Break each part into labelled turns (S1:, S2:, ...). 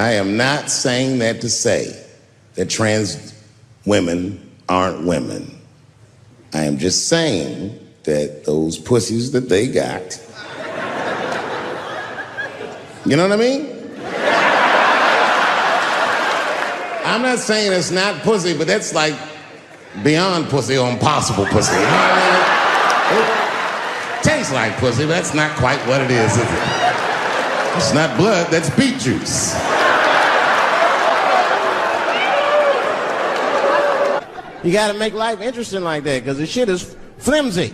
S1: I am not saying that to say that trans women aren't women. I am just saying that those pussies that they got, you know what I mean? I'm not saying it's not pussy, but that's like beyond pussy or impossible pussy. You know what I mean? It tastes like pussy, but that's not quite what it is it? It's not blood, that's beet juice.
S2: You gotta make life interesting like that, because the shit is flimsy.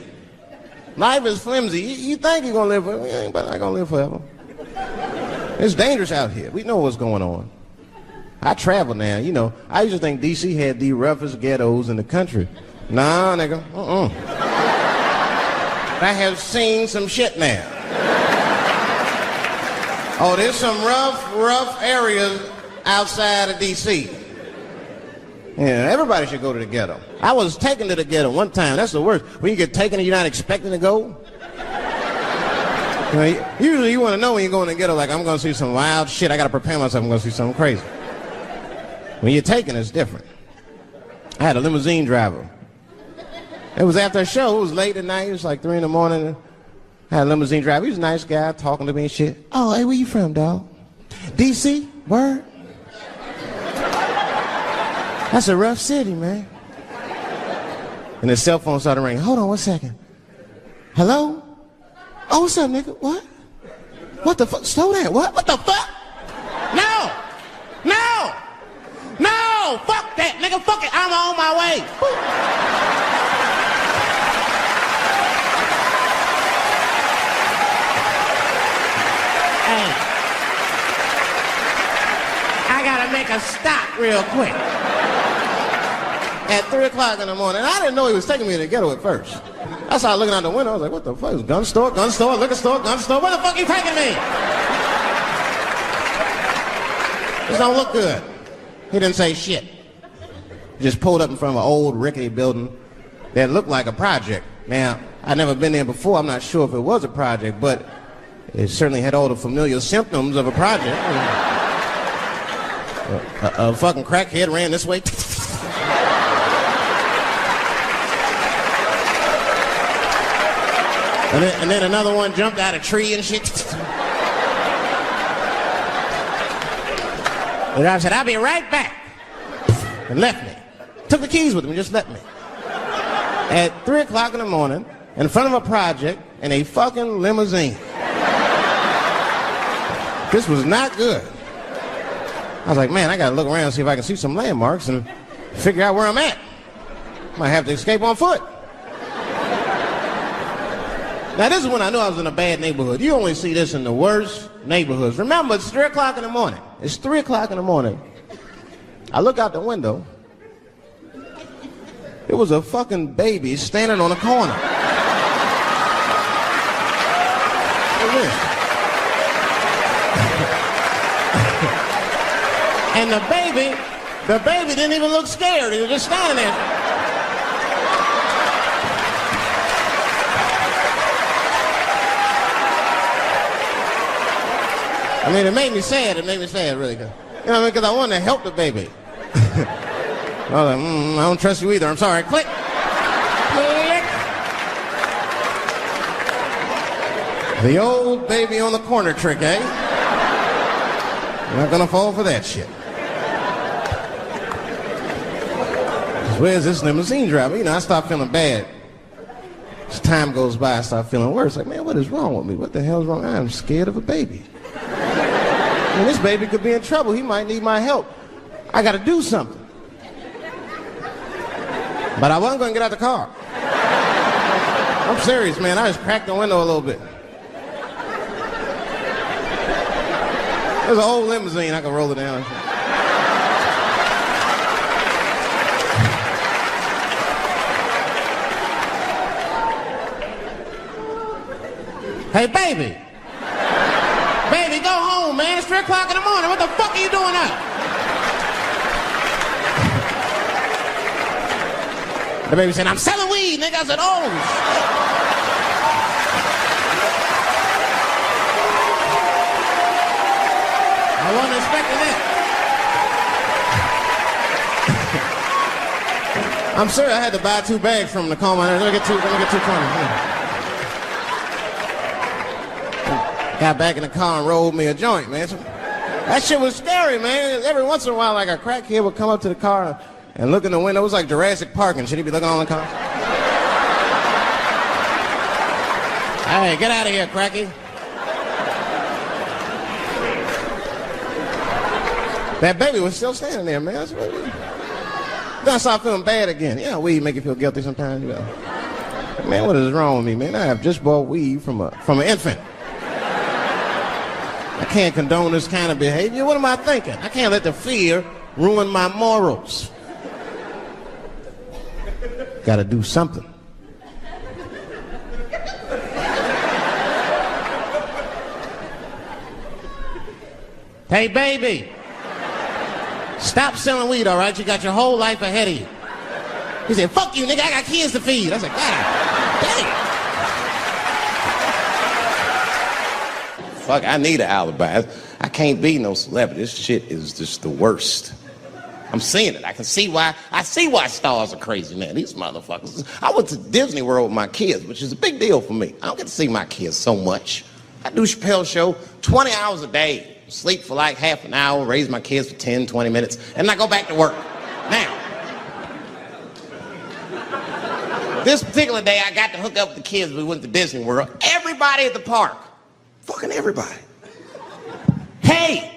S2: Life is flimsy. You think you're gonna live forever, you ain't not gonna live forever. It's dangerous out here. We know what's going on. I travel now, you know. I used to think D.C. had the roughest ghettos in the country. Nah, nigga, I have seen some shit now. Oh, there's some rough areas outside of D.C. Yeah, everybody should go to the ghetto. I was taken to the ghetto one time. That's the worst. When you get taken and you're not expecting to go. You know, usually you want to know when you go in the ghetto, like, I'm going to see some wild shit. I got to prepare myself. I'm going to see something crazy. When you're taken, it's different. I had a limousine driver. It was after a show. It was late at night. It was like 3 in the morning. I had a limousine driver. He was a nice guy talking to me and shit. Oh, hey, where you from, dog? D.C.? Word? That's a rough city, man. And his cell phone started ringing. Hold on 1 second. Hello? Oh, what's up, nigga? What? What the fuck? Slow down. What? What the fuck? No! No! No! Fuck that, nigga. Fuck it. I'm on my way. Hey. I gotta make a stop real quick. At 3 o'clock in the morning. I didn't know he was taking me to the ghetto at first. I started looking out the window. I was like, what the fuck? Gun store, liquor store, gun store. Where the fuck are you taking me? This don't look good. He didn't say shit. He just pulled up in front of an old rickety building that looked like a project. Now, I'd never been there before. I'm not sure if it was a project, but it certainly had all the familiar symptoms of a project. A fucking crackhead ran this way. And then another one jumped out of a tree and shit. The driver said, I'll be right back. And left me. Took the keys with him and just left me. At 3 o'clock in the morning, in front of a project, in a fucking limousine. This was not good. I was like, man, I gotta look around and see if I can see some landmarks and figure out where I'm at. Might have to escape on foot. Now, this is when I knew I was in a bad neighborhood. You only see this in the worst neighborhoods. Remember, it's 3 o'clock in the morning. It's 3 o'clock in the morning. I look out the window. It was a fucking baby standing on a corner. And the baby didn't even look scared. He was just standing there. I mean, it made me sad. It made me sad, really. You know what I mean? Because I wanted to help the baby. I was like, I don't trust you either. I'm sorry. Click. Click. The old baby on the corner trick, eh? You're not gonna fall for that shit. Where's this limousine driver? You know, I start feeling bad. As time goes by, I start feeling worse. Like, man, what is wrong with me? What the hell's wrong? I'm scared of a baby. And this baby could be in trouble. He might need my help. I got to do something. But I wasn't going to get out the car. I'm serious, man. I just cracked the window a little bit. There's an old limousine. I can roll it down. Hey, baby. Baby, go home, man. It's 3 o'clock in the morning. What the fuck are you doing up? The baby said, I'm selling weed, nigga. I said, oh. I wasn't expecting that. I'm sorry, I had to buy 2 bags from him to calm my nerves. Let me get 2 20. Got back in the car and rolled me a joint, man. That shit was scary, man. Every once in a while, like a crackhead would come up to the car and look in the window. It was like Jurassic Park and shit. He'd be looking on the car. Hey, get out of here, cracky. That baby was still standing there, man. Then I started feeling bad again. Yeah, weed make you feel guilty sometimes. You know. Man, what is wrong with me, man? I have just bought weed from an infant. I can't condone this kind of behavior. What am I thinking? I can't let the fear ruin my morals. Gotta do something. Hey, baby. Stop selling weed, all right? You got your whole life ahead of you. He said, fuck you, nigga, I got kids to feed. I said, God damn.
S1: Fuck, I need an alibi. I can't be no celebrity. This shit is just the worst. I'm seeing it. I see why stars are crazy, man. These motherfuckers. I went to Disney World with my kids, which is a big deal for me. I don't get to see my kids so much. I do Chappelle show 20 hours a day. Sleep for like half an hour, raise my kids for 10, 20 minutes, and I go back to work. Now, this particular day, I got to hook up with the kids. We went to Disney World. Everybody at the park. Fucking everybody. Hey!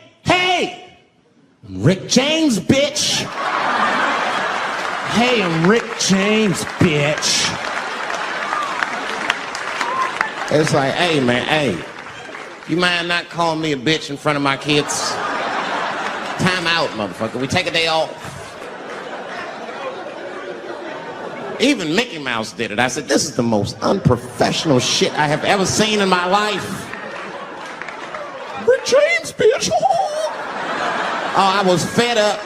S1: Rick James, bitch!
S3: Hey, I'm Rick James, bitch.
S1: It's like, hey, man, hey. You mind not calling me a bitch in front of my kids? Time out, motherfucker. We take a day off. Even Mickey Mouse did it. I said, this is the most unprofessional shit I have ever seen in my life. Rick James, bitch. Oh, I was fed up.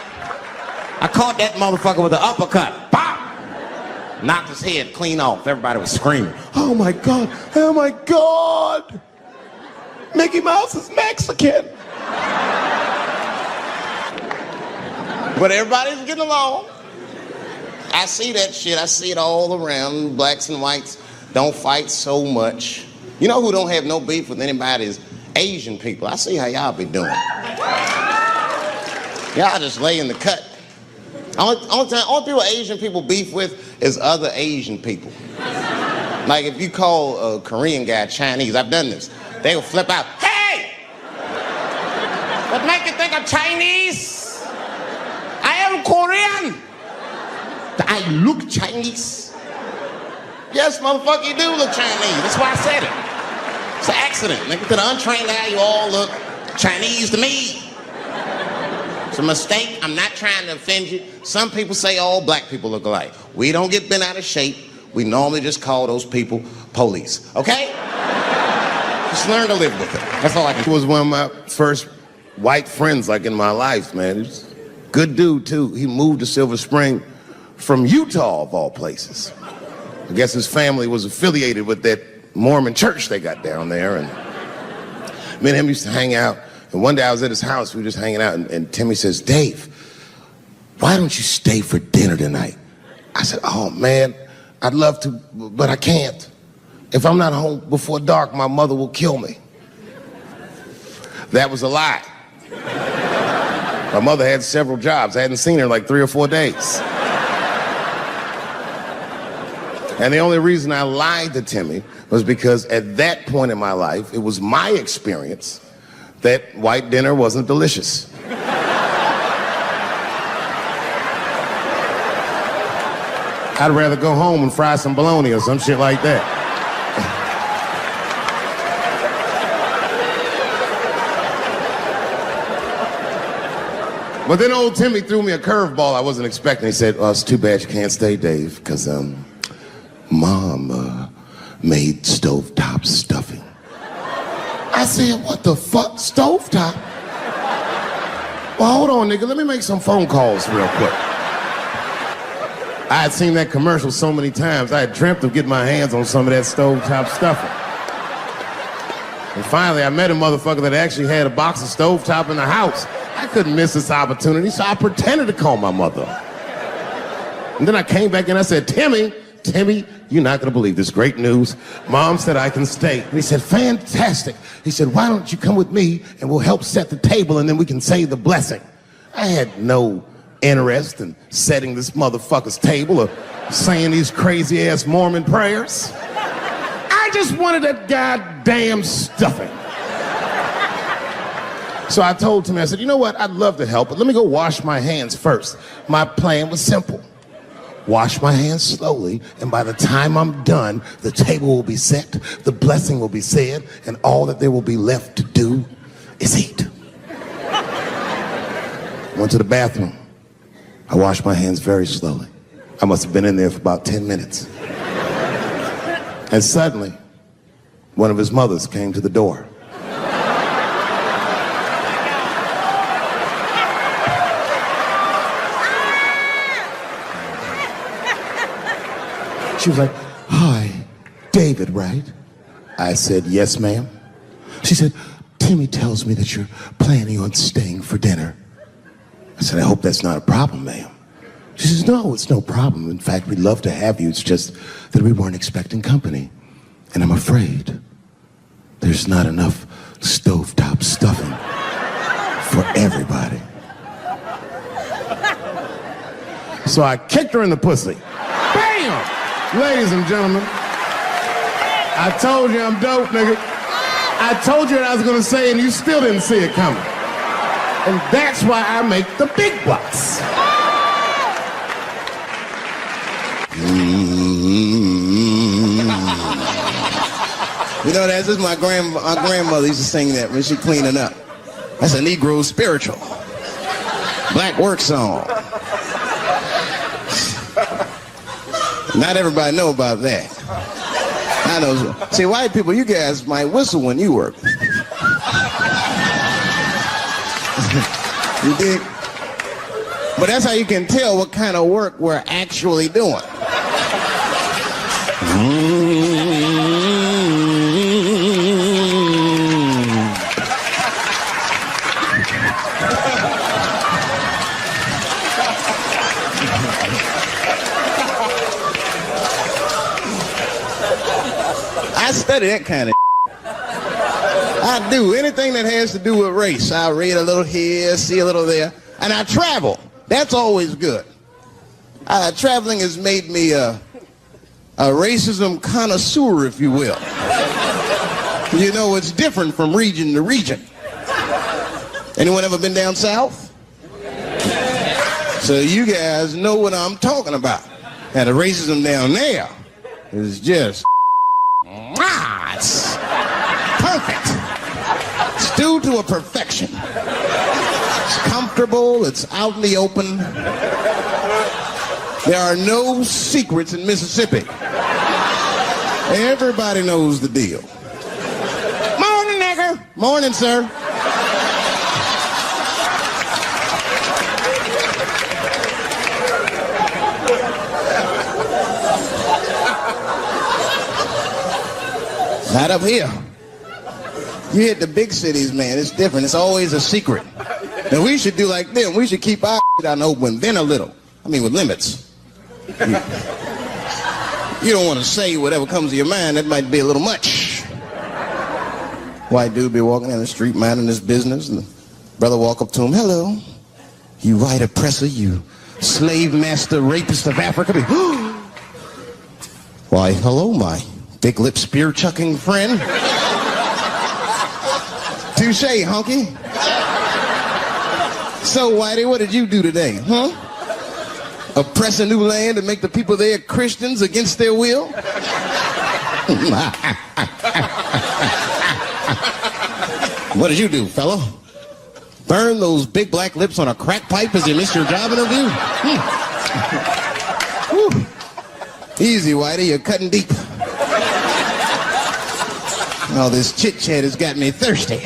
S1: I caught that motherfucker with an uppercut. Pop! Knocked his head clean off. Everybody was screaming. Oh my God, oh my God. Mickey Mouse is Mexican. But everybody's getting along. I see that shit. I see it all around. Blacks and whites don't fight so much. You know who don't have no beef with anybody is Asian people. I see how y'all be doing. Y'all just lay in the cut. Only people Asian people beef with is other Asian people. Like if you call a Korean guy Chinese, I've done this. They will flip out. Hey! What make you think I'm Chinese? I am Korean. I look Chinese. Yes, motherfucker, you do look Chinese. That's why I said it. It's an accident. Nigga, to the untrained eye, you all look Chinese to me. It's a mistake. I'm not trying to offend you. Some people say all black people look alike. We don't get bent out of shape. We normally just call those people police. Okay? Just learn to live with it. That's all I can do. He was one of my first white friends, like, in my life, man. He was a good dude, too. He moved to Silver Spring from Utah, of all places. I guess his family was affiliated with that Mormon church they got down there. And me and him used to hang out. And one day I was at his house. We were just hanging out. And Timmy says, Dave, why don't you stay for dinner tonight? I said, oh, man, I'd love to, but I can't. If I'm not home before dark, my mother will kill me. That was a lie. My mother had several jobs. I hadn't seen her in like 3 or 4 days. And the only reason I lied to Timmy was because at that point in my life, it was my experience that white dinner wasn't delicious. I'd rather go home and fry some bologna or some shit like that. But then old Timmy threw me a curveball I wasn't expecting. He said, oh, it's too bad you can't stay, Dave, because Mom made stovetop stuffing. I said, what the fuck, stovetop? Well, hold on, nigga, let me make some phone calls real quick. I had seen that commercial so many times, I had dreamt of getting my hands on some of that stovetop stuffing. And finally, I met a motherfucker that actually had a box of stovetop in the house. I couldn't miss this opportunity, so I pretended to call my mother. And then I came back and I said, Timmy, you're not gonna believe this great news. Mom said I can stay. And he said, fantastic. He said, why don't you come with me and we'll help set the table and then we can say the blessing. I had no interest in setting this motherfucker's table or saying these crazy ass Mormon prayers. I just wanted that goddamn stuffing. So I told Timmy, I said, you know what? I'd love to help, but let me go wash my hands first. My plan was simple. Wash my hands slowly, and by the time I'm done, the table will be set, the blessing will be said, and all that there will be left to do is eat. Went to the bathroom. I washed my hands very slowly. I must have been in there for about 10 minutes. And suddenly, one of his mothers came to the door. She was like, hi, David, right? I said, yes, ma'am. She said, Timmy tells me that you're planning on staying for dinner. I said, I hope that's not a problem, ma'am. She says, no, it's no problem. In fact, we'd love to have you. It's just that we weren't expecting company. And I'm afraid there's not enough stovetop stuffing for everybody. So I kicked her in the pussy. Bam! Ladies and gentlemen, I told you I'm dope, nigga. I told you what I was gonna say and you still didn't see it coming. And that's why I make the big bucks.
S2: You know, that's just our grandmother used to sing that when she cleaning up. That's a Negro spiritual. Black work song. Not everybody know about that. I know. See, white people, you guys might whistle when you work. You dig? But that's how you can tell what kind of work we're actually doing. I study that kind of I do. Anything that has to do with race. I read a little here, see a little there. And I travel. That's always good. Traveling has made me a racism connoisseur, if you will. You know, it's different from region to region. Anyone ever been down south? So you guys know what I'm talking about. And the racism down there is just it's perfect. It's due to a perfection. It's comfortable, it's out in the open. There are no secrets in Mississippi. Everybody knows the deal. Morning, nigger. Morning, sir. Not up here. You hit the big cities, man, it's different. It's always a secret. And we should do like them. We should keep our shit out in the open, then a little. I mean, with limits. You don't want to say whatever comes to your mind. That might be a little much. White dude be walking down the street minding his business, and the brother walk up to him, hello, you white oppressor, you slave master rapist of Africa. Why, hello, my big lip spear chucking friend. Touche, honky. So, Whitey, what did you do today, huh? Oppress a new land and make the people there Christians against their will? What did you do, fella? Burn those big black lips on a crack pipe as you miss your job interview? Easy, Whitey, you're cutting deep. All this chit-chat has got me thirsty.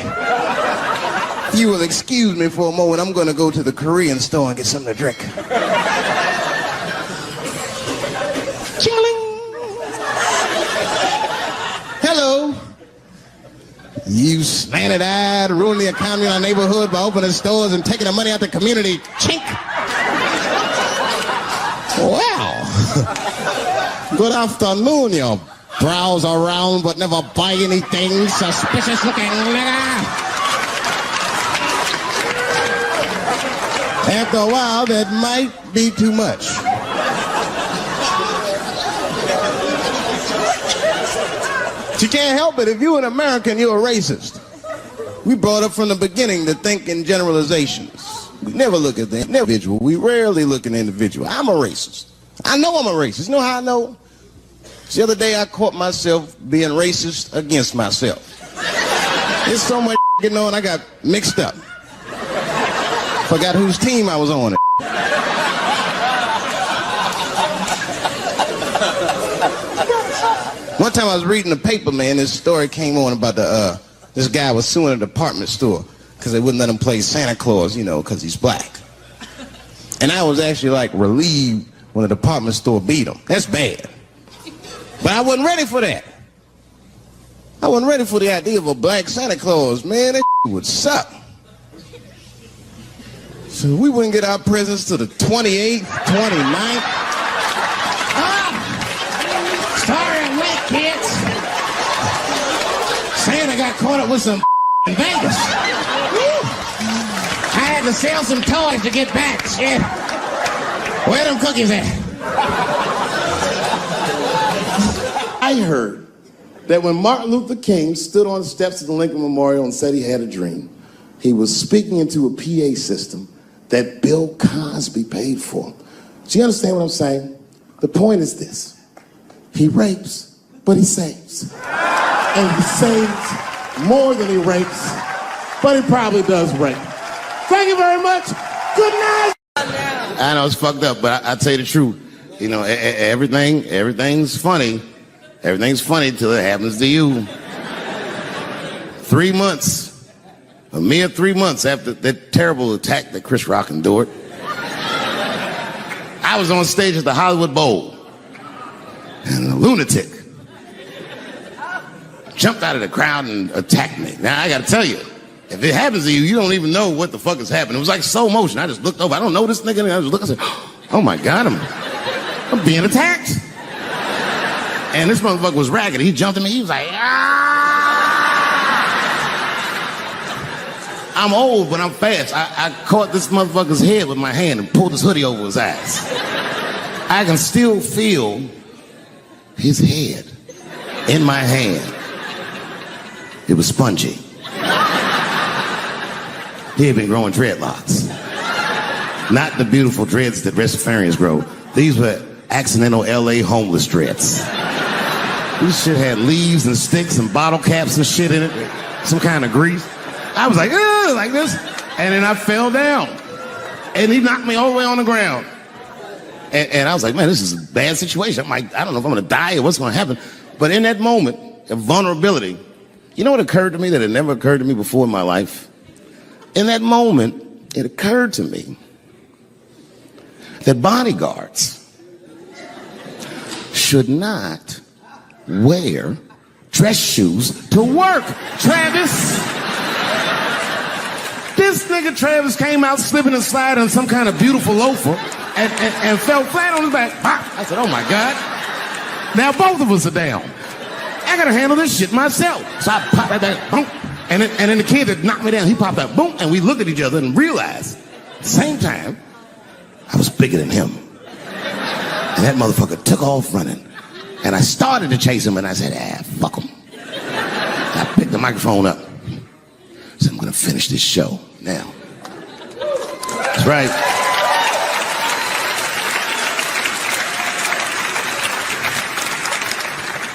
S2: If you will excuse me for a moment, I'm going to go to the Korean store and get something to drink. Ching-a-ling. Hello. You slanted-eyed, ruining the economy in our neighborhood by opening stores and taking the money out the community. Chink. Well, good afternoon, you browse around but never buy anything, suspicious looking nigga. After a while, that might be too much. But you can't help it. If you're an American, you're a racist. We brought up from the beginning to think in generalizations. We never look at the individual. We rarely look at the individual. I'm a racist. I know I'm a racist. You know how I know? The other day I caught myself being racist against myself. There's so much going on, I got mixed up. Forgot whose team I was on. One time I was reading the paper, man, this story came on about this guy was suing a department store because they wouldn't let him play Santa Claus, you know, because he's black. And I was actually like relieved when the department store beat him. That's bad. But I wasn't ready for that. I wasn't ready for the idea of a black Santa Claus, man. That would suck. So we wouldn't get our presents till the 28th, 29th.
S1: Sorry I'm late, kids. Santa got caught up with some in Vegas. I had to sell some toys to get back, shit. Where them cookies at?
S4: I heard that when Martin Luther King stood on the steps of the Lincoln Memorial and said he had a dream, he was speaking into a PA system that Bill Cosby paid for. Do you understand what I'm saying? The point is this. He rapes, but he saves. And he saves more than he rapes, but he probably does rape. Thank you very much. Good night.
S2: I know it's fucked up, but I tell you the truth. You know, everything's funny. Everything's funny till it happens to you. 3 months, a mere 3 months after that terrible attack that Chris Rock endured, I was on stage at the Hollywood Bowl, and a lunatic jumped out of the crowd and attacked me. Now, I gotta tell you, if it happens to you, you don't even know what the fuck is happening. It was like slow motion. I just looked over. I don't know this nigga. And I just looked and said, oh my God, I'm being attacked. And this motherfucker was ragged. He jumped at me. He was like, ah! I'm old, but I'm fast. I caught this motherfucker's head with my hand and pulled his hoodie over his eyes. I can still feel his head in my hand. It was spongy. He had been growing dreadlocks. Not the beautiful dreads that Rastafarians grow. These were accidental LA homeless dreads. This shit had leaves and sticks and bottle caps and shit in it. Some kind of grease. I was like, ugh, like this. And then I fell down. And he knocked me all the way on the ground. And I was like, man, this is a bad situation. I'm like, I don't know if I'm going to die or what's going to happen. But in that moment of vulnerability, you know what occurred to me that had never occurred to me before in my life? In that moment, it occurred to me that bodyguards should not wear dress shoes to work. Travis! This nigga Travis came out slipping and sliding on some kind of beautiful loafer and fell flat on his back. I said, oh my God. Now both of us are down. I gotta handle this shit myself. So I popped that back, boom. And then the kid that knocked me down, he popped out, boom, and we looked at each other and realized at the same time, I was bigger than him. And that motherfucker took off running. And I started to chase him, and I said, fuck him. I picked the microphone up. I said, I'm gonna finish this show now. That's right.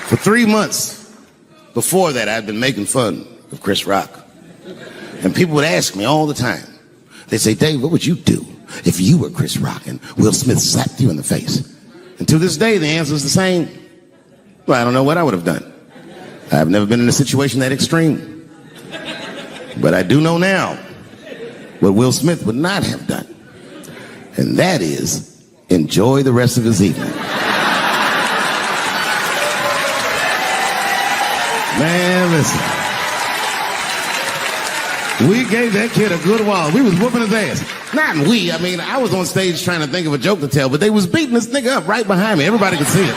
S2: For 3 months before that, I'd been making fun of Chris Rock. And people would ask me all the time. They'd say, Dave, what would you do if you were Chris Rock and Will Smith slapped you in the face? And to this day, the answer is the same. Well, I don't know what I would have done. I've never been in a situation that extreme. But I do know now what Will Smith would not have done. And that is enjoy the rest of his evening. Man, listen. We gave that kid a good while. We was whooping his ass.
S1: Not we, I mean, I was on stage trying to think of a joke to tell, but they was beating this nigga up right behind me. Everybody could see it.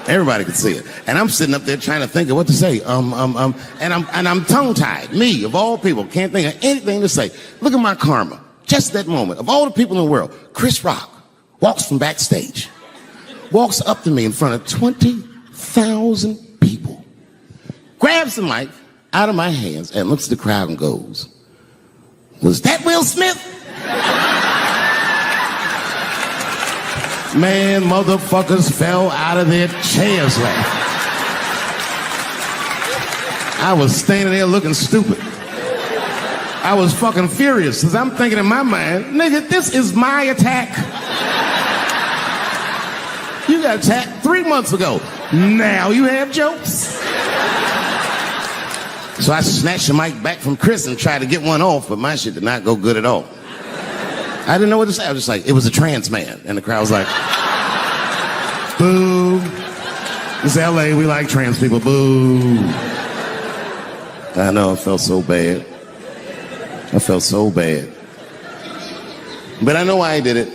S1: Everybody could see it. And I'm sitting up there trying to think of what to say. And I'm tongue-tied. Me, of all people, can't think of anything to say. Look at my karma. Just that moment. Of all the people in the world, Chris Rock walks from backstage, walks up to me in front of 20,000 people, grabs the mic out of my hands and looks at the crowd and goes, "Was that Will Smith?" Man, motherfuckers fell out of their chairs laughing. I was standing there looking stupid. I was fucking furious because I'm thinking in my mind, nigga, this is my attack. You got attacked 3 months ago. Now you have jokes. So I snatched the mic back from Chris and tried to get one off, but my shit did not go good at all. I didn't know what to say. I was just like, it was a trans man. And the crowd was like, boo. It's LA, we like trans people, boo. I know, I felt so bad. I felt so bad. But I know why I did it.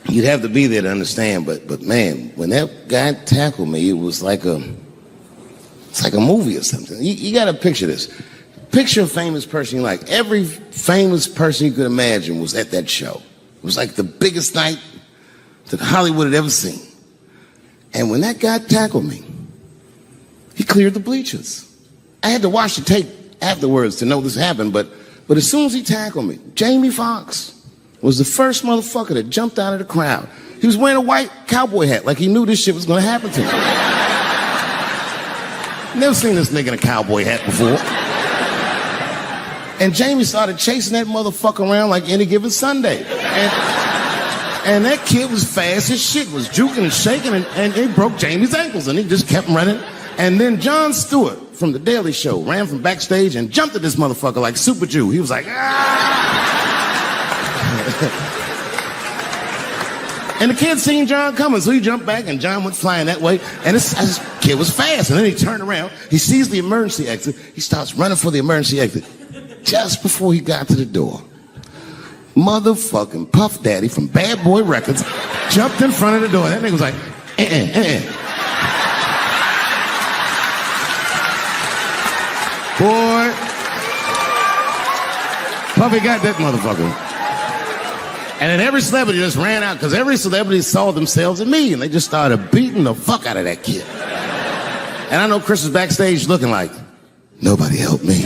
S1: You'd have to be there to understand, but man, when that guy tackled me, it was like it's like a movie or something. You gotta picture this. Picture a famous person you like. Every famous person you could imagine was at that show. It was like the biggest night that Hollywood had ever seen. And when that guy tackled me, he cleared the bleachers. I had to watch the tape afterwards to know this happened, but as soon as he tackled me, Jamie Foxx was the first motherfucker that jumped out of the crowd. He was wearing a white cowboy hat like he knew this shit was gonna happen to him. Never seen this nigga in a cowboy hat before. And Jamie started chasing that motherfucker around like any given Sunday. And that kid was fast as shit, was juking and shaking, and he broke Jamie's ankles, and he just kept running. And then Jon Stewart from The Daily Show ran from backstage and jumped at this motherfucker like Super Jew. He was like, ah! And the kid seen Jon coming, so he jumped back, and Jon went flying that way. And this kid was fast, and then he turned around. He sees the emergency exit. He starts running for the emergency exit. Just before he got to the door, motherfucking Puff Daddy from Bad Boy Records jumped in front of the door. That nigga was like, Boy, Puffy got that motherfucker. And then every celebrity just ran out because every celebrity saw themselves in me, and they just started beating the fuck out of that kid. And I know Chris was backstage looking like, nobody helped me.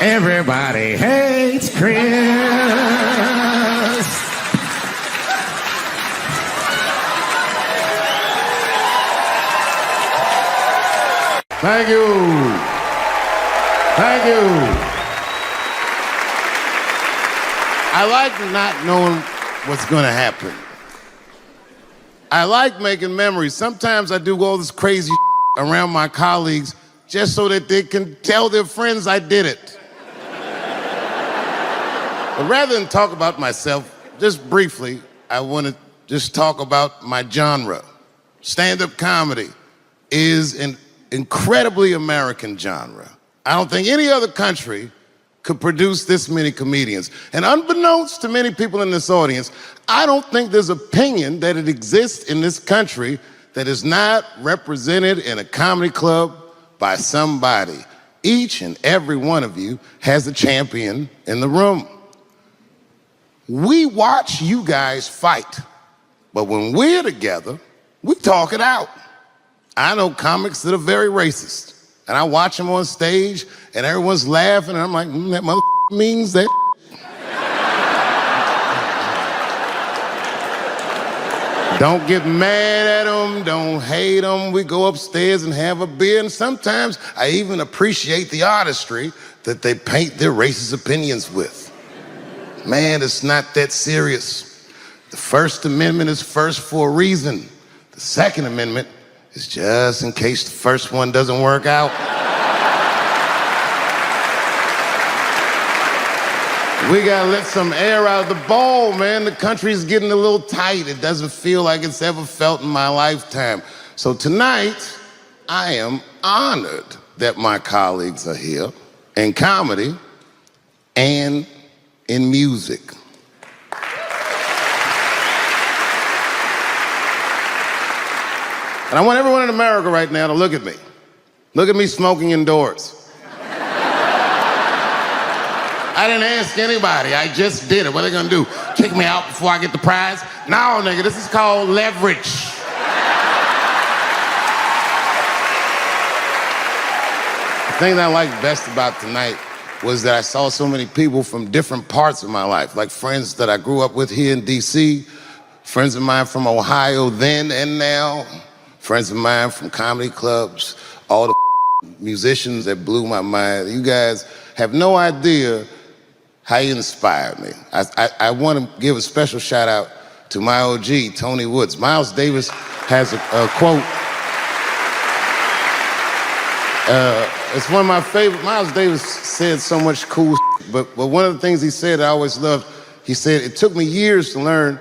S1: Everybody hates Chris. Thank you. Thank you. I like not knowing what's going to happen. I like making memories. Sometimes I do all this crazy around my colleagues just so that they can tell their friends I did it. But rather than talk about myself, just briefly, I want to just talk about my genre. Stand-up comedy is an incredibly American genre. I don't think any other country could produce this many comedians. And unbeknownst to many people in this audience, I don't think there's opinion that it exists in this country that is not represented in a comedy club by somebody. Each and every one of you has a champion in the room. We watch you guys fight, but when we're together, we talk it out. I know comics that are very racist, and I watch them on stage, and everyone's laughing, and I'm like, that mother means that. Don't get mad at them, don't hate them. We go upstairs and have a beer, and sometimes I even appreciate the artistry that they paint their racist opinions with. Man, it's not that serious. The First Amendment is first for a reason. The Second Amendment is just in case the first one doesn't work out. We gotta let some air out of the ball, man. The country's getting a little tight. It doesn't feel like it's ever felt in my lifetime. So tonight, I am honored that my colleagues are here in comedy and in music. And I want everyone in America right now to look at me. Look at me smoking indoors. I didn't ask anybody, I just did it. What are they gonna do? Kick me out before I get the prize? No, nigga, this is called leverage. The thing that I liked best about tonight was that I saw so many people from different parts of my life, like friends that I grew up with here in DC, friends of mine from Ohio then and now, friends of mine from comedy clubs, all the musicians that blew my mind. You guys have no idea how you inspired me. I want to give a special shout out to my OG, Tony Woods. Miles Davis has a quote. It's one of my favorite. Miles Davis said so much cool but one of the things he said I always loved, he said, it took me years to learn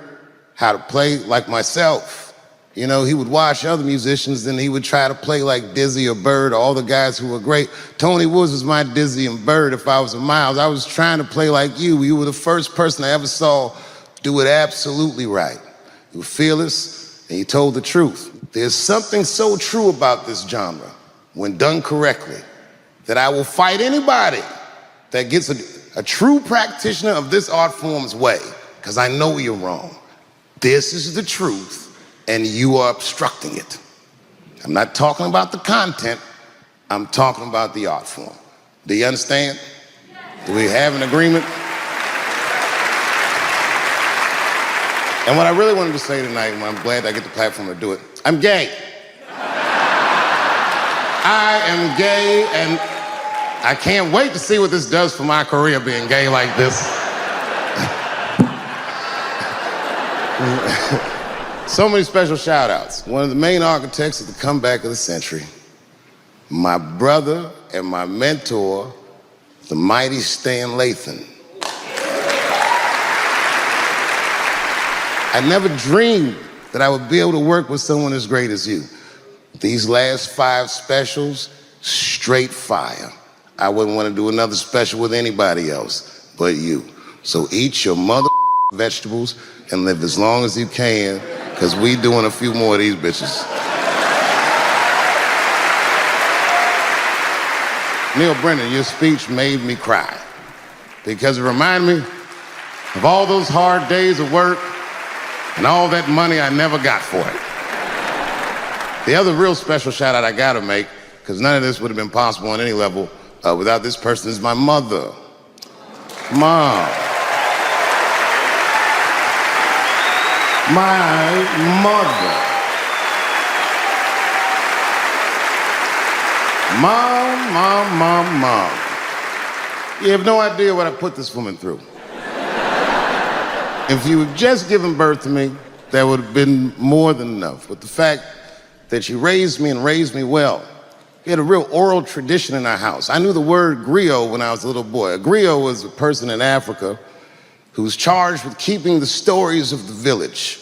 S1: how to play like myself. You know, he would watch other musicians and he would try to play like Dizzy or Bird or all the guys who were great. Tony Woods was my Dizzy and Bird if I was a Miles. I was trying to play like you. You were the first person I ever saw do it absolutely right. You were fearless and you told the truth. There's something so true about this genre, when done correctly, that I will fight anybody that gets a true practitioner of this art form's way, because I know you're wrong. This is the truth, and you are obstructing it. I'm not talking about the content, I'm talking about the art form. Do you understand? Do we have an agreement? And what I really wanted to say tonight, and I'm glad I get the platform to do it, I'm gay. I am gay, and I can't wait to see what this does for my career, being gay like this. So many special shout outs. One of the main architects of the comeback of the century, my brother and my mentor, the mighty Stan Lathan. I never dreamed that I would be able to work with someone as great as you. These last 5 specials, straight fire. I wouldn't want to do another special with anybody else but you. So eat your mother vegetables and live as long as you can, because we doing a few more of these bitches. Neil Brennan, your speech made me cry, because it reminded me of all those hard days of work and all that money I never got for it. The other real special shout out I gotta make, because none of this would have been possible on any level without this person, is my mother. Mom. My mother. Mom. You have no idea what I put this woman through. If you had just given birth to me, that would have been more than enough. But the fact that she raised me and raised me well, we had a real oral tradition in our house. I knew the word griot when I was a little boy. A griot was a person in Africa who was charged with keeping the stories of the village.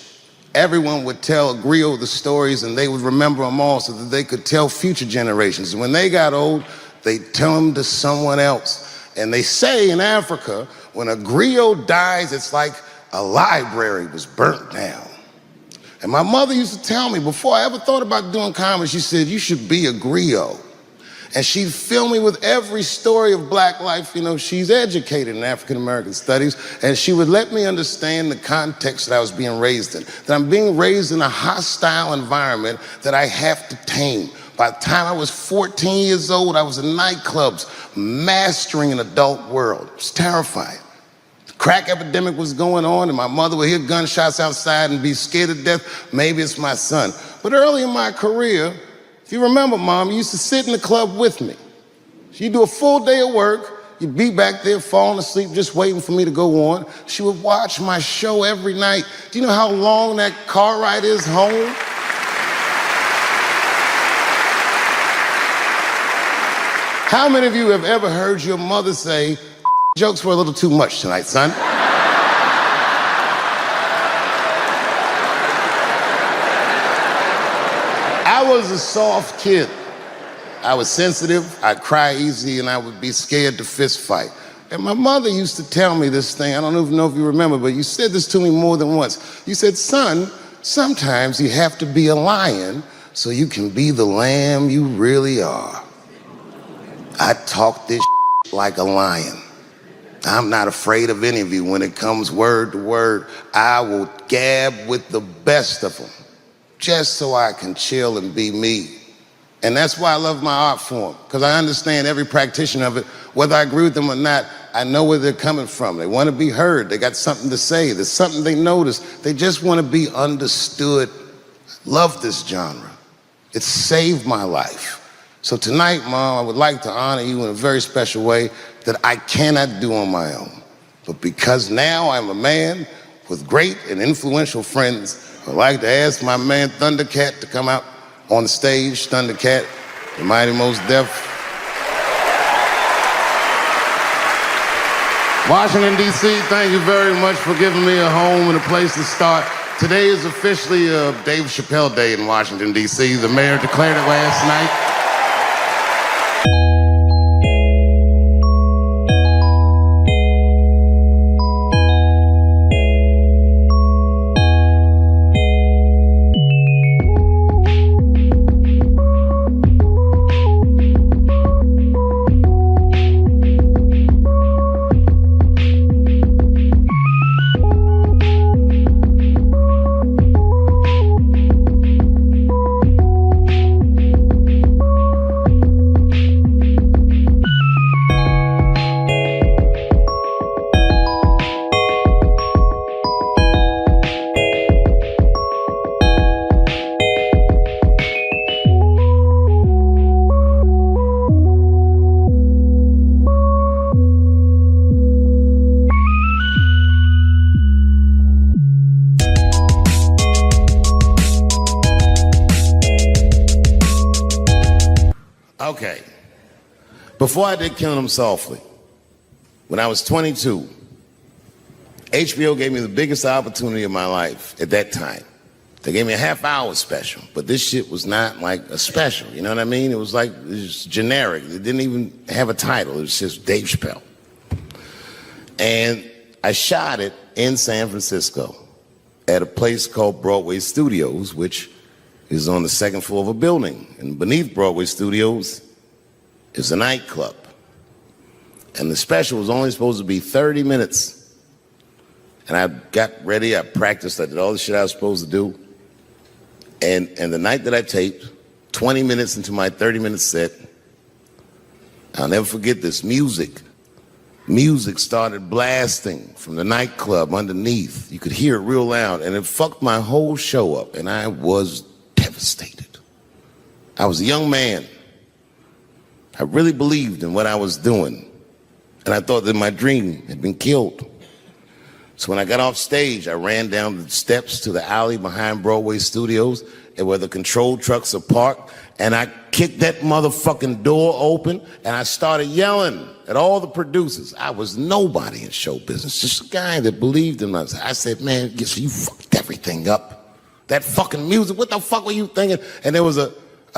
S1: Everyone would tell a griot the stories, and they would remember them all so that they could tell future generations. And when they got old, they'd tell them to someone else. And they say in Africa, when a griot dies, it's like a library was burnt down. And my mother used to tell me, before I ever thought about doing comedy, she said, you should be a griot. And she'd fill me with every story of black life. You know, she's educated in African-American studies, and she would let me understand the context that I was being raised in, that I'm being raised in a hostile environment that I have to tame. By the time I was 14 years old, I was in nightclubs, mastering an adult world. It was terrifying. The crack epidemic was going on, and my mother would hear gunshots outside and be scared to death. Maybe it's my son. But early in my career, if you remember, Mom, you used to sit in the club with me. She'd do a full day of work. You'd be back there falling asleep, just waiting for me to go on. She would watch my show every night. Do you know how long that car ride is home? How many of you have ever heard your mother say, jokes were a little too much tonight, son? I was a soft kid. I was sensitive, I'd cry easy, and I would be scared to fist fight. And my mother used to tell me this thing, I don't even know if you remember, but you said this to me more than once. You said, son, sometimes you have to be a lion so you can be the lamb you really are. I talk this like a lion. I'm not afraid of any of you. When it comes word to word, I will gab with the best of them, just so I can chill and be me. And that's why I love my art form, because I understand every practitioner of it. Whether I agree with them or not, I know where they're coming from. They want to be heard. They got something to say. There's something they notice. They just want to be understood. Love this genre. It saved my life. So tonight, Mom, I would like to honor you in a very special way that I cannot do on my own. But because now I'm a man with great and influential friends, I'd like to ask my man Thundercat to come out on the stage. Thundercat, the Mighty Most Def. Washington, D.C., thank you very much for giving me a home and a place to start. Today is officially Dave Chappelle Day in Washington, D.C. The mayor declared it last night. Okay. Before I did Killing Them Softly, when I was 22, HBO gave me the biggest opportunity of my life at that time. They gave me a half-hour special, but this shit was not like a special, you know what I mean? It was like, it was generic. It didn't even have a title. It was just Dave Chappelle. And I shot it in San Francisco at a place called Broadway Studios, which is on the second floor of a building. And beneath Broadway Studios is a nightclub. And the special was only supposed to be 30 minutes. And I got ready, I practiced, I did all the shit I was supposed to do. And the night that I taped, 20 minutes into my 30-minute set, I'll never forget this, music started blasting from the nightclub underneath. You could hear it real loud, and it fucked my whole show up, and I was devastated. I was a young man. I really believed in what I was doing, and I thought that my dream had been killed. So when I got off stage, I ran down the steps to the alley behind Broadway Studios, and where the control trucks are parked, and I kicked that motherfucking door open, and I started yelling at all the producers. I was nobody in show business, just a guy that believed in myself. I said, man, you fucked everything up. That fucking music, what the fuck were you thinking? And there was a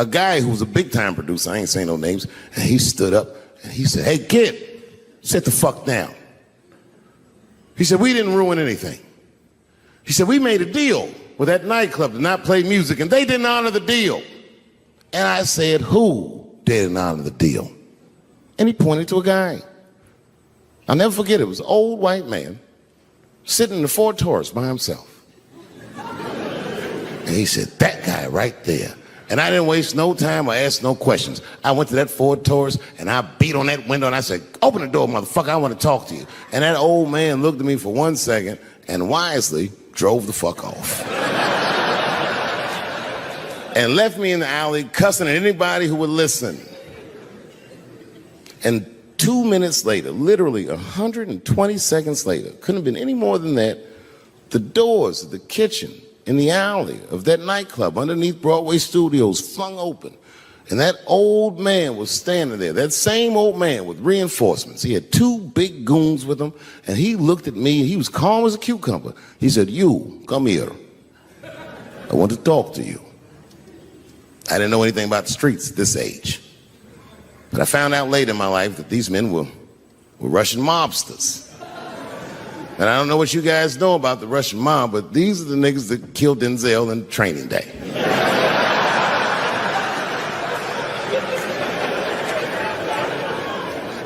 S1: guy who was a big-time producer, I ain't saying no names, and he stood up, and he said, hey, kid, sit the fuck down. He said, we didn't ruin anything. He said, we made a deal with that nightclub to not play music, and they didn't honor the deal. And I said, who didn't honor the deal? And he pointed to a guy. I'll never forget it. It was an old white man sitting in the Ford Taurus by himself. And he said, that guy right there. And I didn't waste no time or ask no questions. I went to that Ford Taurus and I beat on that window and I said, open the door, motherfucker, I want to talk to you. And that old man looked at me for 1 second and wisely drove the fuck off. And left me in the alley cussing at anybody who would listen. And 2 minutes later, literally 120 seconds later, couldn't have been any more than that, the doors of the kitchen in the alley of that nightclub underneath Broadway Studios flung open. And that old man was standing there, that same old man with reinforcements. He had 2 big goons with him, and he looked at me, and he was calm as a cucumber. He said, you, come here. I want to talk to you. I didn't know anything about the streets at this age. But I found out later in my life that these men were Russian mobsters. And I don't know what you guys know about the Russian mob, but these are the niggas that killed Denzel in Training Day.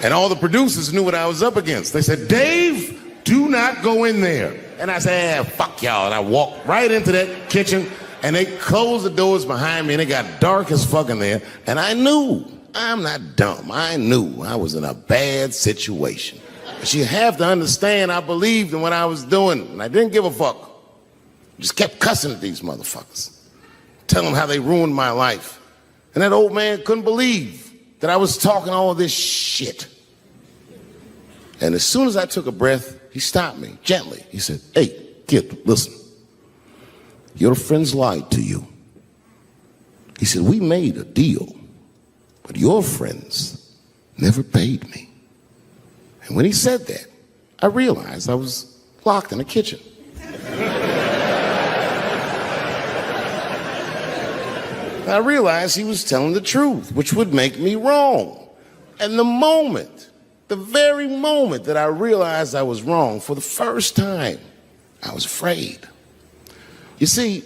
S1: And all the producers knew what I was up against. They said, Dave, do not go in there. And I said, fuck y'all. And I walked right into that kitchen, and they closed the doors behind me, and it got dark as fuck in there. And I knew, I'm not dumb, I knew I was in a bad situation. But you have to understand, I believed in what I was doing, and I didn't give a fuck. Just kept cussing at these motherfuckers, telling them how they ruined my life. And that old man couldn't believe that I was talking all of this shit. And as soon as I took a breath, he stopped me gently. He said, hey, kid, listen. Your friends lied to you. He said, we made a deal, but your friends never paid me. And when he said that, I realized I was locked in the kitchen. I realized he was telling the truth, which would make me wrong. And the very moment that I realized I was wrong, for the first time, I was afraid. You see,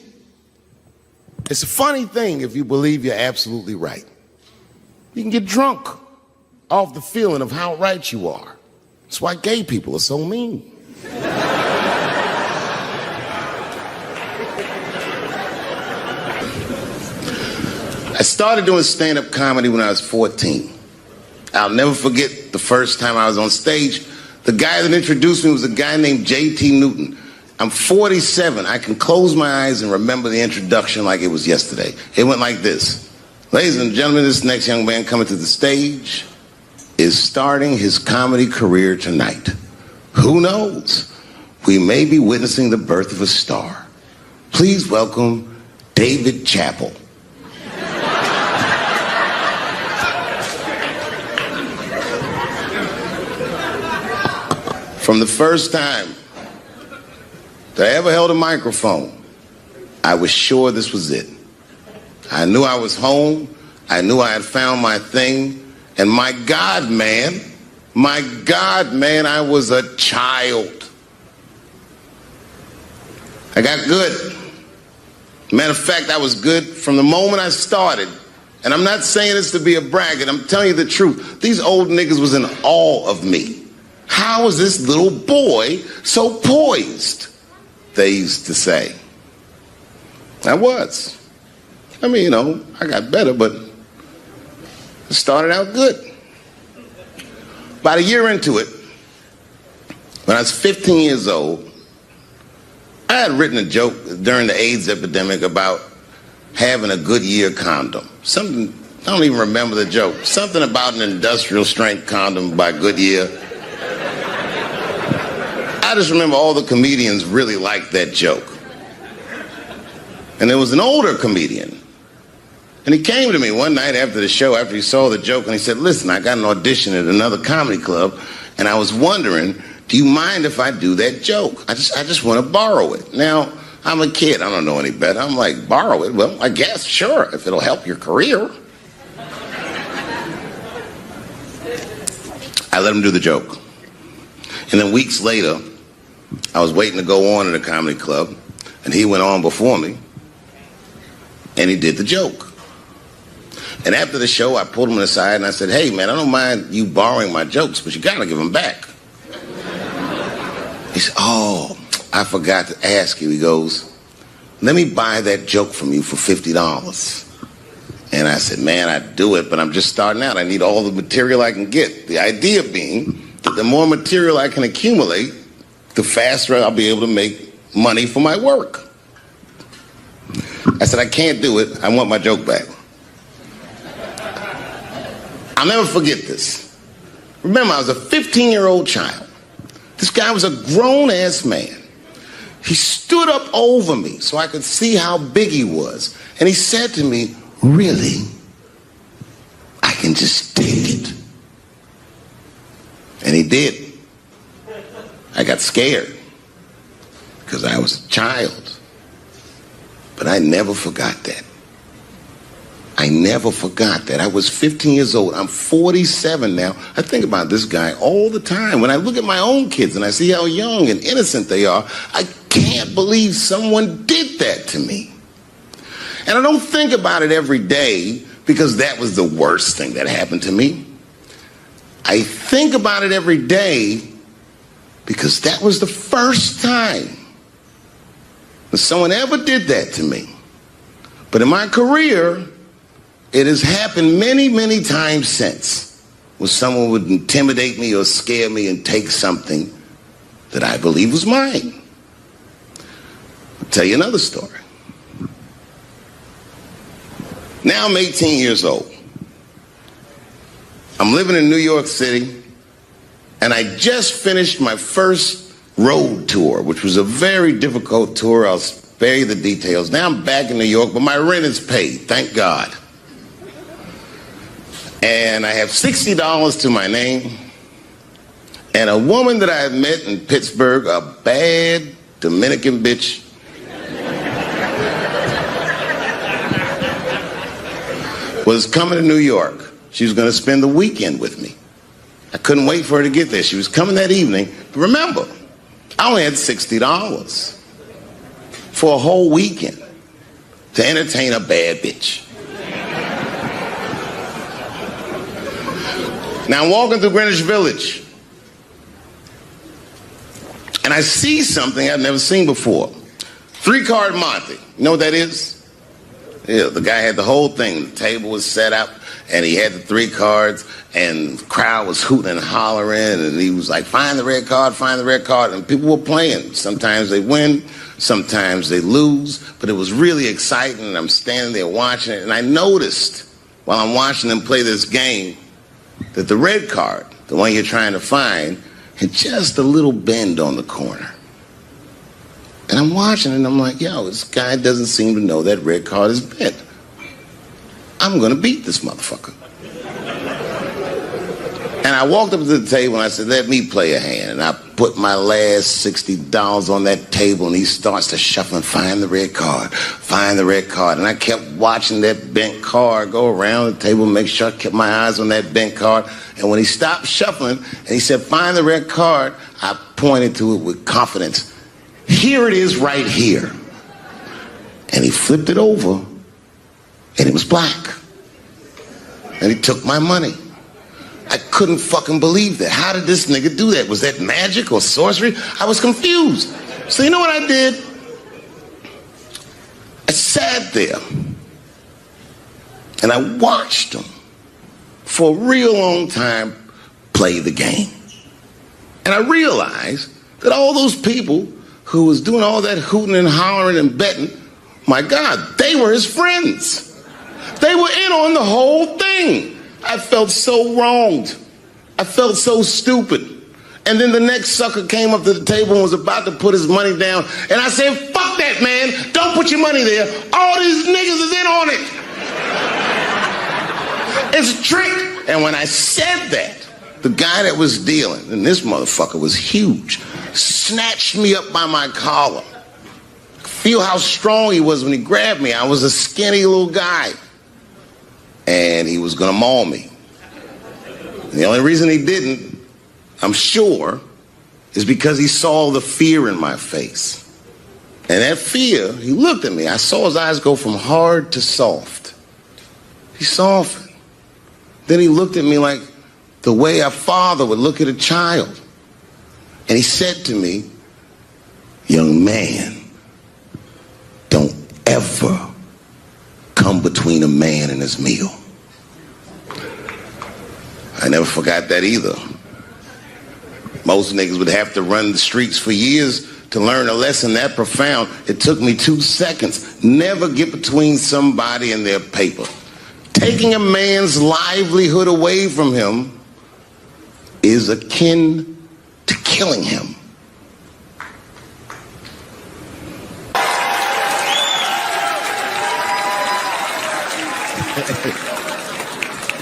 S1: it's a funny thing if you believe you're absolutely right. You can get drunk off the feeling of how right you are. That's why gay people are so mean. I started doing stand-up comedy when I was 14. I'll never forget the first time I was on stage. The guy that introduced me was a guy named J.T. Newton. I'm 47. I can close my eyes and remember the introduction like it was yesterday. It went like this. Ladies and gentlemen, this next young man coming to the stage is starting his comedy career tonight. Who knows? We may be witnessing the birth of a star. Please welcome Dave Chappelle. From the first time that I ever held a microphone, I was sure this was it. I knew I was home. I knew I had found my thing. And my God, man, I was a child. I got good. Matter of fact, I was good from the moment I started. And I'm not saying this to be a braggart. I'm telling you the truth. These old niggas was in awe of me. How is this little boy so poised? They used to say. I was. I mean, you know, I got better, but it started out good. About a year into it, when I was 15 years old, I had written a joke during the AIDS epidemic about having a Goodyear condom. Something, I don't even remember the joke. Something about an industrial strength condom by Goodyear. I just remember all the comedians really liked that joke. And there was an older comedian. And he came to me one night after the show, after he saw the joke, and he said, listen, I got an audition at another comedy club, and I was wondering, do you mind if I do that joke? I just want to borrow it. Now, I'm a kid. I don't know any better. I'm like, borrow it? Well, I guess, sure, if it'll help your career. I let him do the joke. And then weeks later, I was waiting to go on at a comedy club, and he went on before me, and he did the joke. And after the show, I pulled him aside and I said, hey, man, I don't mind you borrowing my jokes, but you got to give them back. He said, oh, I forgot to ask you. He goes, let me buy that joke from you for $50. And I said, man, I'd do it, but I'm just starting out. I need all the material I can get. The idea being that the more material I can accumulate, the faster I'll be able to make money for my work. I said, I can't do it. I want my joke back. I'll never forget this. Remember, I was a 15-year-old child. This guy was a grown-ass man. He stood up over me so I could see how big he was. And he said to me, really? I can just take it. And he did. I got scared because I was a child. But I never forgot that. I never forgot that. I was 15 years old. I'm 47 now. I think about this guy all the time. When I look at my own kids and I see how young and innocent they are, I can't believe someone did that to me. And I don't think about it every day because that was the worst thing that happened to me. I think about it every day because that was the first time that someone ever did that to me. But in my career, it has happened many, many times since, where someone would intimidate me or scare me and take something that I believe was mine. I'll tell you another story. Now I'm 18 years old. I'm living in New York City, and I just finished my first road tour, which was a very difficult tour. I'll spare you the details. Now I'm back in New York, but my rent is paid, thank God. And I have $60 to my name, and a woman that I had met in Pittsburgh, a bad Dominican bitch, was coming to New York. She was going to spend the weekend with me. I couldn't wait for her to get there. She was coming that evening. But remember, I only had $60 for a whole weekend to entertain a bad bitch. Now I'm walking through Greenwich Village, and I see something I've never seen before. 3-card Monte. You know what that is? Yeah, the guy had the whole thing. The table was set up, and he had the 3 cards, and the crowd was hooting and hollering, and he was like, find the red card, find the red card, and people were playing. Sometimes they win, sometimes they lose, but it was really exciting, and I'm standing there watching it, and I noticed while I'm watching them play this game that the red card, the one you're trying to find, had just a little bend on the corner. And I'm watching it, and I'm like, yo, this guy doesn't seem to know that red card is bent. I'm going to beat this motherfucker. And I walked up to the table, and I said, let me play a hand. And I put my last $60 on that table, and he starts to shuffle and find the red card, find the red card. And I kept watching that bent card go around the table, make sure I kept my eyes on that bent card. And when he stopped shuffling, and he said, find the red card, I pointed to it with confidence. Here it is right here. And he flipped it over, and it was black. And he took my money. I couldn't fucking believe that. How did this nigga do that? Was that magic or sorcery? I was confused. So you know what I did? I sat there, and I watched him for a real long time play the game. And I realized that all those people who was doing all that hooting and hollering and betting, my God, they were his friends. They were in on the whole thing. I felt so wronged. I felt so stupid. And then the next sucker came up to the table and was about to put his money down. And I said, fuck that, man. Don't put your money there. All these niggas is in on it. It's a trick. And when I said that, the guy that was dealing, and this motherfucker was huge, snatched me up by my collar. Feel how strong he was when he grabbed me. I was a skinny little guy. And he was gonna maul me. The only reason he didn't, I'm sure, is because he saw the fear in my face. And that fear, he looked at me. I saw his eyes go from hard to soft. He softened. Then he looked at me like the way a father would look at a child. And he said to me, young man, don't ever come between a man and his meal. I never forgot that either. Most niggas would have to run the streets for years to learn a lesson that profound. It took me 2 seconds. Never get between somebody and their paper. Taking a man's livelihood away from him is akin to killing him.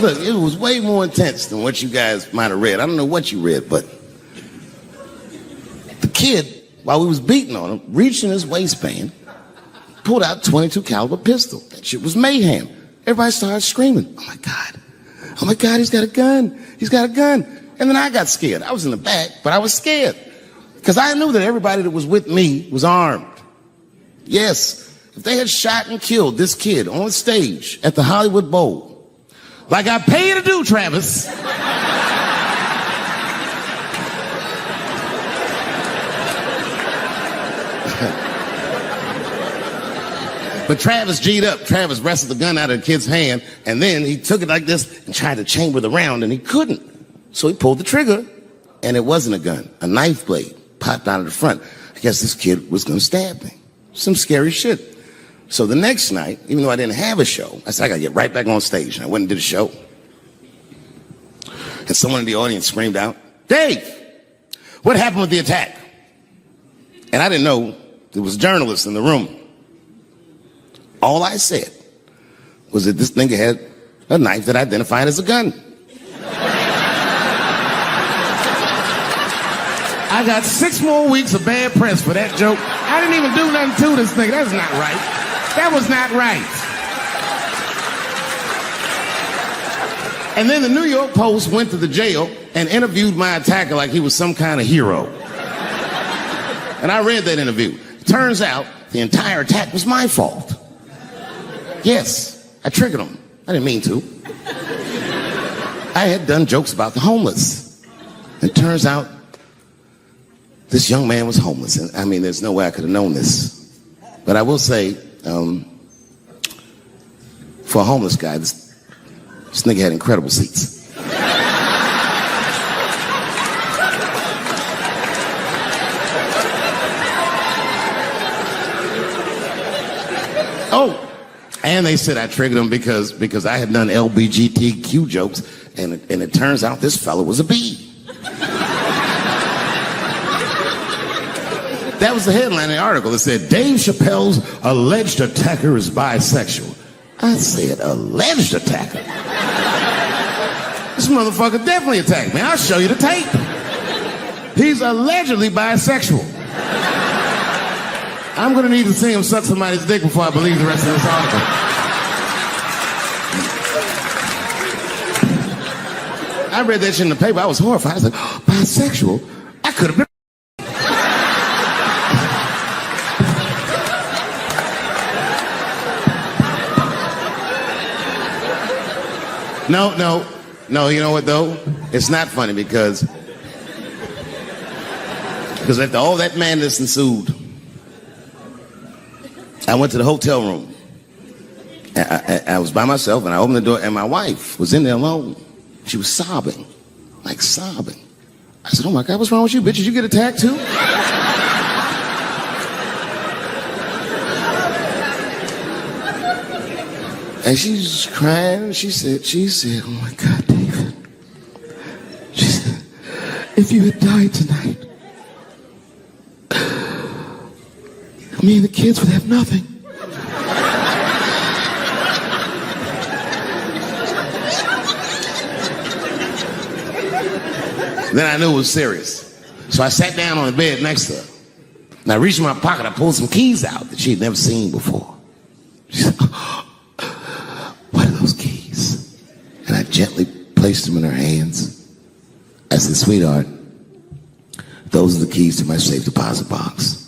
S1: Look, it was way more intense than what you guys might have read. I don't know what you read, but the kid, while we was beating on him, reached in his waistband, pulled out a .22 caliber pistol. That shit was mayhem.
S4: everybody started screaming. Oh my God, he's got a gun. He's got a gun. And then I got scared. I was in the back, but I was scared. Because I knew that everybody that was with me was armed. Yes, if they had shot and killed this kid on stage at the Hollywood Bowl, like I pay you to do, Travis, but Travis G'd up. Travis wrestled the gun out of the kid's hand, and then he took it like this and tried to chamber the round, and he couldn't. So he pulled the trigger, and it wasn't a gun. A knife blade popped out of the front. I guess this kid was going to stab me. Some scary shit. So the next night, even though I didn't have a show, I said, I got to get right back on stage. And I went and did a show. And someone in the audience screamed out, Dave, what happened with the attack? And I didn't know there was journalists in the room. All I said was that this nigga had a knife that identified as a gun. I got 6 more weeks of bad press for that joke. I didn't even do nothing to this nigga. That's not right. That was not right. And then the New York Post went to the jail and interviewed my attacker like he was some kind of hero. And I read that interview. Turns out the entire attack was my fault. Yes, I triggered him. I didn't mean to. I had done jokes about the homeless. It turns out this young man was homeless. And I mean, there's no way I could have known this. But I will say, for a homeless guy, this nigga had incredible seats. Oh, and they said I triggered him because I had done LBGTQ jokes, and it turns out this fellow was a bee. That was the headline in the article. It said, Dave Chappelle's alleged attacker is bisexual. I said, alleged attacker? This motherfucker definitely attacked me. I'll show you the tape. He's allegedly bisexual. I'm going to need to see him suck somebody's dick before I believe the rest of this article. I read that shit in the paper. I was horrified. I said, oh, bisexual? I could have been. No, you know what though? It's not funny because after all that madness ensued, I went to the hotel room. I was by myself and I opened the door and my wife was in there alone. She was sobbing, like sobbing. I said, oh my God, what's wrong with you, bitch? Did you get attacked too? And she's crying. She said, oh my God, David. She said, if you had died tonight, me and the kids would have nothing. Then I knew it was serious. So I sat down on the bed next to her. And I reached in my pocket, I pulled some keys out that she had never seen before. She said, what are those keys? And I gently placed them in her hands. I said, sweetheart, those are the keys to my safe deposit box.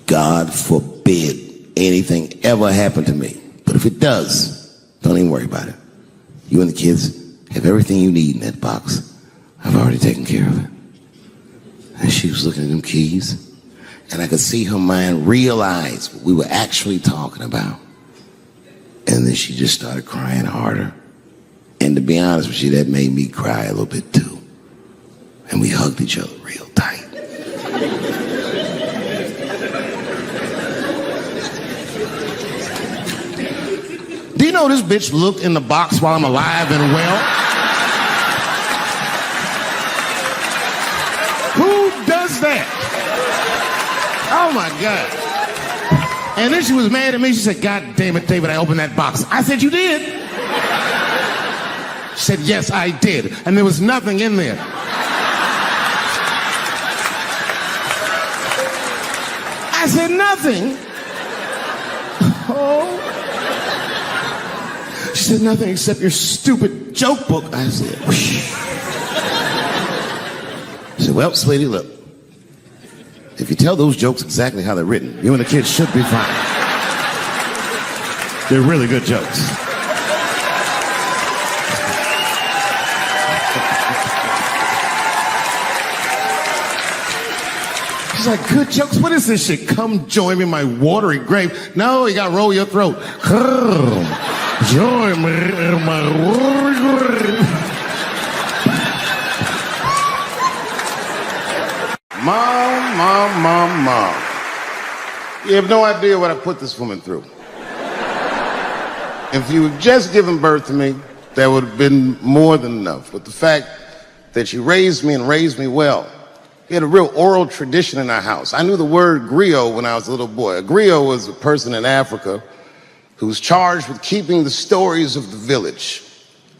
S4: God forbid anything ever happen to me. But if it does, don't even worry about it. You and the kids have everything you need in that box. I've already taken care of it. And she was looking at them keys, and I could see her mind realize what we were actually talking about. And then she just started crying harder. And to be honest with you, that made me cry a little bit too. And we hugged each other real tight. Do you know this bitch looked in the box while I'm alive and well? Who does that? Oh my God. And then she was mad at me. She said, God damn it, David, I opened that box. I said, you did? She said, yes, I did. And there was nothing in there. I said, nothing? Oh. said, nothing except your stupid joke book. I said, whoosh. He said, well, sweetie, look. If you tell those jokes exactly how they're written, you and the kids should be fine. They're really good jokes. She's like, good jokes? What is this shit? Come join me in my watery grave. No, you gotta roll your throat. Join me in my watery grave. Mom. You have no idea what I put this woman through. If you had just given birth to me, that would have been more than enough. But the fact that you raised me and raised me well, we had a real oral tradition in our house. I knew the word griot when I was a little boy. A griot was a person in Africa who was charged with keeping the stories of the village.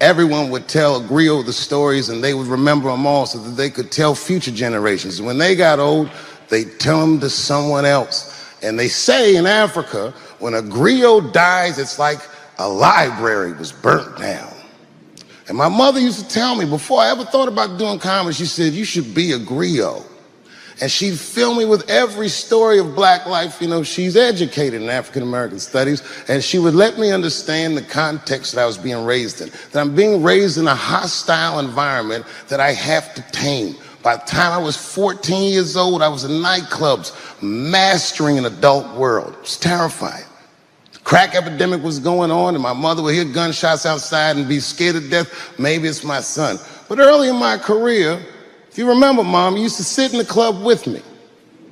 S4: Everyone would tell a griot the stories and they would remember them all so that they could tell future generations. And when they got old, they'd tell them to someone else. And they say in Africa, when a griot dies, it's like a library was burnt down. And my mother used to tell me, before I ever thought about doing comedy, she said, you should be a griot. And she'd fill me with every story of black life. You know, she's educated in African-American studies, and she would let me understand the context that I was being raised in, that I'm being raised in a hostile environment that I have to tame. By the time I was 14 years old, I was in nightclubs, mastering an adult world. It was terrifying. The crack epidemic was going on, and my mother would hear gunshots outside and be scared to death. Maybe it's my son. But early in my career, if you remember, Mom, you used to sit in the club with me.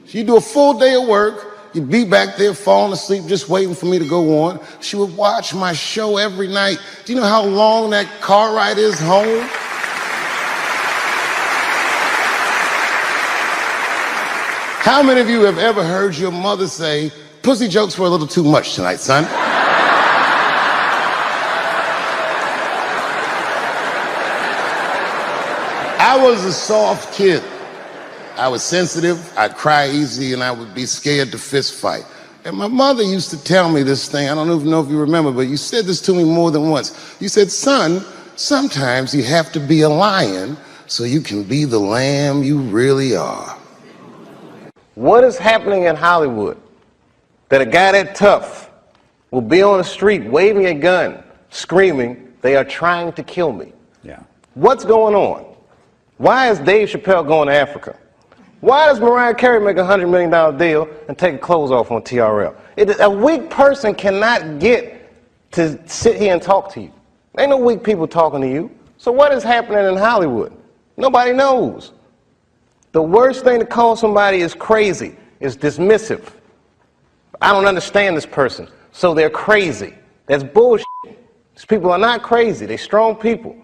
S4: She'd do a full day of work. You'd be back there falling asleep, just waiting for me to go on. She would watch my show every night. Do you know how long that car ride is home? How many of you have ever heard your mother say, pussy jokes were a little too much tonight, son? I was a soft kid. I was sensitive, I'd cry easy, and I would be scared to fist fight. And my mother used to tell me this thing, I don't even know if you remember, but you said this to me more than once. You said, son, sometimes you have to be a lion so you can be the lamb you really are.
S2: What is happening in Hollywood that a guy that tough will be on the street waving a gun, screaming, they are trying to kill me?
S3: Yeah.
S2: What's going on? Why is Dave Chappelle going to Africa? Why does Mariah Carey make a $100 million deal and take her clothes off on TRL? A weak person cannot get to sit here and talk to you. Ain't no weak people talking to you. So what is happening in Hollywood? Nobody knows. The worst thing to call somebody is crazy, is dismissive. I don't understand this person, so they're crazy. That's bullshit. These people are not crazy. They're strong people.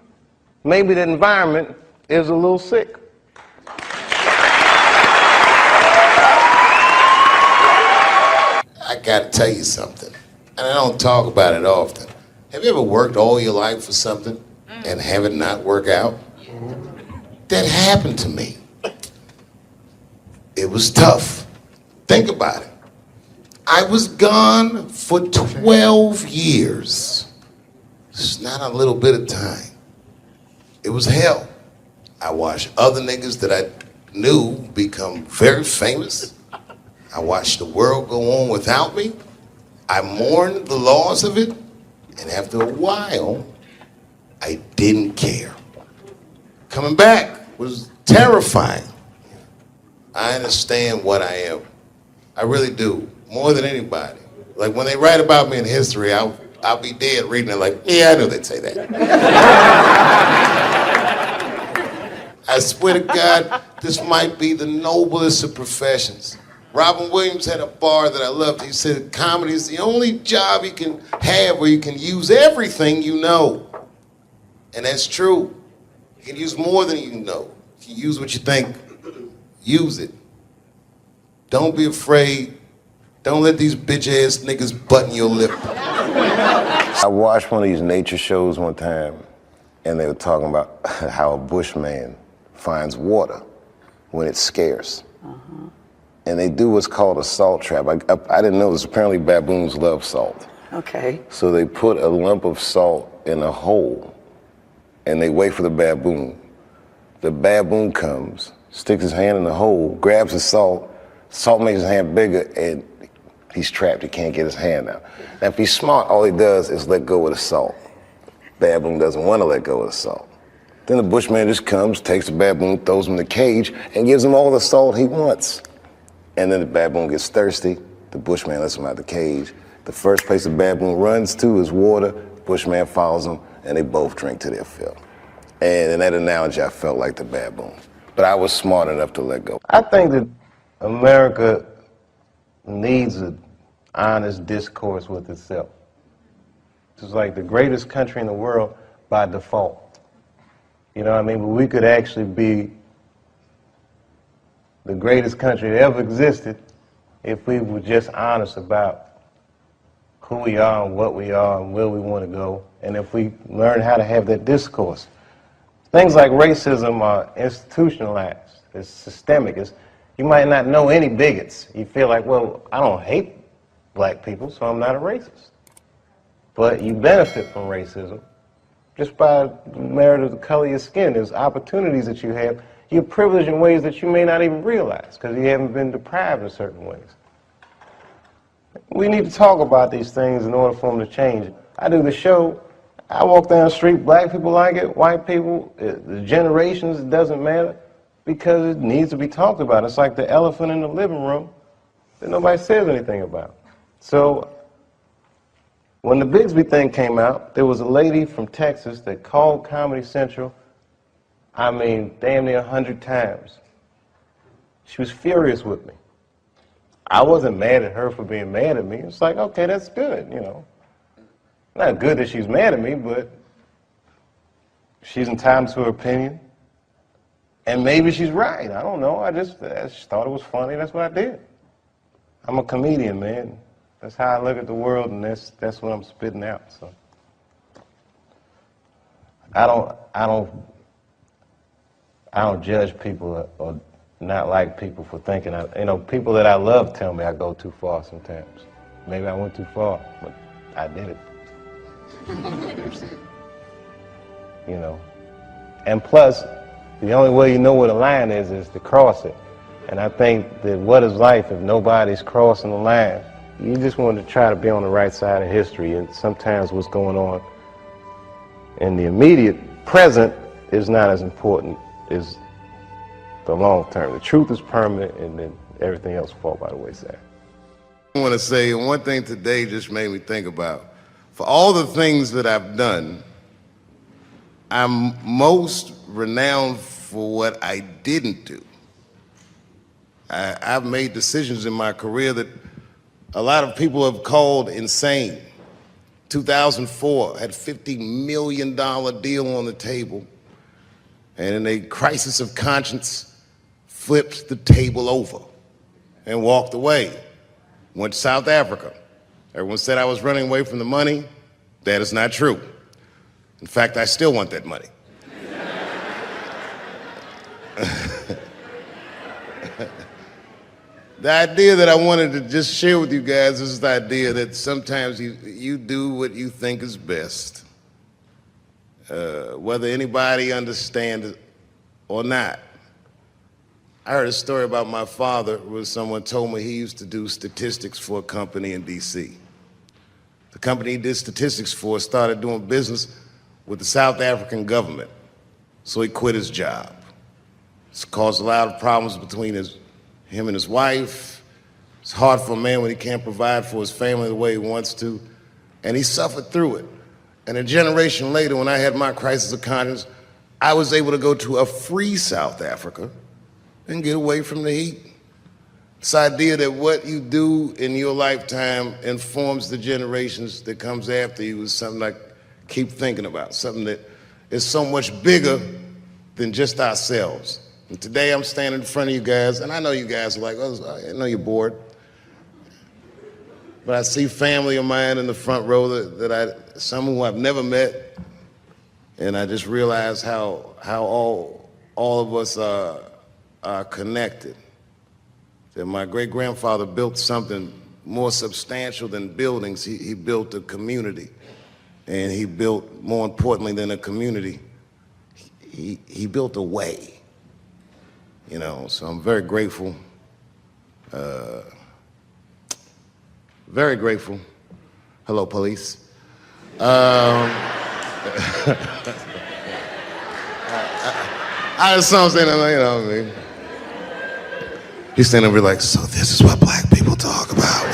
S2: Maybe the environment is a little sick.
S1: I gotta tell you something, and I don't talk about it often. Have you ever worked all your life for something and have it not work out? That happened to me. It was tough. Think about it. I was gone for 12 years. It's not a little bit of time. It was hell. I watched other niggas that I knew become very famous. I watched the world go on without me. I mourned the loss of it. And after a while, I didn't care. Coming back was terrifying. I understand what I am. I really do, more than anybody. Like when they write about me in history, I'll be dead reading it like, yeah, I knew they'd say that. I swear to God, this might be the noblest of professions. Robin Williams had a bar that I loved. He said, comedy is the only job you can have where you can use everything you know. And that's true. You can use more than you know. You can use what you think. Use it. Don't be afraid. Don't let these bitch-ass niggas button your lip.
S2: I watched one of these nature shows one time, and they were talking about how a bushman finds water when it's scarce. And they do what's called a salt trap. I didn't know this. Apparently baboons love salt.
S5: Okay.
S6: So they put a lump of salt in a hole and they wait for the baboon. The baboon comes, sticks his hand in the hole, grabs the salt makes his hand bigger, and he's trapped, he can't get his hand out. Now if he's smart, all he does is let go of the salt. Baboon doesn't want to let go of the salt. Then the bushman just comes, takes the baboon, throws him in the cage, and gives him all the salt he wants. And then the baboon gets thirsty, the bushman lets him out the cage. The first place the baboon runs to is water, bushman follows him, and they both drink to their fill. And in that analogy, I felt like the baboon. But I was smart enough to let go.
S2: I think that America needs an honest discourse with itself. It's like the greatest country in the world by default. You know what I mean? But we could actually be the greatest country that ever existed if we were just honest about who we are and what we are and where we want to go, and if we learn how to have that discourse. Things like racism are institutionalized. It's systemic. You might not know any bigots. You feel like, well, I don't hate black people, so I'm not a racist. But you benefit from racism just by the merit of the color of your skin. There's opportunities that you have. You're privileged in ways that you may not even realize because you haven't been deprived in certain ways. We need to talk about these things in order for them to change. I do the show. I walk down the street, black people like it, white people, the generations, it doesn't matter, because it needs to be talked about. It's like the elephant in the living room that nobody says anything about. So when the Bigsby thing came out, there was a lady from Texas that called Comedy Central, I mean, damn near 100 times. She was furious with me. I wasn't mad at her for being mad at me. It's like, okay, that's good, you know. Not good that she's mad at me, but she's entitled to her opinion. And maybe she's right. I don't know. I just thought it was funny. That's what I did. I'm a comedian, man. That's how I look at the world, and that's what I'm spitting out. So I don't judge people or not like people for thinking. People that I love tell me I go too far sometimes. Maybe I went too far, but I did it. You know. And plus, the only way you know where the line is to cross it. And I think that what is life if nobody's crossing the line? You just want to try to be on the right side of history, and sometimes what's going on in the immediate present is not as important as the long term. The truth is permanent, and then everything else fall by the wayside.
S1: I want to say one thing today just made me think about. For all the things that I've done, I'm most renowned for what I didn't do. I've made decisions in my career that a lot of people have called insane. 2004, had a $50 million deal on the table, and in a crisis of conscience, flipped the table over and walked away. Went to South Africa. Everyone said I was running away from the money. That is not true. In fact, I still want that money. The idea that I wanted to just share with you guys is the idea that sometimes you do what you think is best, whether anybody understands it or not. I heard a story about my father where someone told me he used to do statistics for a company in D.C. The company he did statistics for started doing business with the South African government, so he quit his job. It's caused a lot of problems between him and his wife. It's hard for a man when he can't provide for his family the way he wants to, and he suffered through it. And a generation later, when I had my crisis of conscience, I was able to go to a free South Africa and get away from the heat. This idea that what you do in your lifetime informs the generations that comes after you is something I keep thinking about, something that is so much bigger than just ourselves. And today I'm standing in front of you guys, and I know you guys are like, oh, I know you're bored. But I see family of mine in the front row some who I've never met, and I just realize how all of us are connected. That my great-grandfather built something
S6: more substantial than buildings. He built a community. And he built, more importantly than a community, he built a way. You know, so I'm very grateful. Very grateful. Hello, police. I just saw him saying, you know what I mean? He's standing over like, so this is what black people talk about.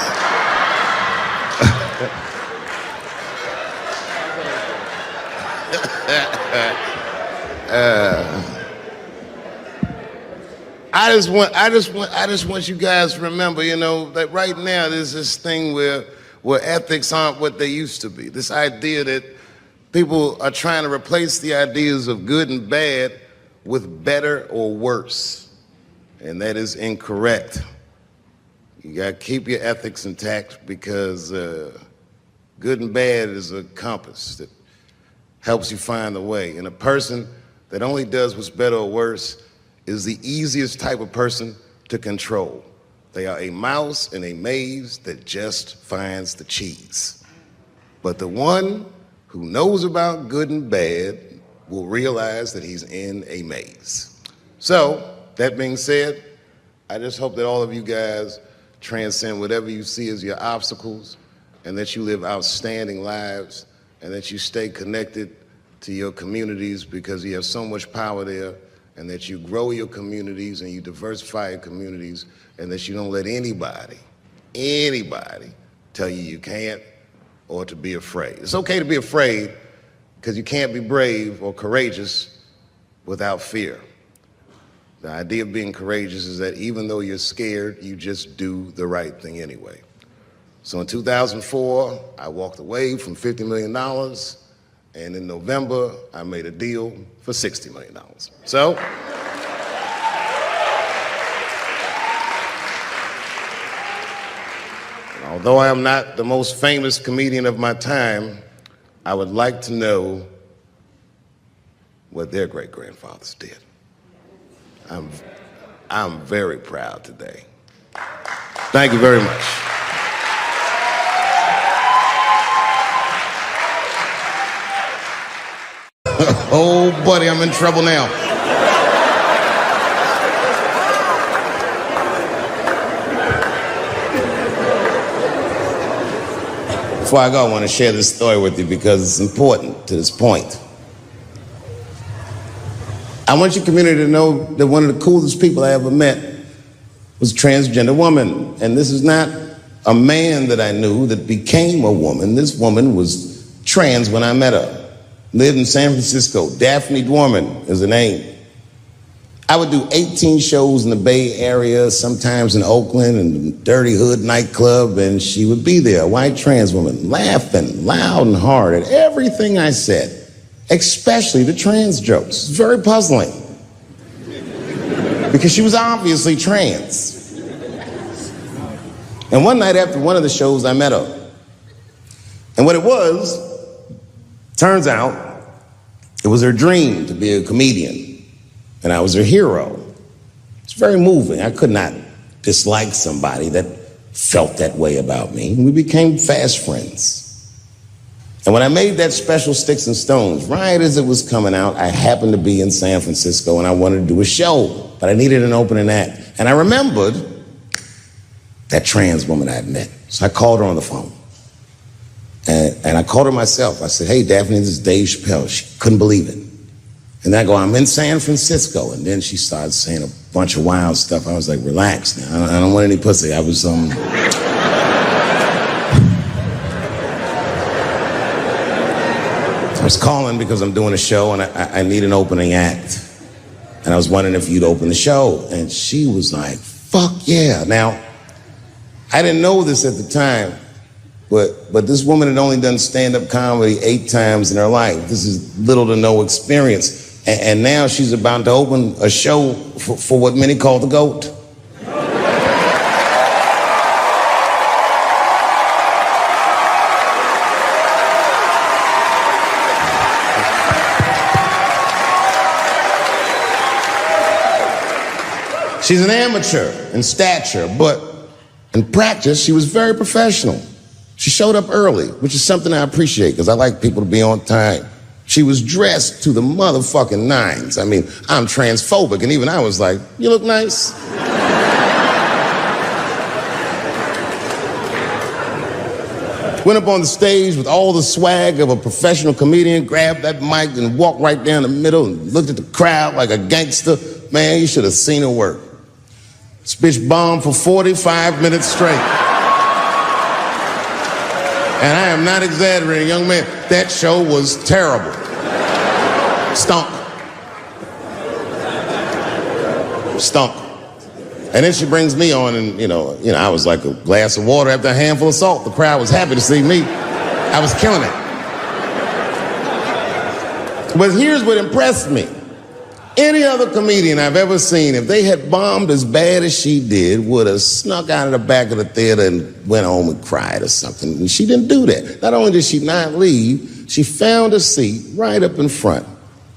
S6: I just want you guys to remember, you know, that right now there's this thing where ethics aren't what they used to be. This idea that people are trying to replace the ideas of good and bad with better or worse. And that is incorrect. You gotta keep your ethics intact because good and bad is a compass that helps you find the way. And a person that only does what's better or worse is the easiest type of person to control. They are a mouse in a maze that just finds the cheese. But the one who knows about good and bad will realize that he's in a maze. So, that being said, I just hope that all of you guys transcend whatever you see as your obstacles and that you live outstanding lives and that you stay connected to your communities because you have so much power there, and that you grow your communities and you diversify your communities, and that you don't let anybody tell you you can't or to be afraid. It's okay to be afraid because you can't be brave or courageous without fear. The idea of being courageous is that even though you're scared, you just do the right thing anyway. So in 2004, I walked away from $50 million, and in November, I made a deal for $60 million. So, although I am not the most famous comedian of my time, I would like to know what their great-grandfathers did. I'm very proud today. Thank you very much.
S1: Oh, buddy, I'm in trouble now. Before I go, I want to share this story with you because it's important to this point. I want your community to know that one of the coolest people I ever met was a transgender woman. And this is not a man that I knew that became a woman. This woman was trans when I met her. Lived in San Francisco. Daphne Dworman is her name. I would do 18 shows in the Bay Area, sometimes in Oakland and Dirty Hood nightclub, and she would be there, a white trans woman, laughing loud and hard at everything I said, especially the trans jokes. It's very puzzling because she was obviously trans. And one night after one of the shows, I met her. And what it was, turns out, it was her dream to be a comedian, and I was her hero. It's very moving. I could not dislike somebody that felt that way about me. We became fast friends. And when I made that special Sticks and Stones, right as it was coming out, I happened to be in San Francisco, and I wanted to do a show, but I needed an opening act. And I remembered that trans woman I had met. So I called her on the phone. And I called her myself. I said, hey, Daphne, this is Dave Chappelle. She couldn't believe it. And I go, I'm in San Francisco. And then she started saying a bunch of wild stuff. I was like, relax now. I don't want any pussy. I was, I was calling because I'm doing a show and I need an opening act. And I was wondering if you'd open the show. And she was like, fuck yeah. Now, I didn't know this at the time. But this woman had only done stand-up comedy 8 times in her life. This is little to no experience. And now she's about to open a show for what many call the GOAT. She's an amateur in stature, but In practice, she was very professional. She showed up early, which is something I appreciate because I like people to be on time. She was dressed to the motherfucking nines. I mean, I'm transphobic, and even I was like, you look nice. Went up on the stage with all the swag of a professional comedian, grabbed that mic and walked right down the middle and looked at the crowd like a gangster. Man, you should have seen her work. This bitch bombed for 45 minutes straight. And I am not exaggerating, young man. That show was terrible. Stunk. Stunk. And then she brings me on, and you know, I was like a glass of water after a handful of salt. The crowd was happy to see me. I was killing it. But here's what impressed me. Any other comedian I've ever seen, if they had bombed as bad as she did, would have snuck out of the back of the theater and went home and cried or something. And she didn't do that. Not only did she not leave, she found a seat right up in front.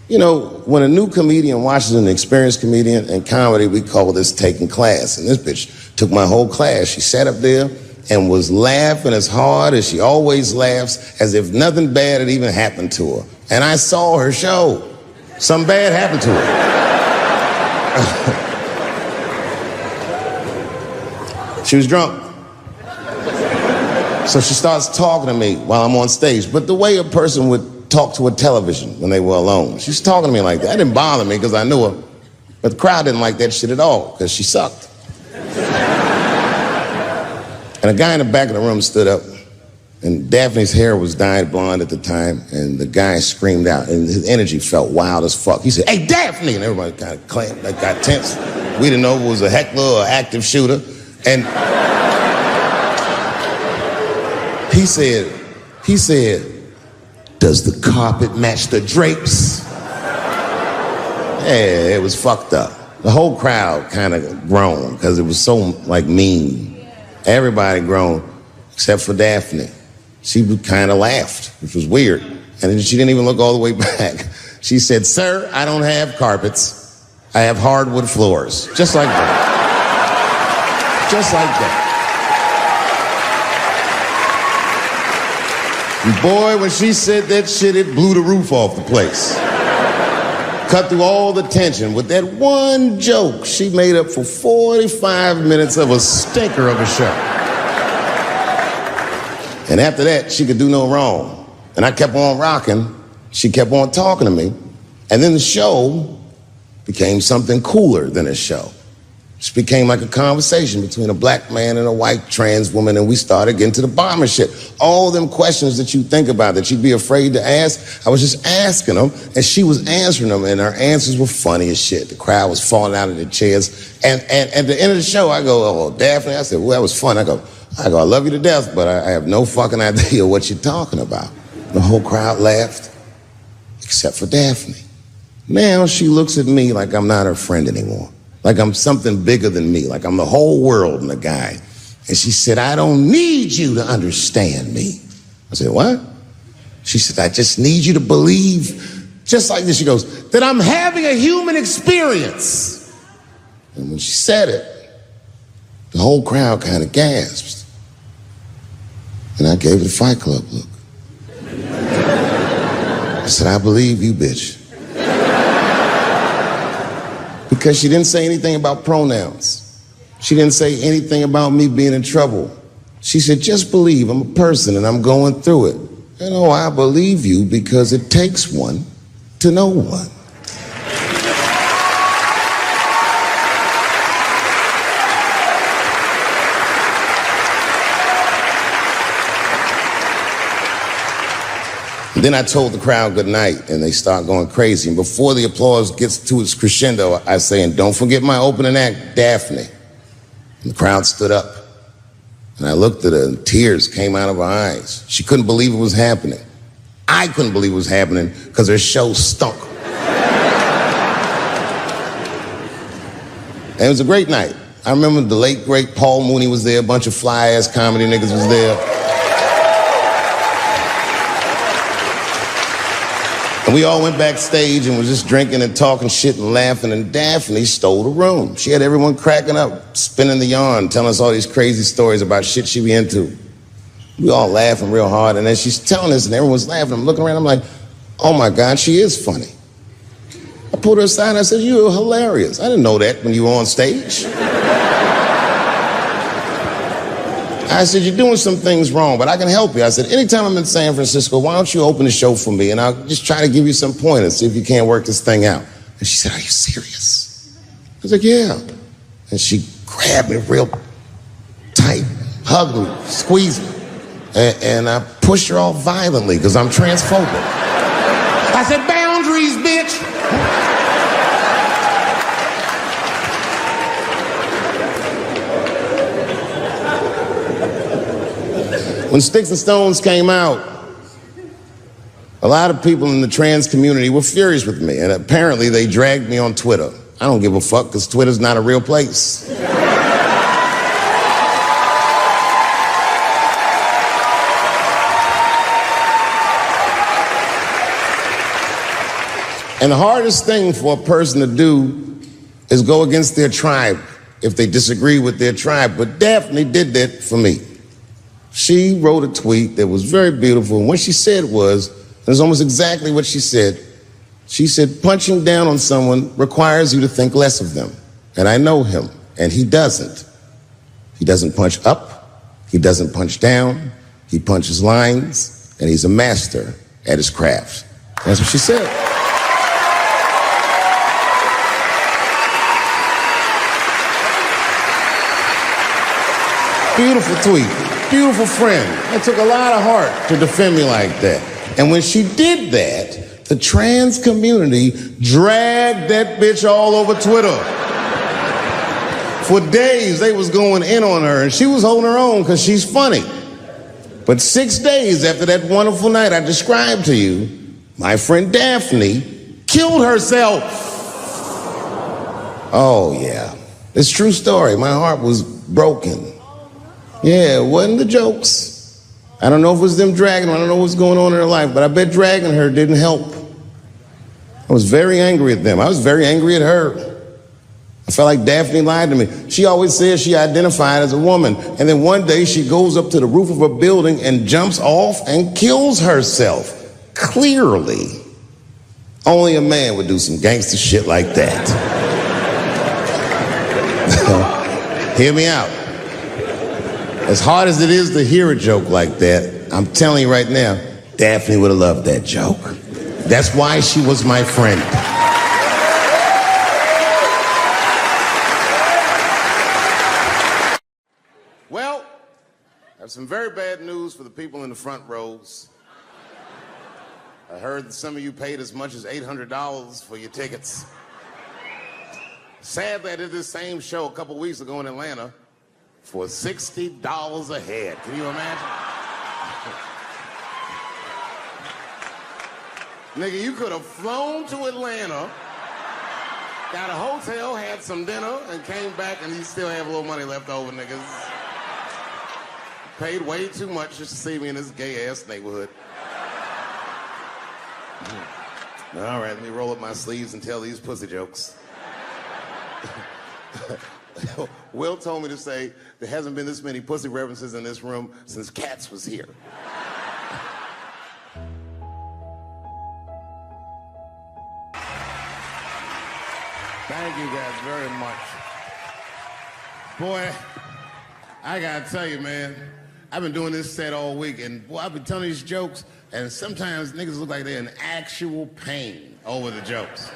S1: You know, when a new comedian watches an experienced comedian in comedy, we call this taking class. And this bitch took my whole class. She sat up there and was laughing as hard as she always laughs, as if nothing bad had even happened to her. And I saw her show. Something bad happened to her. She was drunk. So she starts talking to me while I'm on stage. But the way a person would talk to a television when they were alone. She was talking to me like that. That didn't bother me because I knew her. But the crowd didn't like that shit at all because she sucked. And a guy in the back of the room stood up, and Daphne's hair was dyed blonde at the time, and the guy screamed out, and his energy felt wild as fuck. He said, "Hey, Daphne!" And everybody kind of clamped, like got tense. We didn't know if it was a heckler or active shooter. And he said, "Does the carpet match the drapes?" Yeah, it was fucked up. The whole crowd kind of groaned because it was so, like, mean. Everybody groaned except for Daphne. She kind of laughed, which was weird. And then she didn't even look all the way back. She said, "Sir, I don't have carpets. I have hardwood floors." Just like that. Just like that. And boy, when she said that shit, it blew the roof off the place. Cut through all the tension. With that one joke, she made up for 45 minutes of a stinker of a show. And after that, she could do no wrong. And I kept on rocking. She kept on talking to me. And then the show became something cooler than a show. It became like a conversation between a black man and a white trans woman, and we started getting to the bottom of shit. All them questions that you think about that you'd be afraid to ask, I was just asking them, and she was answering them, and her answers were funny as shit. The crowd was falling out of their chairs. And at the end of the show, I go, "Oh, Daphne," I said, "Well, that was fun." I go, "I love you to death, but I have no fucking idea what you're talking about." The whole crowd laughed, except for Daphne. Now she looks at me like I'm not her friend anymore. Like I'm something bigger than me, like I'm the whole world and the guy. And she said, "I don't need you to understand me." I said, "What?" She said, "I just need you to believe," just like this, she goes, "that I'm having a human experience." And when she said it, the whole crowd kind of gasped. And I gave it a Fight Club look. I said, "I believe you, bitch." Because she didn't say anything about pronouns. She didn't say anything about me being in trouble. She said, "Just believe I'm a person and I'm going through it." And oh, I believe you because it takes one to know one. Then I told the crowd good night, and they start going crazy. And before the applause gets to its crescendo, I say, "And don't forget my opening act, Daphne." And the crowd stood up. And I looked at her, and tears came out of her eyes. She couldn't believe it was happening. I couldn't believe it was happening because her show stunk. And it was a great night. I remember the late, great Paul Mooney was there. A bunch of fly-ass comedy niggas was there. And we all went backstage and was just drinking and talking shit and laughing, and Daphne stole the room. She had everyone cracking up, spinning the yarn, telling us all these crazy stories about shit she be into. We all laughing real hard, and as she's telling us and everyone's laughing, I'm looking around, I'm like, oh my God, she is funny. I pulled her aside and I said, you're hilarious. I didn't know that when you were on stage. I said, you're doing some things wrong, but I can help you. I said, anytime I'm in San Francisco, why don't you open the show for me, and I'll just try to give you some pointers, see if you can't work this thing out. And she said, are you serious? I was like, yeah. And she grabbed me real tight, hugged me, squeezed me, and I pushed her off violently because I'm transphobic. I said, boundaries, bitch. When Sticks and Stones came out, a lot of people in the trans community were furious with me, and apparently they dragged me on Twitter. I don't give a fuck, because Twitter's not a real place. And the hardest thing for a person to do is go against their tribe if they disagree with their tribe, but Daphne did that for me. She wrote a tweet that was very beautiful, and what she said was almost exactly what she said. She said, punching down on someone requires you to think less of them. And I know him, and he doesn't. He doesn't punch up, he doesn't punch down, he punches lines, and he's a master at his craft. That's what she said. Beautiful tweet. Beautiful friend. It took a lot of heart to defend me like that. And when she did that, the trans community dragged that bitch all over Twitter. For days, they was going in on her, and she was holding her own because she's funny. But 6 days after that wonderful night I described to you, my friend Daphne killed herself. Oh, yeah. It's a true story. My heart was broken. Yeah, it wasn't the jokes. I don't know if it was them dragging her. I don't know what's going on in her life, but I bet dragging her didn't help. I was very angry at them. I was very angry at her. I felt like Daphne lied to me. She always says she identified as a woman, and then one day she goes up to the roof of a building and jumps off and kills herself. Clearly, only a man would do some gangster shit like that. Hear me out. As hard as it is to hear a joke like that, I'm telling you right now, Daphne would have loved that joke. That's why she was my friend. Well, I have some very bad news for the people in the front rows. I heard that some of you paid as much as $800 for your tickets. Sadly, I did this same show a couple weeks ago in Atlanta for $60 a head. Can you imagine? Nigga, you could have flown to Atlanta, got a hotel, had some dinner, and came back, and you still have a little money left over, niggas. Paid way too much just to see me in this gay-ass neighborhood. All right, let me roll up my sleeves and tell these pussy jokes. Will told me to say there hasn't been this many pussy references in this room since Cats was here. Thank you guys very much. Boy, I gotta tell you, man, I've been doing this set all week, and boy, I've been telling these jokes, and sometimes niggas look like they're in actual pain over the jokes.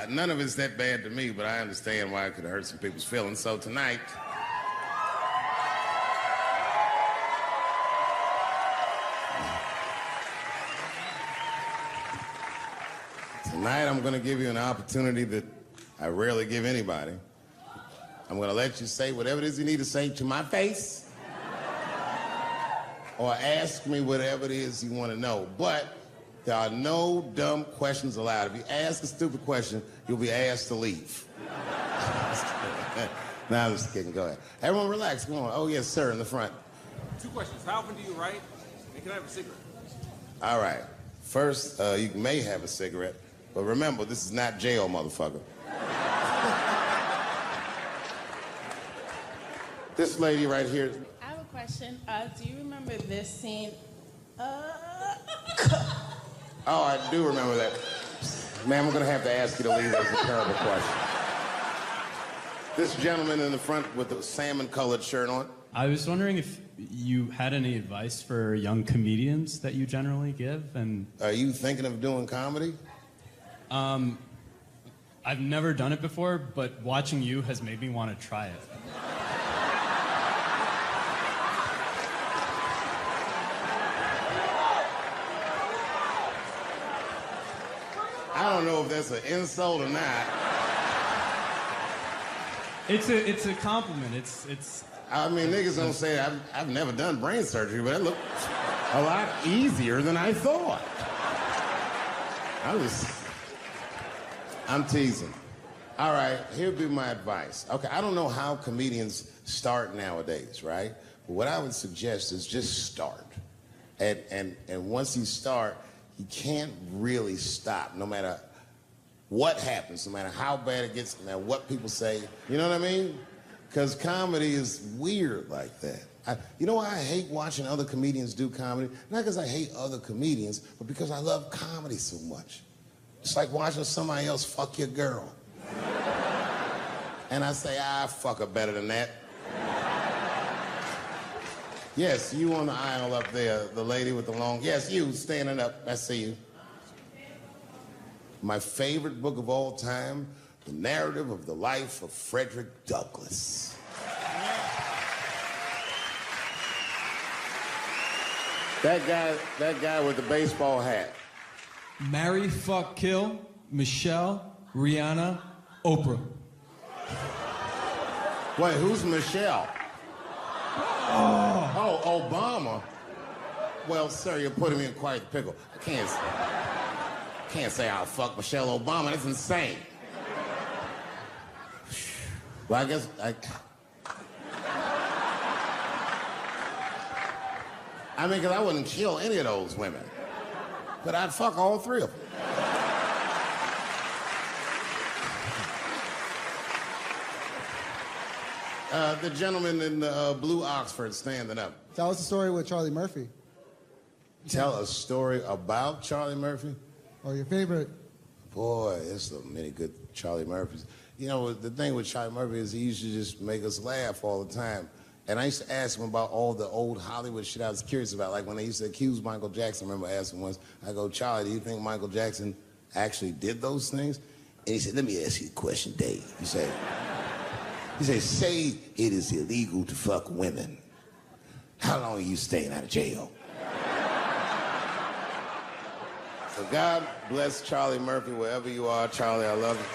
S1: None of it's that bad to me, but I understand why it could hurt some people's feelings. So tonight, I'm gonna give you an opportunity that I rarely give anybody. I'm gonna let you say whatever it is you need to say to my face, or ask me whatever it is you wanna know. But there are no dumb questions allowed. If you ask a stupid question, you'll be asked to leave. Nah, I'm just kidding. Go ahead. Everyone relax. Come on. Oh, yes, sir, in the front.
S5: 2 questions. How often do you write? And can I have a secret?
S1: All right. First, you may have a cigarette, but remember, this is not jail, motherfucker. This lady right here.
S5: I have a question. Do you remember this scene?
S1: Oh, I do remember that. Ma'am, I'm gonna have to ask you to leave. That's a terrible question. This gentleman in the front with the salmon-colored shirt on.
S7: I was wondering if you had any advice for young comedians that you generally give, and
S1: Are you thinking of doing comedy?
S7: I've never done it before, but watching you has made me want to try it.
S1: I don't know if that's an insult or not.
S7: It's a compliment. It's.
S1: I mean, niggas don't say I've never done brain surgery, but it looked a lot easier than I thought. I'm teasing. All right, here'd be my advice. Okay, I don't know how comedians start nowadays, right? But what I would suggest is just start. And once you start, you can't really stop, no matter what happens, no matter how bad it gets, no matter what people say. You know what I mean? Because comedy is weird like that. You know why I hate watching other comedians do comedy? Not because I hate other comedians, but because I love comedy so much. It's like watching somebody else fuck your girl. And I say, fuck her better than that. Yes, you on the aisle up there, the lady with the long... Yes, you, standing up. I see you. My favorite book of all time, The Narrative of the Life of Frederick Douglass. That guy with the baseball hat.
S8: Marry, fuck, kill, Michelle, Rihanna, Oprah.
S1: Wait, who's Michelle? Oh, Obama. Well, sir, you're putting me in quite the pickle. I can't say I'll fuck Michelle Obama. That's insane. Well, I guess I mean, because I wouldn't kill any of those women. But I'd fuck all three of them. The gentleman in the blue Oxford standing up.
S9: Tell us the story with Charlie Murphy.
S1: Tell a story about Charlie Murphy?
S9: Or your favorite.
S1: Boy, there's so many good Charlie Murphys. You know, the thing with Charlie Murphy is he used to just make us laugh all the time. And I used to ask him about all the old Hollywood shit I was curious about. Like when they used to accuse Michael Jackson, I remember asking once, I go, Charlie, do you think Michael Jackson actually did those things? And he said, let me ask you a question, Dave. He said, say it is illegal to fuck women. How long are you staying out of jail? So God bless Charlie Murphy, wherever you are. Charlie, I love you.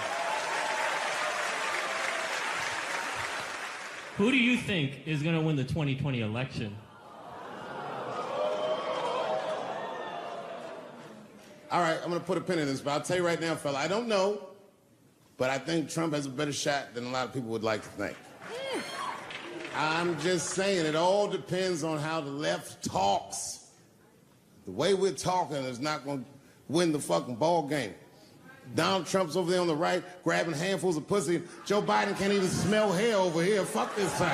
S10: Who do you think is going to win the 2020 election?
S1: All right, I'm going to put a pin in this, but I'll tell you right now, fella, I don't know, but I think Trump has a better shot than a lot of people would like to think. I'm just saying, it all depends on how the left talks. The way we're talking is not going to win the fucking ball game. Donald Trump's over there on the right, grabbing handfuls of pussy. Joe Biden can't even smell hair over here. Fuck this side.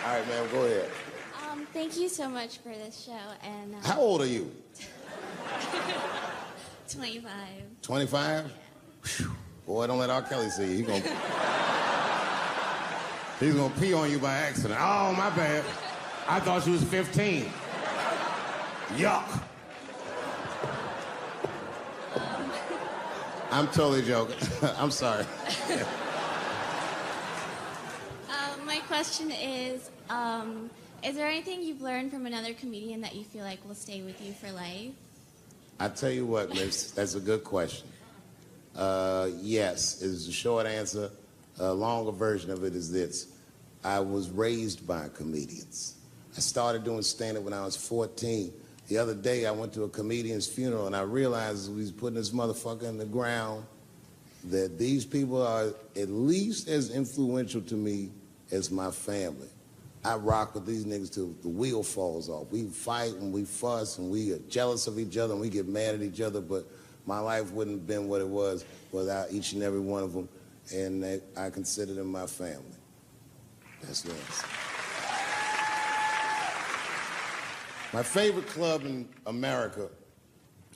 S1: All right, man, go ahead.
S11: Thank you so much for this show. And
S1: how old are you?
S11: 25.
S1: 25? Yeah. Boy, don't let R. Kelly see you. He's gonna pee on you by accident. Oh, my bad. I thought she was 15. Yuck. I'm totally joking. I'm sorry.
S11: My question is there anything you've learned from another comedian that you feel like will stay with you for life?
S1: I tell you what, miss, that's a good question. Yes, is the short answer. A longer version of it is this. I was raised by comedians. I started doing stand-up when I was 14. The other day, I went to a comedian's funeral, and I realized as we was putting this motherfucker in the ground that these people are at least as influential to me as my family. I rock with these niggas till the wheel falls off. We fight and we fuss and we are jealous of each other and we get mad at each other, but my life wouldn't have been what it was without each and every one of them, and I consider them my family. That's the answer. My favorite club in America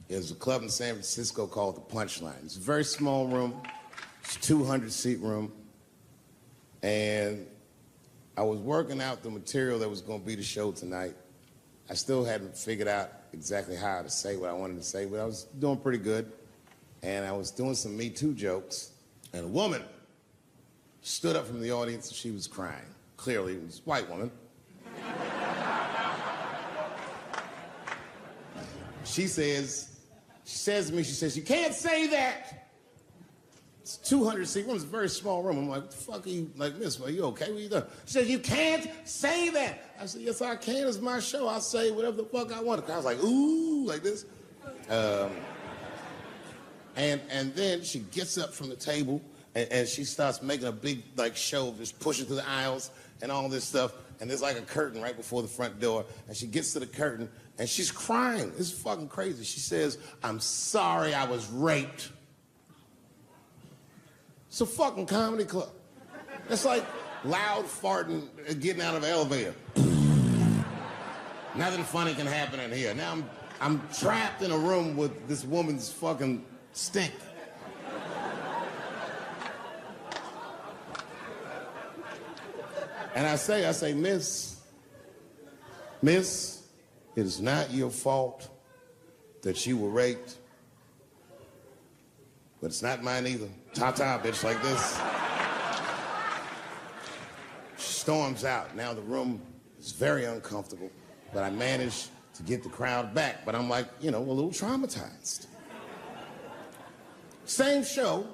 S1: is a club in San Francisco called the Punchlines. It's a very small room. It's a 200-seat room. And I was working out the material that was going to be the show tonight. I still hadn't figured out exactly how to say what I wanted to say, but I was doing pretty good. And I was doing some Me Too jokes. And a woman stood up from the audience and she was crying. Clearly, it was a white woman. She says to me, you can't say that. It's 200-seat room, it's a very small room. I'm like, what the fuck are you, like, miss, are you okay? What are you doing? She says, you can't say that. I said, yes, I can, it's my show. I'll say whatever the fuck I want. I was like, ooh, like this. And then she gets up from the table and she starts making a big, like, show of just pushing through the aisles and all this stuff. And there's like a curtain right before the front door. And she gets to the curtain and she's crying. It's fucking crazy. She says, I'm sorry I was raped. It's a fucking comedy club. It's like loud farting getting out of an elevator. Nothing funny can happen in here. Now I'm trapped in a room with this woman's fucking stink. And I say, miss, it is not your fault that you were raped, but it's not mine either. Ta-ta, bitch, like this. She storms out. Now the room is very uncomfortable, but I managed to get the crowd back. But I'm like, a little traumatized. Same show,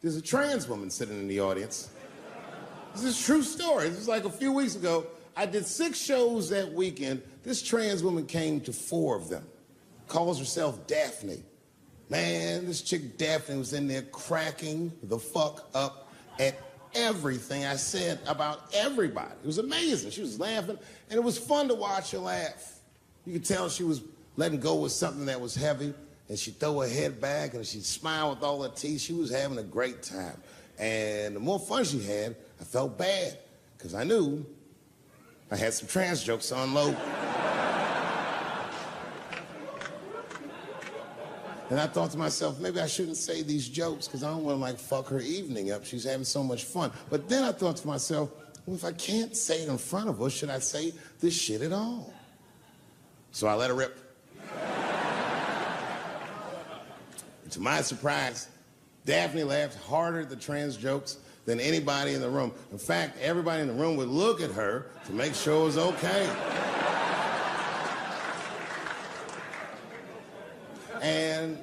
S1: there's a trans woman sitting in the audience. This is a true story. This was like a few weeks ago. I did 6 shows that weekend. This trans woman came to 4 of them. Calls herself Daphne. Man, this chick Daphne was in there cracking the fuck up at everything I said about everybody. It was amazing. She was laughing, and it was fun to watch her laugh. You could tell she was letting go with something that was heavy, and she'd throw her head back, and she'd smile with all her teeth. She was having a great time. And the more fun she had, I felt bad, because I knew I had some trans jokes to unload. And I thought to myself, maybe I shouldn't say these jokes because I don't want to, like, fuck her evening up. She's having so much fun. But then I thought to myself, well, if I can't say it in front of her, should I say this shit at all? So I let her rip. And to my surprise, Daphne laughed harder at the trans jokes than anybody in the room. In fact, everybody in the room would look at her to make sure it was okay. And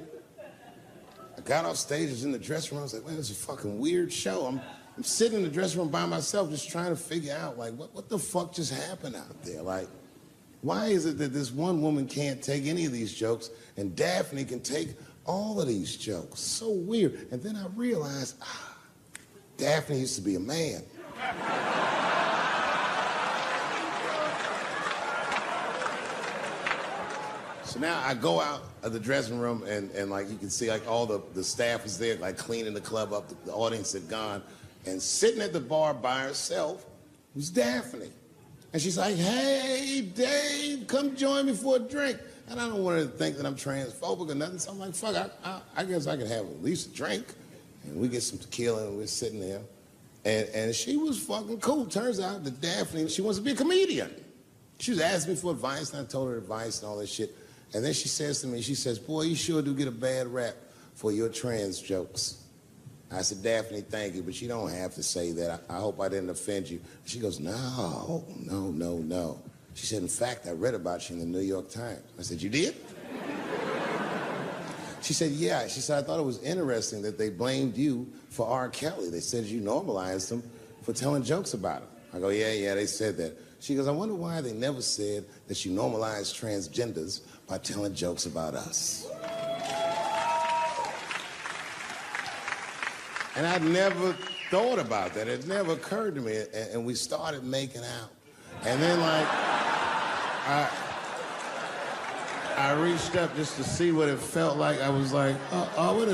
S1: I got off stage, I was in the dressing room, I was like, man, this is a fucking weird show. I'm sitting in the dressing room by myself just trying to figure out, like, what the fuck just happened out there? Like, why is it that this one woman can't take any of these jokes and Daphne can take all of these jokes? So weird. And then I realized, Daphne used to be a man. So now I go out of the dressing room and like you can see like all the staff was there like cleaning the club up, the audience had gone, and sitting at the bar by herself was Daphne. And she's like, hey, Dave, come join me for a drink. And I don't want her to think that I'm transphobic or nothing, so I'm like, fuck, I guess I could have at least a drink. And we get some tequila and we're sitting there. And she was fucking cool. Turns out that Daphne, she wants to be a comedian. She was asking me for advice and I told her advice and all that shit. And then she says to me, she says, boy, you sure do get a bad rap for your trans jokes. I said, Daphne, thank you, but you don't have to say that. I hope I didn't offend you. She goes, no. She said, in fact, I read about you in the New York Times. I said, you did? She said, yeah. She said, I thought it was interesting that they blamed you for R. Kelly. They said you normalized him for telling jokes about him. I go, yeah, they said that. She goes, I wonder why they never said that you normalized transgenders by telling jokes about us. And I'd never thought about that. It never occurred to me. And we started making out. And then, like, I reached up just to see what it felt like. I was like, what?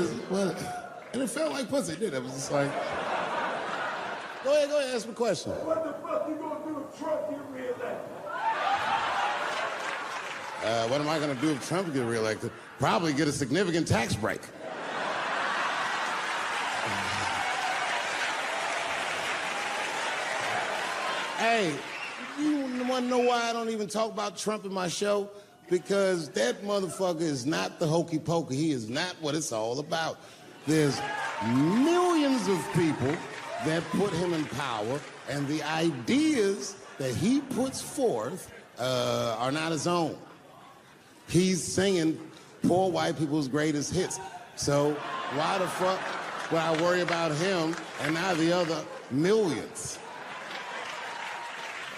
S1: And it felt like pussy, didn't it? It was just like, go ahead, ask me a question.
S12: What the fuck you gonna do if Trump get reelected?
S1: What am I gonna do if Trump gets reelected? Probably get a significant tax break. Hey, you wanna know why I don't even talk about Trump in my show? Because that motherfucker is not the hokey pokey. He is not what it's all about. There's millions of people that put him in power, and the ideas that he puts forth are not his own. He's singing poor white people's greatest hits. So why the fuck would I worry about him and not the other millions?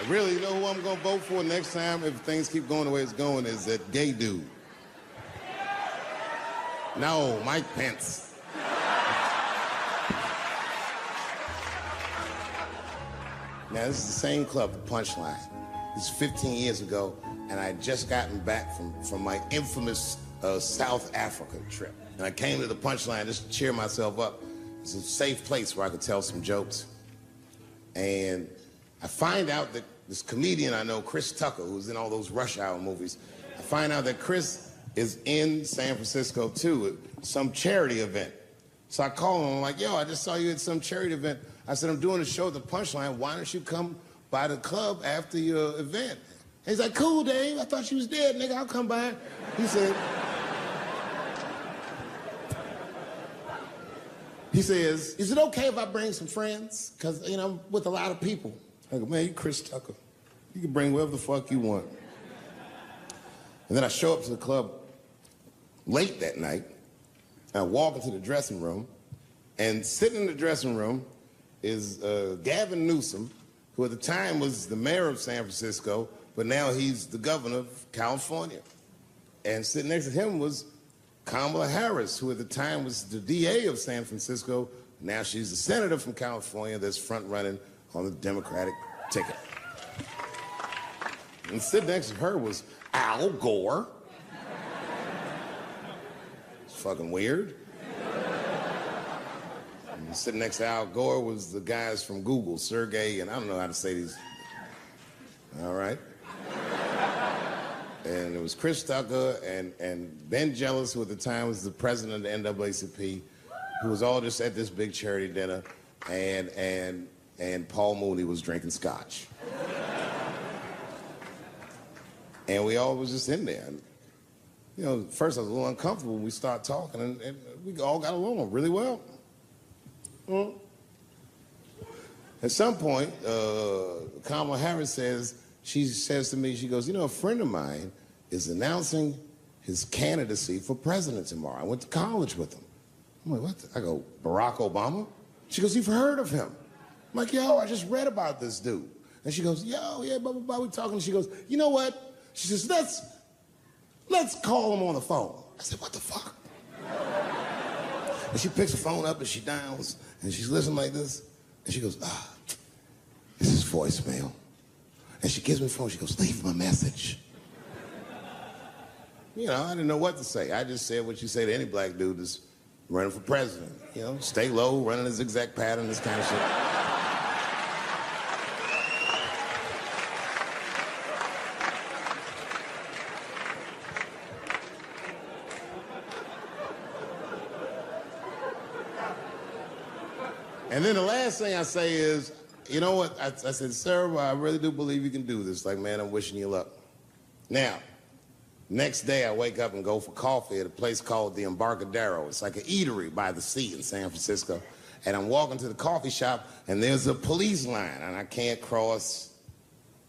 S1: Really, you know who I'm gonna vote for next time if things keep going the way it's going is that gay dude. No, Mike Pence. Now, this is the same club, the Punchline. This is 15 years ago, and I had just gotten back from my infamous South Africa trip. And I came to the Punchline just to cheer myself up. It's a safe place where I could tell some jokes. And I find out that this comedian I know, Chris Tucker, who's in all those Rush Hour movies, I find out that Chris is in San Francisco too at some charity event. So I call him, I'm like, yo, I just saw you at some charity event. I said, I'm doing a show at the Punchline. Why don't you come by the club after your event? And he's like, cool, Dave. I thought you was dead, nigga. I'll come by. He says, is it okay if I bring some friends? Because, you know, I'm with a lot of people. I go, man, you Chris Tucker. You can bring whoever the fuck you want. And then I show up to the club late that night. I walk into the dressing room, and sitting in the dressing room is Gavin Newsom, who at the time was the mayor of San Francisco, but now he's the governor of California. And sitting next to him was Kamala Harris, who at the time was the DA of San Francisco. Now she's the senator from California that's front-running on the Democratic ticket. And sitting next to her was Al Gore. It's fucking weird. And sitting next to Al Gore was the guys from Google, Sergey, and I don't know how to say these. All right. And it was Chris Tucker and Ben Jealous, who at the time was the president of the NAACP, who was all just at this big charity dinner, and Paul Mooney was drinking scotch. And we all was just in there. And, you know, first I was a little uncomfortable when we started talking, and we all got along really well. At some point, Kamala Harris says to me, she goes, you know, a friend of mine is announcing his candidacy for president tomorrow. I went to college with him. I'm like, what? I go, Barack Obama? She goes, you've heard of him? I'm like, yo, I just read about this dude. And she goes, yo, yeah, blah, blah, blah, we talking. She goes, you know what? She says, let's call him on the phone. I said, what the fuck? And she picks the phone up and she dials and she's listening like this. And she goes, this is voicemail. And she gives me the phone. She goes, leave him a message. You know, I didn't know what to say. I just said what you say to any black dude that's running for president. You know, stay low, running a zigzag pattern, this kind of shit. And then the last thing I say is, you know what? I said, sir, I really do believe you can do this. Like, man, I'm wishing you luck. Now, next day I wake up and go for coffee at a place called the Embarcadero. It's like an eatery by the sea in San Francisco. And I'm walking to the coffee shop, and there's a police line, and I can't cross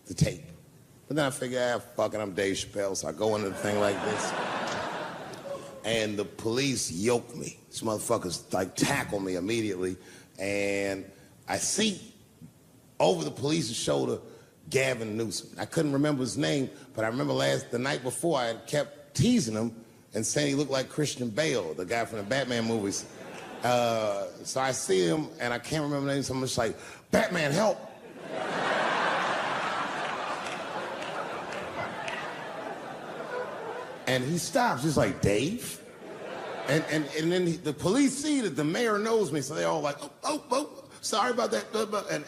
S1: the tape. But then I figure, fuck it, I'm Dave Chappelle, so I go into the thing like this. And the police yoke me. These motherfuckers, like, tackle me immediately. And I see over the police's shoulder Gavin Newsom. I couldn't remember his name, but I remember the night before I had kept teasing him and saying he looked like Christian Bale, the guy from the Batman movies. So I see him, and I can't remember the name, so I'm just like, Batman, help. And he stops. He's like, Dave? And then the police see that the mayor knows me, so they all like, oh, sorry about that.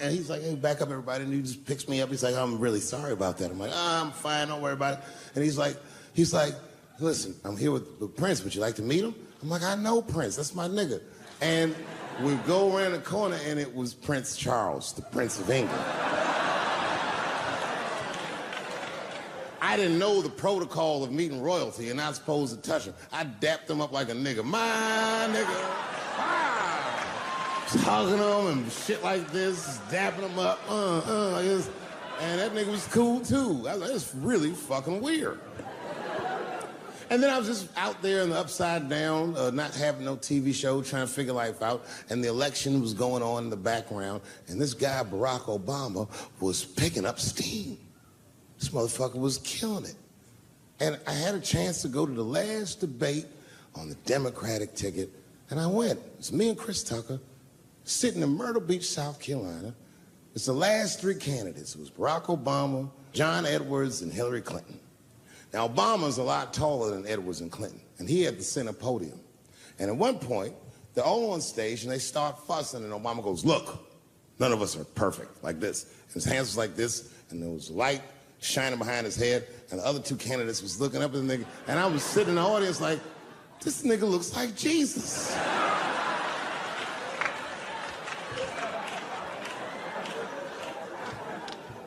S1: And he's like, hey, back up, everybody. And he just picks me up. He's like, I'm really sorry about that. I'm like, I'm fine, don't worry about it. And he's like, listen, I'm here with Prince. Would you like to meet him? I'm like, I know Prince. That's my nigga. And we go around the corner, and it was Prince Charles, the Prince of England. I didn't know the protocol of meeting royalty. You're not supposed to touch him. I dapped him up like a nigga. My nigga. Ah. Just hugging him and shit like this, dapping him up. Like this. And that nigga was cool, too. I was like, it's really fucking weird. And then I was just out there in the upside down, not having no TV show, trying to figure life out. And the election was going on in the background. And this guy, Barack Obama, was picking up steam. This motherfucker was killing it. And I had a chance to go to the last debate on the Democratic ticket, and I went. It's me and Chris Tucker sitting in Myrtle Beach, South Carolina. It's the last three candidates. It was Barack Obama, John Edwards, and Hillary Clinton. Now, Obama's a lot taller than Edwards and Clinton, and he had the center podium. And at one point, they're all on stage, and they start fussing, and Obama goes, look, none of us are perfect, like this. And his hands was like this, and there was light shining behind his head, and the other two candidates was looking up at the nigga, and I was sitting in the audience like, this nigga looks like Jesus.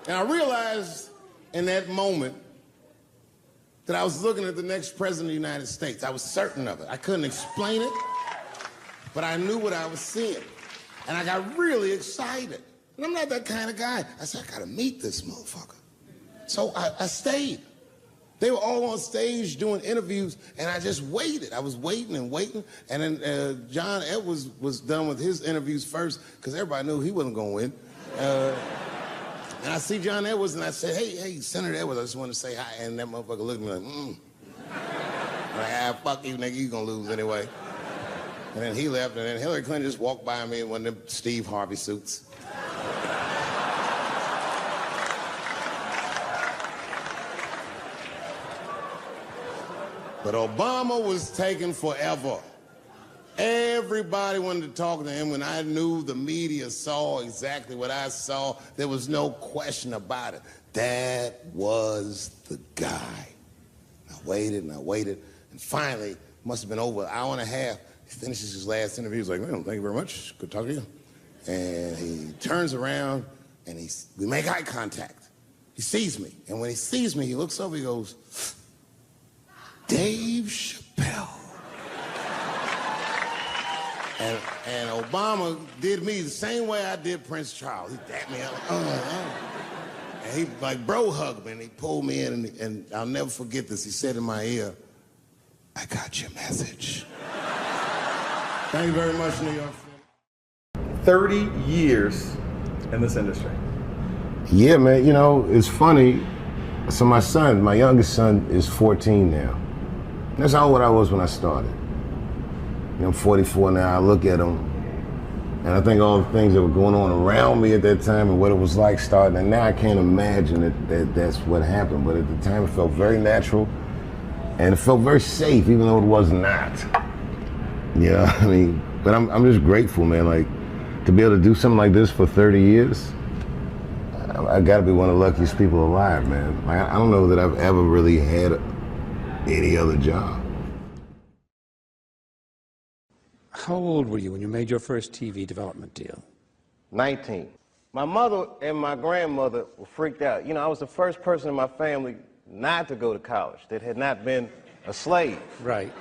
S1: And I realized in that moment that I was looking at the next president of the United States. I was certain of it. I couldn't explain it, but I knew what I was seeing. And I got really excited. And I'm not that kind of guy. I said, I gotta meet this motherfucker. So I stayed. They were all on stage doing interviews, and I just waited. I was waiting and waiting, and then John Edwards was done with his interviews first, because everybody knew he wasn't gonna win. And I see John Edwards, and I said, hey, Senator Edwards, I just want to say hi. And that motherfucker looked at me like, like, fuck you, nigga, you gonna lose anyway. And then he left, and then Hillary Clinton just walked by me in one of them Steve Harvey suits. But Obama was taking forever. Everybody wanted to talk to him. When I knew the media saw exactly what I saw, there was no question about it. That was the guy. I waited and I waited, and finally, it must have been over an hour and a half, he finishes his last interview. He's like, well, thank you very much. Good talking to you. And he turns around, and we make eye contact. He sees me, and when he sees me, he looks over, he goes, Dave Chappelle. And Obama did me the same way I did Prince Charles. He dapped me out like, and he like bro hugged me, and he pulled me in, and I'll never forget this. He said in my ear, I got your message. Thank you very much, New York.
S13: 30 years in this industry.
S6: Yeah, man, you know, it's funny. So my youngest son is 14 now. That's how old I was when I started. You know, I'm 44 now. I look at him, and I think all the things that were going on around me at that time and what it was like starting, and now I can't imagine that that's what happened. But at the time, it felt very natural, and it felt very safe, even though it was not. Yeah, I mean, but I'm just grateful, man. Like, to be able to do something like this for 30 years, I gotta be one of the luckiest people alive, man. Like, I don't know that I've ever really had any other job.
S14: How old were you when you made your first TV development deal?
S2: 19. My mother and my grandmother were freaked out. You know, I was the first person in my family not to go to college that had not been a slave.
S14: Right.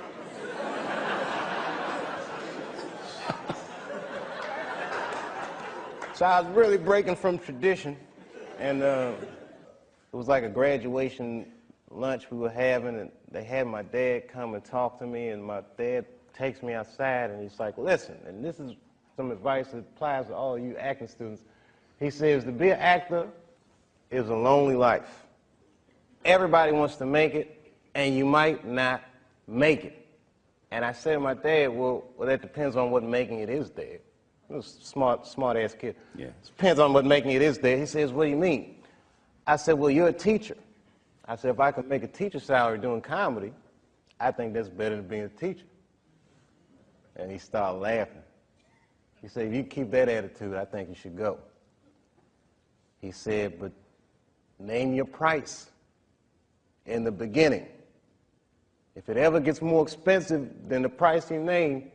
S2: So I was really breaking from tradition, and it was like a graduation lunch we were having, and they had my dad come and talk to me, and my dad takes me outside, and he's like, listen, and this is some advice that applies to all you acting students. He says, to be an actor is a lonely life. Everybody wants to make it, and you might not make it. And I said to my dad, well, that depends on what making it is, Dad. He was a smart-ass kid.
S14: Yeah.
S2: It depends on what making it is, Dad. He says, what do you mean? I said, well, you're a teacher. I said, if I could make a teacher salary doing comedy, I think that's better than being a teacher. And he started laughing. He said, if you keep that attitude, I think you should go. He said, but name your price in the beginning. If it ever gets more expensive than the price you name,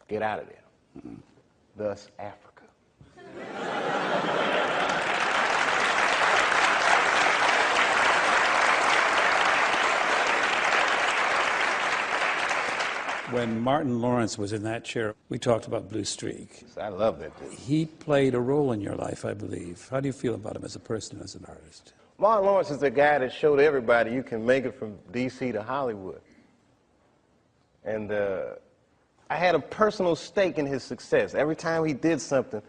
S2: get out of there. Mm-hmm. Thus, Africa.
S14: When Martin Lawrence was in that chair, we talked about Blue Streak.
S2: I love that dude.
S14: He played a role in your life, I believe. How do you feel about him as a person and as an artist?
S2: Martin Lawrence is the guy that showed everybody you can make it from D.C. to Hollywood. And I had a personal stake in his success. Every time he did something,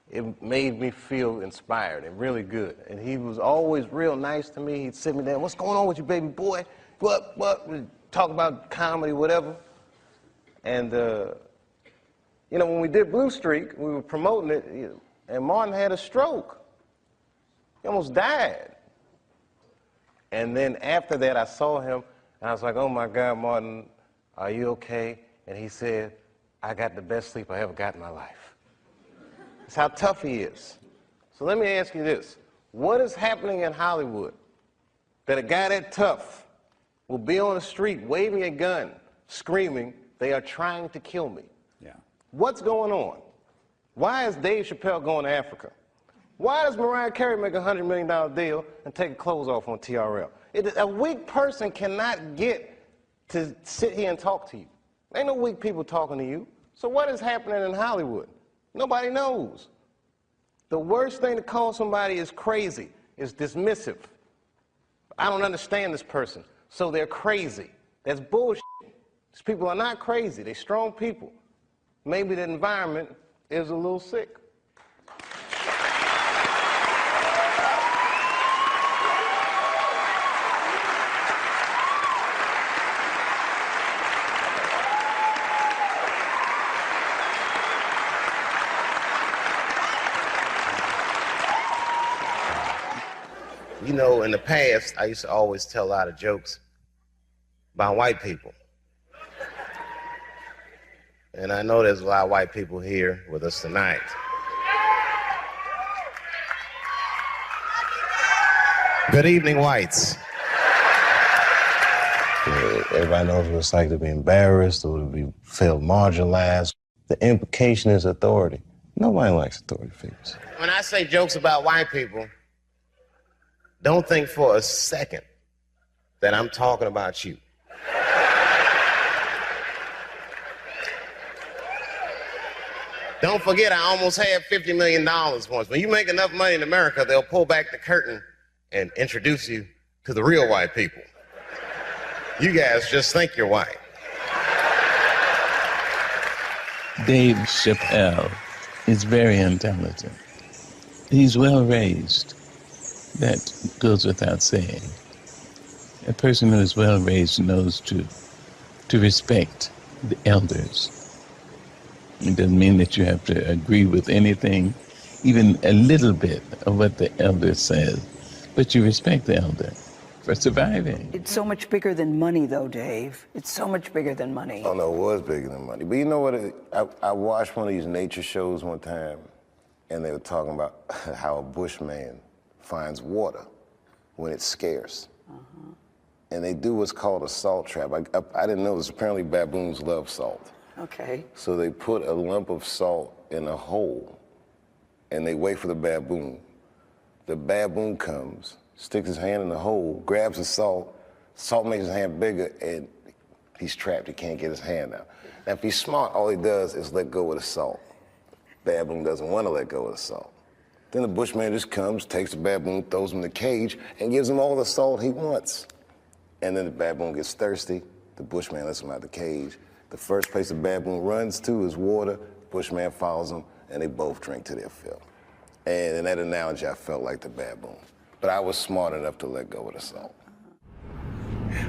S2: it made me feel inspired and really good. And he was always real nice to me. He'd sit me down, what's going on with you, baby boy? What? We'd talk about comedy, whatever. And, you know, when we did Blue Streak, we were promoting it, and Martin had a stroke. He almost died. And then after that, I saw him, and I was like, oh, my God, Martin, are you okay? And he said, I got the best sleep I ever got in my life. That's how tough he is. So let me ask you this. What is happening in Hollywood that a guy that tough will be on the street waving a gun, screaming, they are trying to kill me?
S14: Yeah.
S2: What's going on? Why is Dave Chappelle going to Africa? Why does Mariah Carey make a $100 million deal and take her clothes off on TRL? A weak person cannot get to sit here and talk to you. Ain't no weak people talking to you. So what is happening in Hollywood? Nobody knows. The worst thing to call somebody is crazy, is dismissive. I don't understand this person, so they're crazy. That's bullshit. These people are not crazy. They're strong people. Maybe the environment is a little sick. You know, in the past, I used to always tell a lot of jokes about white people. And I know there's a lot of white people here with us tonight. Good evening, whites. Everybody knows what it's like to be embarrassed or to be feel marginalized. The implication is authority. Nobody likes authority figures. When I say jokes about white people, don't think for a second that I'm talking about you. Don't forget, I almost had $50 million once. When you make enough money in America, they'll pull back the curtain and introduce you to the real white people. You guys just think you're white.
S15: Dave Chappelle is very intelligent. He's well raised. That goes without saying. A person who is well raised knows to respect the elders. It doesn't mean that you have to agree with anything, even a little bit of what the elder says, but you respect the elder for surviving.
S16: It's so much bigger than money, though, Dave. It's so much bigger than money.
S6: Oh, no, it was bigger than money. But you know what? I watched one of these nature shows one time, and they were talking about how a bushman finds water when it's scarce. Uh-huh. And they do what's called a salt trap. I didn't know this. Apparently baboons love salt.
S16: Okay.
S6: So they put a lump of salt in a hole, and they wait for the baboon. The baboon comes, sticks his hand in the hole, grabs the salt makes his hand bigger, and he's trapped. He can't get his hand out. Now, if he's smart, all he does is let go of the salt. Baboon doesn't want to let go of the salt. Then the bushman just comes, takes the baboon, throws him in the cage, and gives him all the salt he wants. And then the baboon gets thirsty. The bushman lets him out the cage. The first place the baboon runs to is water. Bushman follows him, and they both drink to their fill. And in that analogy, I felt like the baboon. But I was smart enough to let go of the salt.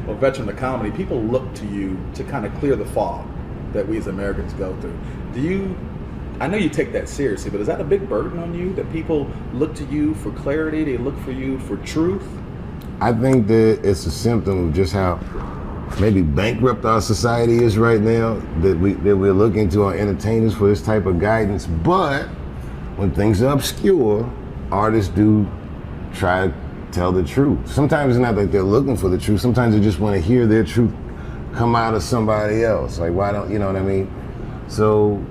S13: well, veteran of comedy, people look to you to kind of clear the fog that we as Americans go through. I know you take that seriously, but is that a big burden on you that people look to you for clarity, they look for you for truth?
S6: I think that it's a symptom of just how maybe bankrupt our society is right now, that we're looking to our entertainers for this type of guidance. But when things are obscure, artists do try to tell the truth. Sometimes it's not like they're looking for the truth. Sometimes they just want to hear their truth come out of somebody else. Like, why don't, you know what I mean? So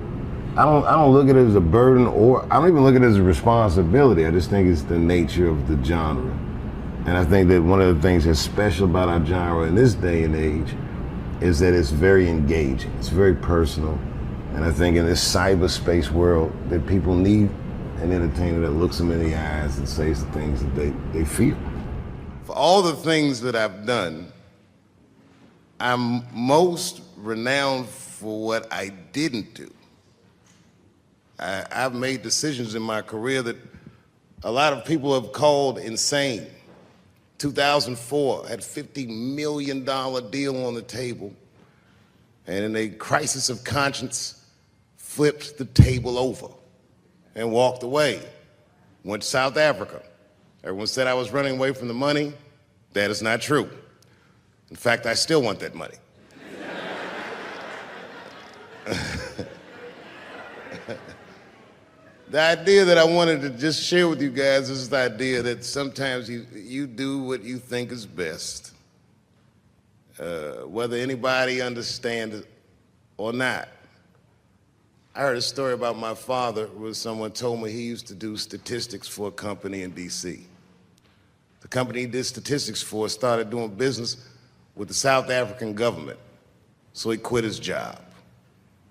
S6: I don't look at it as a burden, or I don't even look at it as a responsibility. I just think it's the nature of the genre. And I think that one of the things that's special about our genre in this day and age is that it's very engaging. It's very personal. And I think in this cyberspace world that people need an entertainer that looks them in the eyes and says the things that they feel.
S1: For all the things that I've done, I'm most renowned for what I didn't do. I've made decisions in my career that a lot of people have called insane. 2004, had a $50 million deal on the table, and in a crisis of conscience, flipped the table over and walked away. Went to South Africa. Everyone said I was running away from the money. That is not true. In fact, I still want that money. The idea that I wanted to just share with you guys is the idea that sometimes you do what you think is best, whether anybody understands it or not. I heard a story about my father where someone told me he used to do statistics for a company in DC. The company he did statistics for started doing business with the South African government, so he quit his job.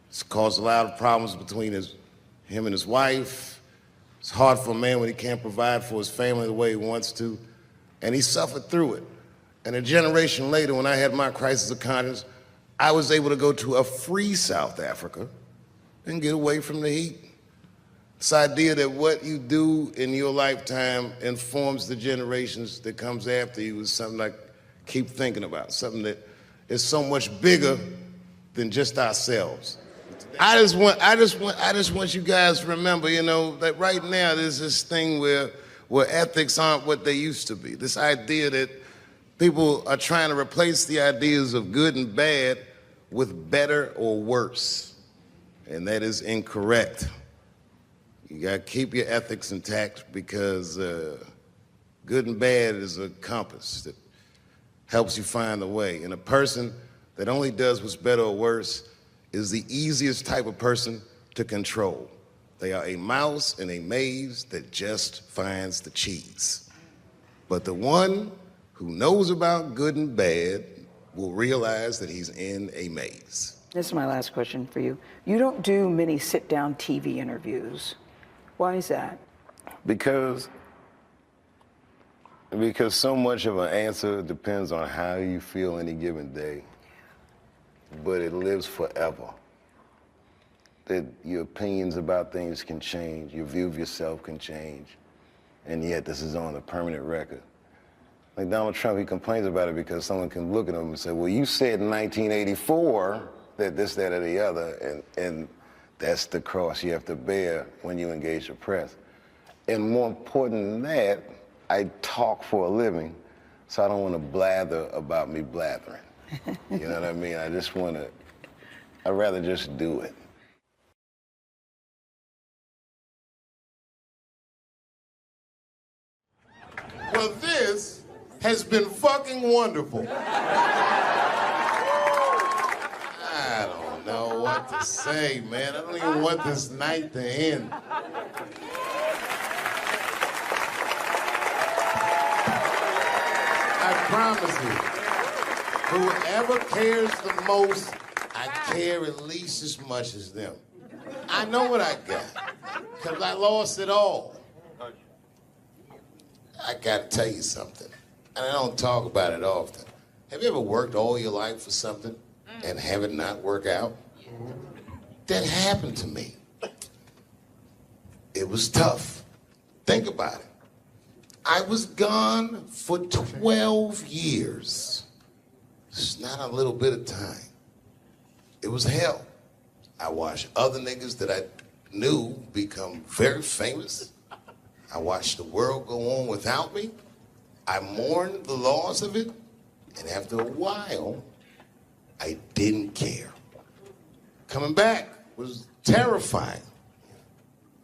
S1: It's caused a lot of problems between him and his wife. It's hard for a man when he can't provide for his family the way he wants to, and he suffered through it. And a generation later, when I had my crisis of conscience, I was able to go to a free South Africa and get away from the heat. This idea that what you do in your lifetime informs the generations that comes after you is something I keep thinking about, something that is so much bigger than just ourselves. I just want you guys to remember, you know, that right now there's this thing where ethics aren't what they used to be. This idea that people are trying to replace the ideas of good and bad with better or worse. And that is incorrect. You gotta keep your ethics intact because good and bad is a compass that helps you find the way. And a person that only does what's better or worse is the easiest type of person to control. They are a mouse in a maze that just finds the cheese. But the one who knows about good and bad will realize that he's in a maze.
S16: This is my last question for you. You don't do many sit-down TV interviews. Why is that?
S6: Because so much of an answer depends on how you feel any given day. But it lives forever. That your opinions about things can change, your view of yourself can change, and yet this is on a permanent record. Like Donald Trump, he complains about it because someone can look at him and say, well, you said in 1984 that this, that, or the other, and that's the cross you have to bear when you engage the press. And more important than that, I talk for a living, so I don't want to blather about me blathering. You know what I mean? I'd rather just do it.
S1: Well, this has been fucking wonderful. I don't know what to say, man. I don't even want this night to end. I promise you. Whoever cares the most, I care at least as much as them. I know what I got, because I lost it all. I gotta tell you something, and I don't talk about it often. Have you ever worked all your life for something and have it not work out? That happened to me. It was tough. Think about it. I was gone for 12 years. It's not a little bit of time. It was hell. I watched other niggas that I knew become very famous. I watched the world go on without me. I mourned the loss of it. And after a while, I didn't care. Coming back was terrifying.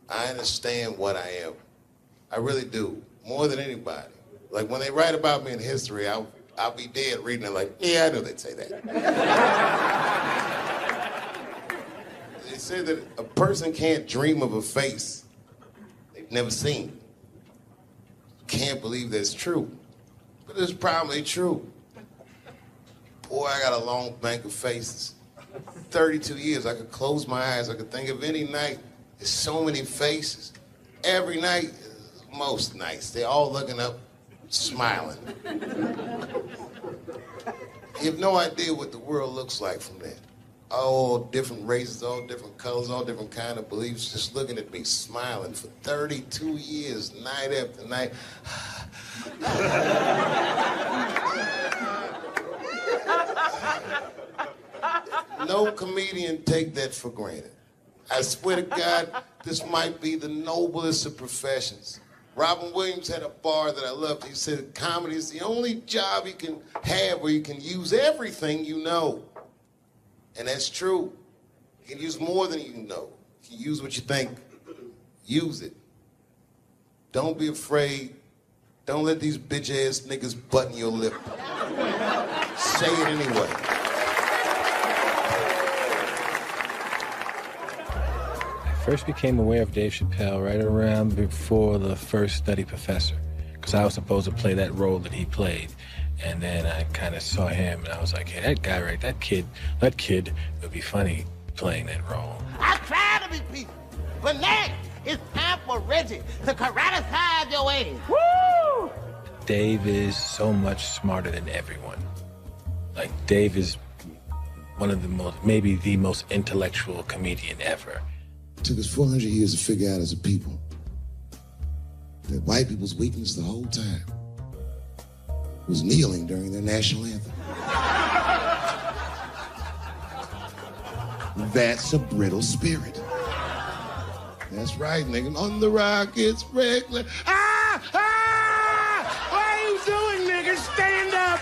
S1: I understand what I am. I really do, more than anybody. Like when they write about me in history, I'll be dead reading it like, yeah, I know they'd say that. They say that a person can't dream of a face they've never seen. Can't believe that's true, but it's probably true. Boy, I got a long bank of faces. 32 years, I could close my eyes, I could think of any night. There's so many faces. Every night, most nights, they're all looking up, smiling. You have no idea what the world looks like from that. All different races, all different colors, all different kind of beliefs, just looking at me, smiling for 32 years, night after night. No comedian take that for granted. I swear to God, this might be the noblest of professions. Robin Williams had a bar that I loved. He said comedy is the only job you can have where you can use everything you know. And that's true. You can use more than you know. You can use what you think. Use it. Don't be afraid. Don't let these bitch-ass niggas button your lip. Say it anyway.
S17: I first became aware of Dave Chappelle right around before the first Nutty Professor, because I was supposed to play that role that he played. And then I kind of saw him, and I was like, hey, that guy, right, that kid would be funny playing that role.
S18: I try to be peaceful, but now it's time for Reggie to karate-size your ass. Woo!
S17: Dave is so much smarter than everyone. Like, Dave is one of the most, maybe the most intellectual comedian ever.
S4: It took us 400 years to figure out as a people that white people's weakness the whole time was kneeling during their national anthem. That's a brittle spirit. That's right, nigga. On the Rockets, regular.
S18: What are you doing, nigga? Stand up!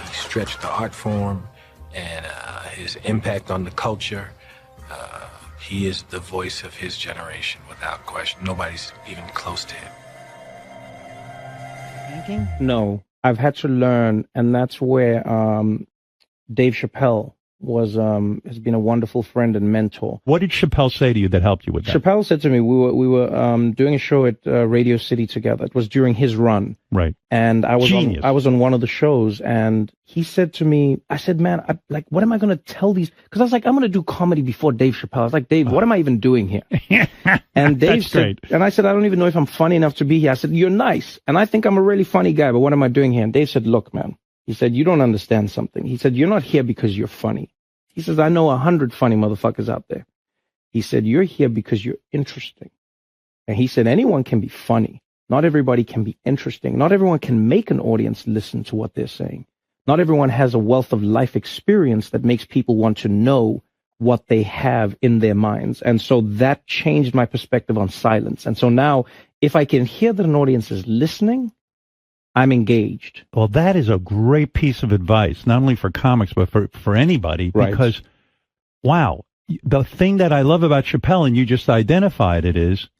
S17: He stretched the art form and his impact on the culture. He is the voice of his generation, without question. Nobody's even close to him.
S19: Thinking? No, I've had to learn, and that's where Dave Chappelle has been a wonderful friend and mentor.
S20: What did Chappelle say to you that helped you with that?
S19: Chappelle said to me, we were doing a show at Radio City together. It was during his run.
S20: Right.
S19: And I was on one of the shows, and he said to me, I said, man, what am I going to tell these? Because I was like, I'm going to do comedy before Dave Chappelle. I was like, Dave, what am I even doing here? And Dave said, and I said, I don't even know if I'm funny enough to be here. I said, you're nice. And I think I'm a really funny guy, but what am I doing here? And Dave said, look, man. He said, you don't understand something. He said, you're not here because you're funny. He says, I know 100 funny motherfuckers out there. He said, you're here because you're interesting. And he said, anyone can be funny. Not everybody can be interesting. Not everyone can make an audience listen to what they're saying. Not everyone has a wealth of life experience that makes people want to know what they have in their minds. And so that changed my perspective on silence. And so now, if I can hear that an audience is listening, I'm engaged.
S20: Well, that is a great piece of advice, not only for comics, but for anybody. Right. Because, wow, the thing that I love about Chappelle, and you just identified it, is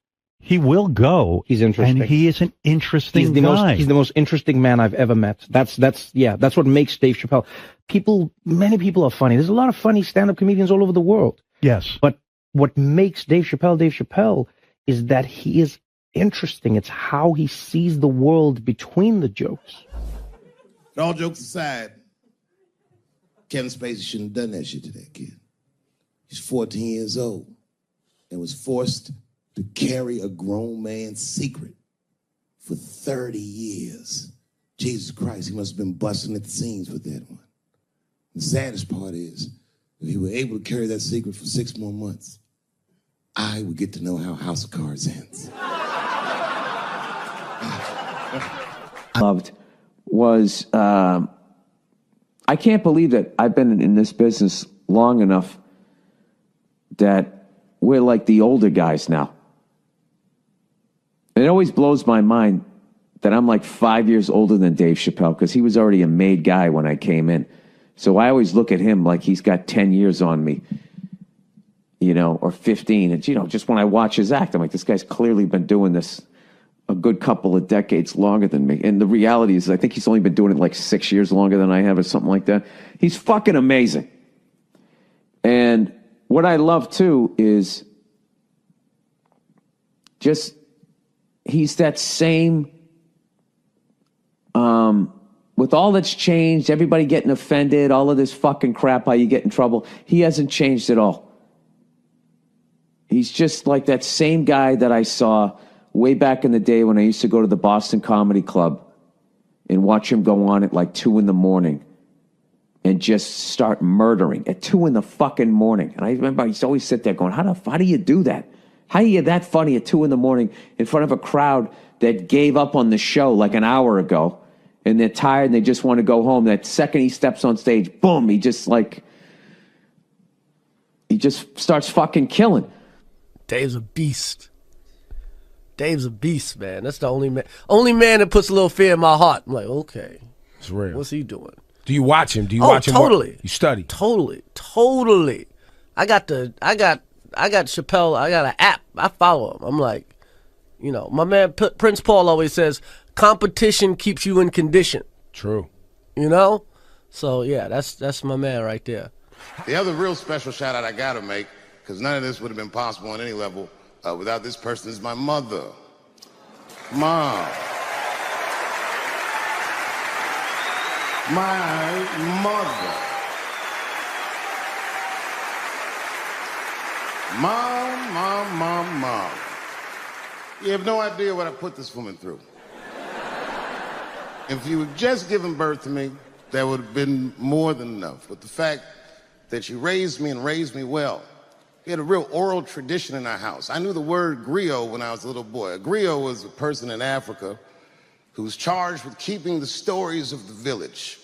S20: he will go. He's interesting. And he is an interesting guy.
S19: He's the most interesting man I've ever met. That's what makes Dave Chappelle. Many people are funny. There's a lot of funny stand-up comedians all over the world.
S20: Yes.
S19: But what makes Dave Chappelle is that he is interesting. It's how he sees the world between the jokes.
S4: All jokes aside, Kevin Spacey shouldn't have done that shit to that kid. He's 14 years old and was forced to carry a grown man's secret for 30 years. Jesus Christ, he must have been busting at the seams with that one. The saddest part is, if he were able to carry that secret for 6 more months, I would get to know how House of Cards ends.
S21: Loved was I can't believe that I've been in this business long enough that we're like the older guys now. It always blows my mind that I'm like 5 years older than Dave Chappelle because he was already a made guy when I came in. So I always look at him like he's got 10 years on me, you know, or 15. And, you know, just when I watch his act, I'm like, this guy's clearly been doing this a good couple of decades longer than me. And the reality is I think he's only been doing it like 6 years longer than I have or something like that. He's fucking amazing. And what I love, too, is just he's that same, with all that's changed, everybody getting offended, all of this fucking crap, how you get in trouble, he hasn't changed at all. He's just like that same guy that I saw way back in the day when I used to go to the Boston Comedy Club and watch him go on at like 2 a.m. and just start murdering at 2 a.m. And I remember I used to always sit there going, how do you do that? How are you that funny at 2 a.m. in front of a crowd that gave up on the show like an hour ago and they're tired and they just want to go home? That second he steps on stage, boom, he just starts fucking killing.
S22: Dave's a beast. Dave's a beast, man. That's the only man that puts a little fear in my heart. I'm like, okay.
S23: It's real.
S22: What's he doing?
S23: Do you watch him? Do you watch him?
S22: Totally.
S23: You study?
S22: Totally. I got Chappelle. I got an app. I follow him. I'm like, you know, my man Prince Paul always says, competition keeps you in condition.
S23: True.
S22: You know? So, yeah, that's my man right there.
S1: The other real special shout out I gotta make, because none of this would have been possible on any level without this person, is my mother. Mom. My mother. Mom. You have no idea what I put this woman through. If you had just given birth to me, that would have been more than enough. But the fact that she raised me and raised me well, we had a real oral tradition in our house. I knew the word griot when I was a little boy. A griot was a person in Africa who was charged with keeping the stories of the village.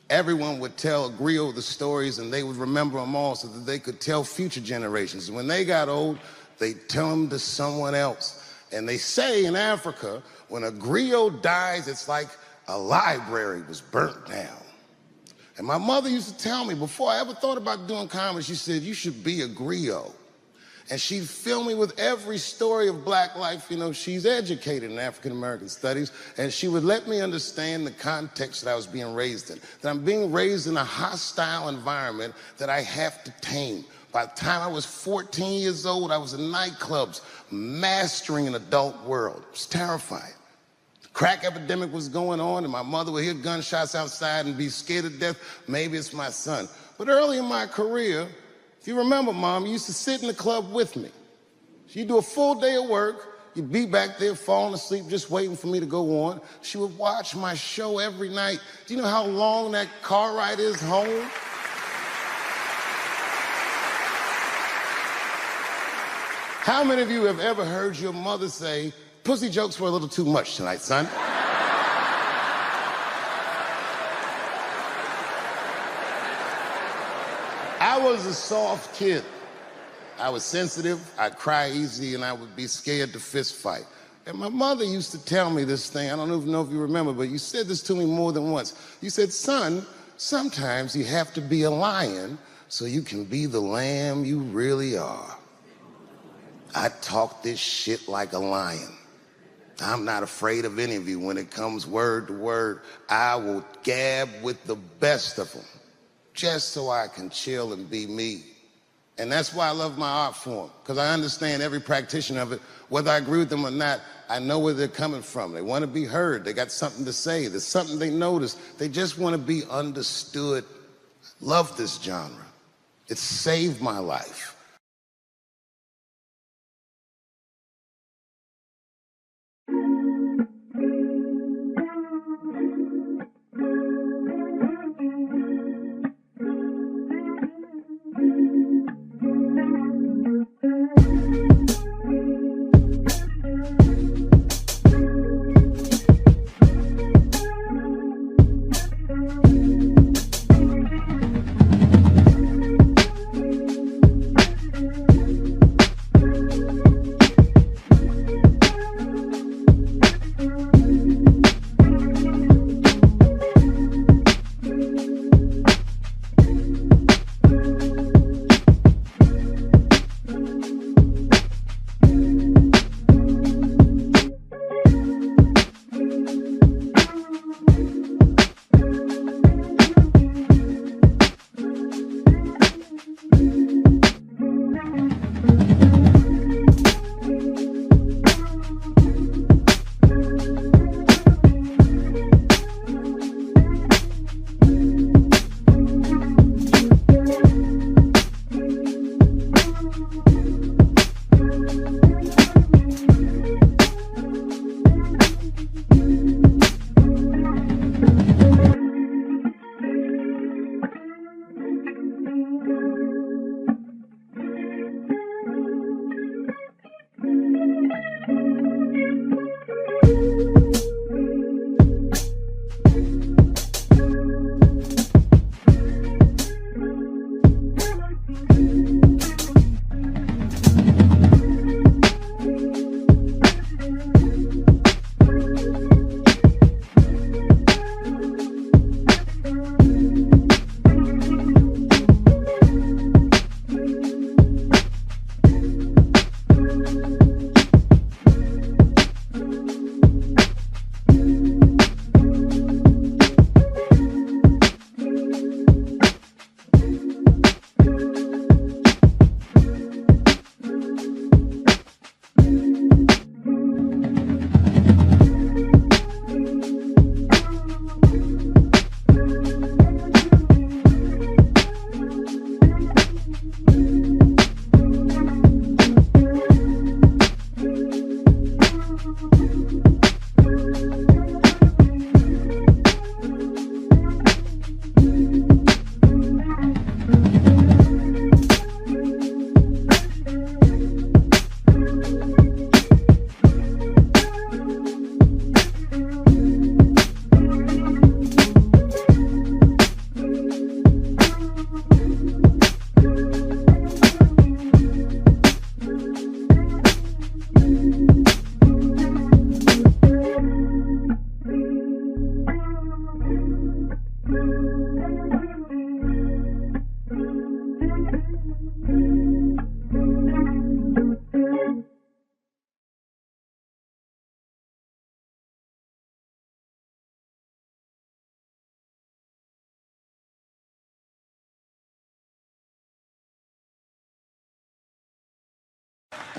S1: Everyone would tell a griot the stories and they would remember them all so that they could tell future generations. And when they got old, they'd tell them to someone else. And they say in Africa, when a griot dies, it's like a library was burnt down. And my mother used to tell me, before I ever thought about doing comedy, she said, you should be a griot. And she'd fill me with every story of black life. You know, she's educated in African-American studies, and she would let me understand the context that I was being raised in, that I'm being raised in a hostile environment that I have to tame. By the time I was 14 years old, I was in nightclubs, mastering an adult world. It was terrifying. Crack epidemic was going on, and my mother would hear gunshots outside and be scared to death. Maybe it's my son. But early in my career, if you remember, Mom, you used to sit in the club with me. She'd do a full day of work. You'd be back there falling asleep, just waiting for me to go on. She would watch my show every night. Do you know how long that car ride is home? How many of you have ever heard your mother say, pussy jokes were a little too much tonight, son? I was a soft kid. I was sensitive, I'd cry easy, and I would be scared to fist fight. And my mother used to tell me this thing, I don't even know if you remember, but you said this to me more than once. You said, son, sometimes you have to be a lion so you can be the lamb you really are. I talk this shit like a lion. I'm not afraid of any of you. When it comes word to word, I will gab with the best of them, just so I can chill and be me. And that's why I love my art form, because I understand every practitioner of it. Whether I agree with them or not, I know where they're coming from. They want to be heard. They got something to say. There's something they notice. They just want to be understood. Love this genre. It saved my life.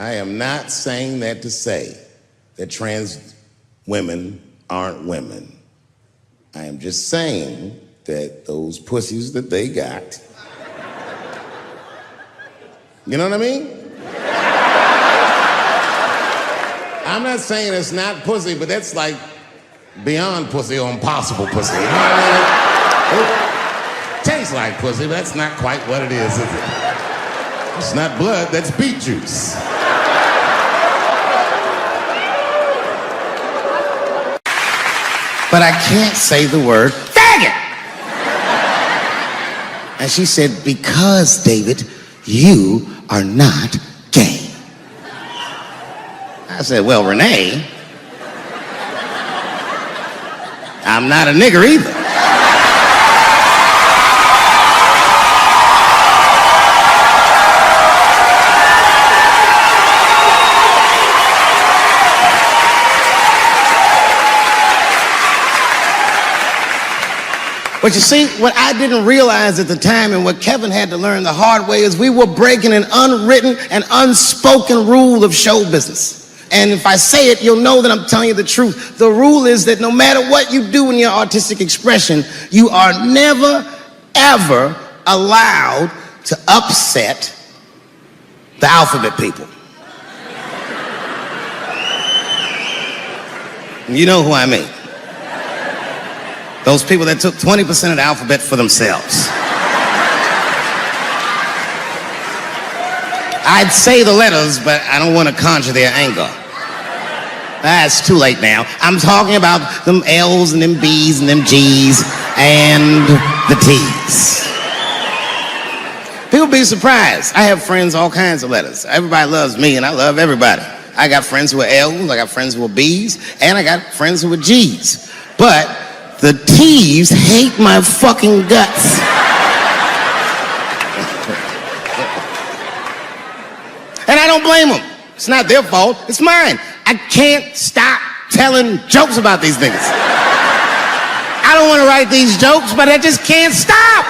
S1: I am not saying that to say that trans women aren't women. I am just saying that those pussies that they got, you know what I mean? I'm not saying it's not pussy, but that's like beyond pussy or impossible pussy. You know what I mean? It tastes like pussy, but that's not quite what it is it? It's not blood, that's beet juice.
S2: But I can't say the word faggot. And she said, because, David, you are not gay. I said, well, Renee, I'm not a nigger either. But you see, what I didn't realize at the time and what Kevin had to learn the hard way is we were breaking an unwritten and unspoken rule of show business. And if I say it, you'll know that I'm telling you the truth. The rule is that no matter what you do in your artistic expression, you are never, ever allowed to upset the alphabet people. You know who I mean. Those people that took 20% of the alphabet for themselves. I'd say the letters, but I don't want to conjure their anger. It's too late now. I'm talking about them L's and them B's and them G's and the T's. People be surprised. I have friends, all kinds of letters. Everybody loves me and I love everybody. I got friends who are L's, I got friends who are B's, and I got friends who are G's. But the T's hate my fucking guts. And I don't blame them. It's not their fault, it's mine. I can't stop telling jokes about these niggas. I don't want to write these jokes, but I just can't stop.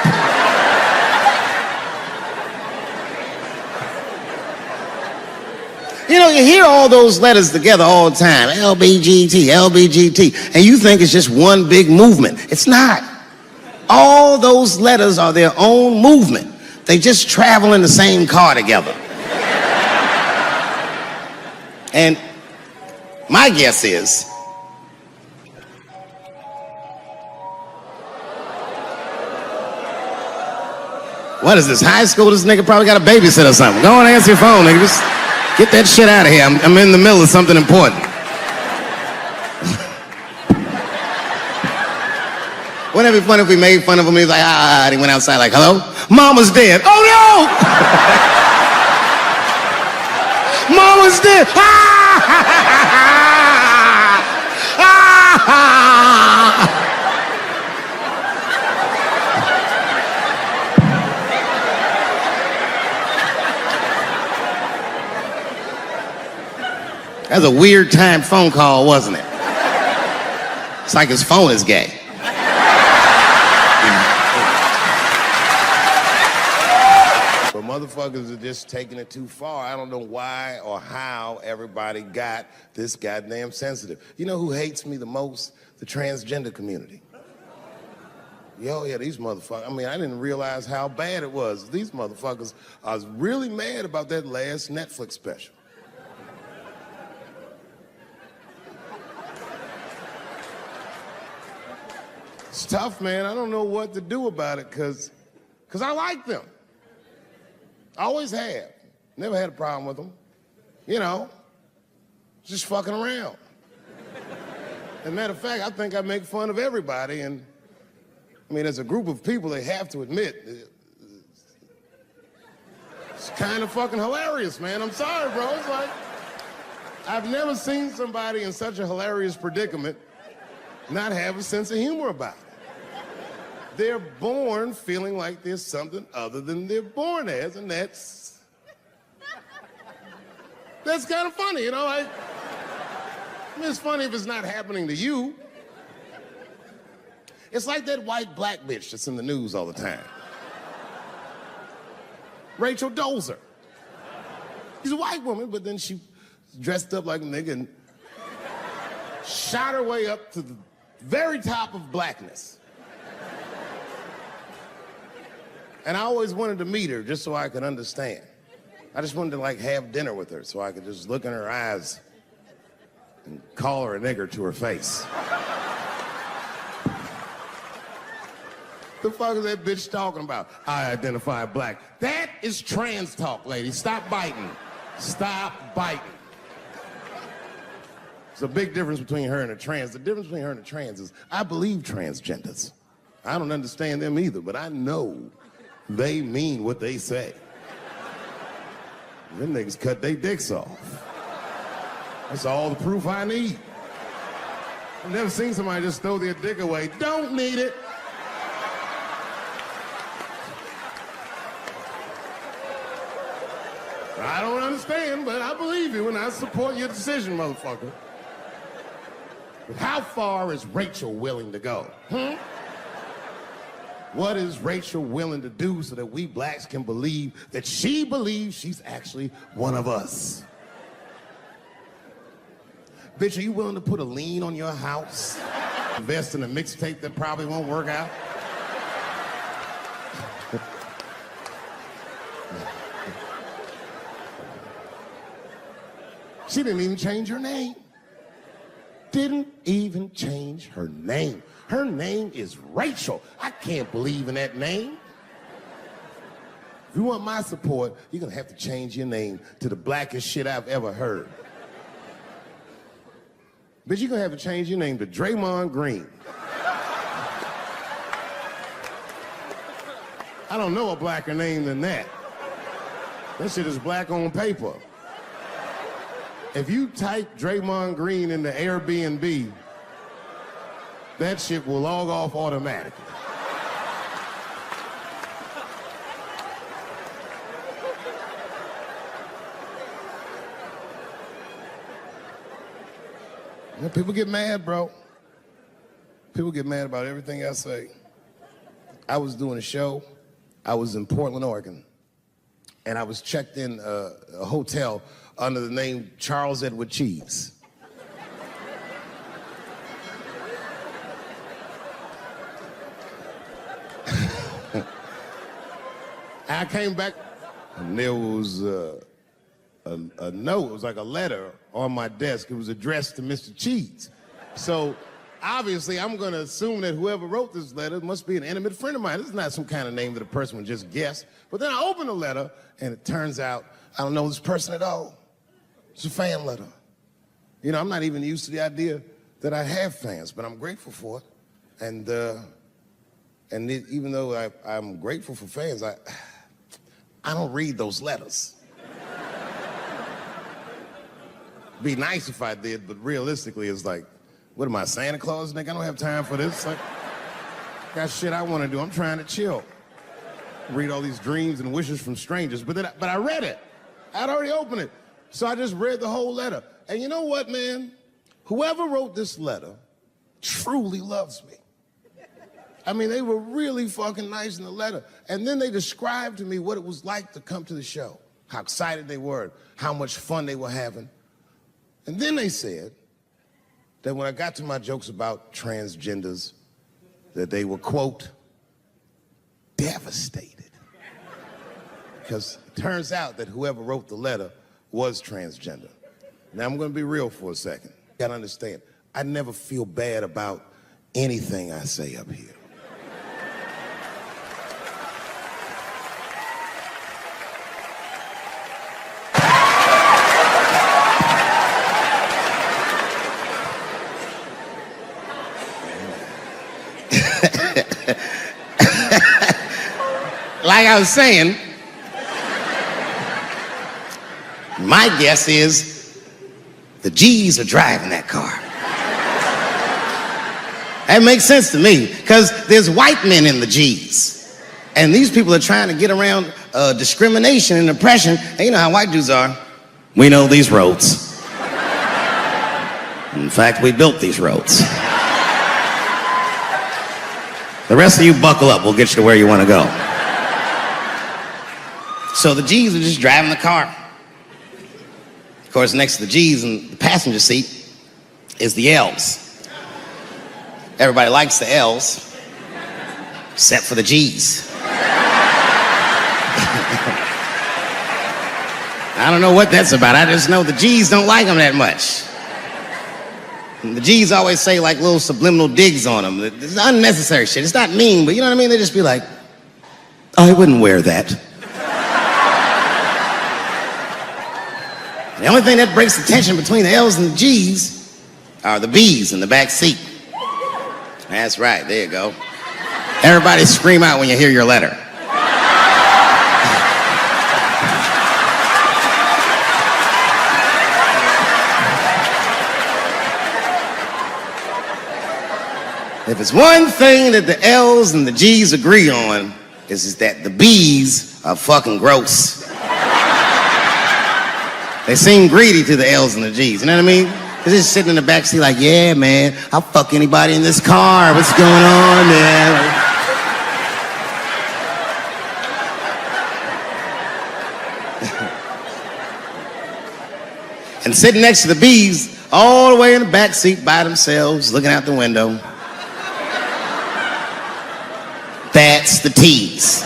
S2: You know, you hear all those letters together all the time, LBGT, LBGT, and you think it's just one big movement. It's not. All those letters are their own movement. They just travel in the same car together. And my guess is, what is this, high school? This nigga probably got a babysitter or something. Go on and answer your phone, nigga. Just get that shit out of here. I'm in the middle of something important. Wouldn't it be funny if we made fun of him? He's like, and he went outside like, hello? Mama's dead. Oh no! Mama's dead. That's a weird time phone call, wasn't it? It's like his phone is gay.
S1: But motherfuckers are just taking it too far. I don't know why or how everybody got this goddamn sensitive. You know who hates me the most? The transgender community. Yo, yeah, these motherfuckers. I mean, I didn't realize how bad it was. These motherfuckers are really mad about that last Netflix special. It's tough, man. I don't know what to do about it because I like them. I always have. Never had a problem with them. You know, just fucking around. As a matter of fact, I think I make fun of everybody. And I mean, as a group of people, they have to admit, it's kind of fucking hilarious, man. I'm sorry, bro. It's like, I've never seen somebody in such a hilarious predicament not have a sense of humor about it. They're born feeling like there's something other than they're born as, and that's kind of funny, you know? I mean, it's funny if it's not happening to you. It's like that white black bitch that's in the news all the time. Rachel Dolezal.
S4: She's a white woman, but then she dressed up like a nigga and shot her way up to the very top of blackness. And I always wanted to meet her just so I could understand. I just wanted to like have dinner with her so I could just look in her eyes and call her a nigger to her face. The fuck is that bitch talking about? I identify black. That is trans talk, lady. Stop biting. Stop biting. There's a big difference between her and a trans. The difference between her and a trans is I believe transgenders. I don't understand them either, but I know they mean what they say. Them niggas cut their dicks off. That's all the proof I need. I've never seen somebody just throw their dick away. Don't need it. I don't understand, but I believe you and I support your decision, motherfucker. But how far is Rachel willing to go? What is Rachel willing to do so that we blacks can believe that she believes she's actually one of us? Bitch, are you willing to put a lien on your house? Invest in a mixtape that probably won't work out? She didn't even change her name. Didn't even change her name. Her name is Rachel. I can't believe in that name. If you want my support, you're gonna have to change your name to the blackest shit I've ever heard. Bitch, you're gonna have to change your name to Draymond Green. I don't know a blacker name than that. That shit is black on paper. If you type Draymond Green into Airbnb, that shit will log off automatically. You know, people get mad, bro. People get mad about everything I say. I was doing a show. I was in Portland, Oregon, and I was checked in a hotel under the name Charles Edward Cheese. I came back, and there was a note. It was like a letter on my desk. It was addressed to Mr. Cheese. So obviously, I'm going to assume that whoever wrote this letter must be an intimate friend of mine. This is not some kind of name that a person would just guess. But then I open the letter, and it turns out I don't know this person at all. It's a fan letter. You know, I'm not even used to the idea that I have fans, but I'm grateful for it. And even though I'm grateful for fans, I don't read those letters. Be nice if I did, but realistically, it's like, what am I, Santa Claus, nigga? I don't have time for this. Like, got shit I want to do. I'm trying to chill. Read all these dreams and wishes from strangers. But I read it. I'd already opened it. So I just read the whole letter. And you know what, man? Whoever wrote this letter truly loves me. I mean, they were really fucking nice in the letter. And then they described to me what it was like to come to the show, how excited they were, how much fun they were having. And then they said that when I got to my jokes about transgenders, that they were, quote, devastated. Because it turns out that whoever wrote the letter was transgender. Now, I'm going to be real for a second. You got to understand, I never feel bad about anything I say up here. Like I was saying, my guess is the G's are driving that car. That makes sense to me, because there's white men in the G's. And these people are trying to get around discrimination and oppression. And you know how white dudes are. We know these roads. In fact, we built these roads. The rest of you buckle up, we'll get you to where you want to go. So the G's are just driving the car.
S3: Of course, next to the G's in the passenger seat is the L's. Everybody likes the L's, except for the G's. I don't know what that's about. I just know the G's don't like them that much. And the G's always say like little subliminal digs on them. It's unnecessary shit. It's not mean, but you know what I mean? They just be like, I wouldn't wear that. The only thing that breaks the tension between the L's and the G's are the B's in the back seat. That's right, there you go. Everybody scream out when you hear your letter. If it's one thing that the L's and the G's agree on, is that the B's are fucking gross. They seem greedy to the L's and the G's, you know what I mean? They're just sitting in the back seat like, yeah, man, I'll fuck anybody in this car. What's going on, man? And sitting next to the B's, all the way in the back seat by themselves, looking out the window. That's the T's.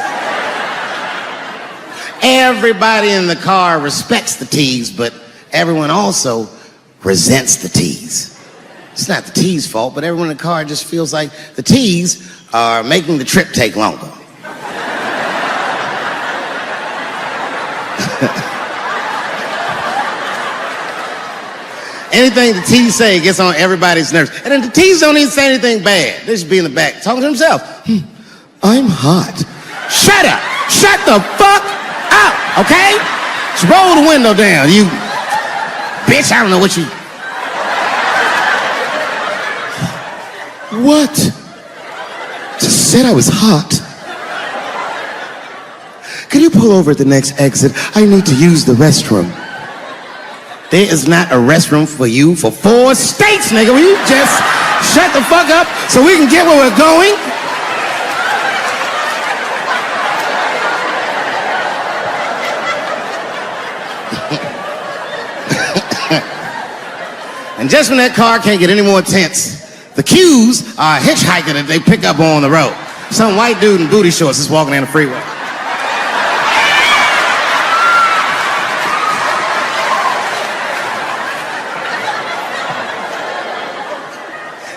S3: Everybody in the car respects the T's, but everyone also resents the T's. It's not the T's' fault, but everyone in the car just feels like the T's are making the trip take longer. Anything the T's say gets on everybody's nerves. And then the T's don't even say anything bad. They just be in the back talking to themselves. I'm hot. Shut up. Shut the fuck up, okay? Just roll the window down, you bitch. I don't know what you... What? Just said I was hot. Can you pull over at the next exit? I need to use the restroom. There is not a restroom for you for 4 states, nigga. Will you just shut the fuck up so we can get where we're going? And just when that car can't get any more tense, the Q's are a hitchhiker that they pick up on the road. Some white dude in booty shorts is walking down the freeway.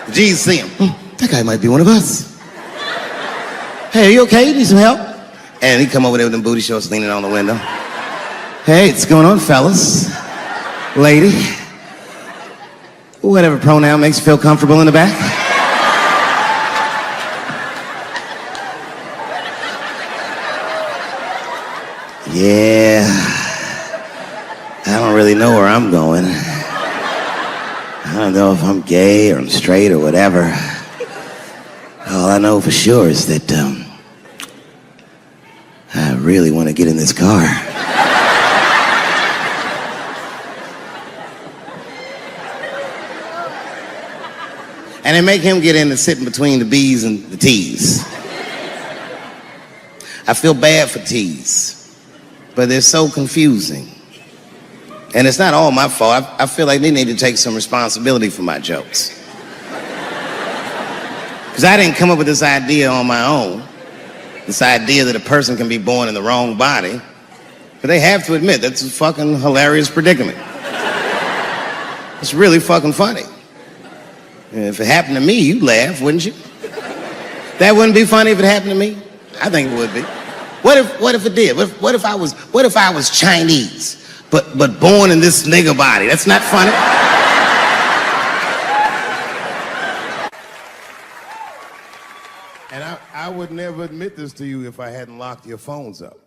S3: The G's see him. That guy might be one of us. Hey, are you okay? You need some help? And he come over there with them booty shorts leaning on the window. Hey, what's going on, fellas? Lady? Whatever pronoun makes you feel comfortable in the back. Yeah, I don't really know where I'm going. I don't know if I'm gay or I'm straight or whatever. All I know for sure is that I really want to get in this car. And they make him get in and sit in between the B's and the T's. I feel bad for T's, but they're so confusing. And it's not all my fault. I feel like they need to take some responsibility for my jokes. Because I didn't come up with this idea on my own. This idea that a person can be born in the wrong body. But they have to admit, that's a fucking hilarious predicament. It's really fucking funny. If it happened to me, you'd laugh, wouldn't you? That wouldn't be funny if it happened to me? I think it would be. What if it did? What if I was Chinese, but born in this nigga body? That's not funny.
S4: And I would never admit this to you if I hadn't locked your phones up.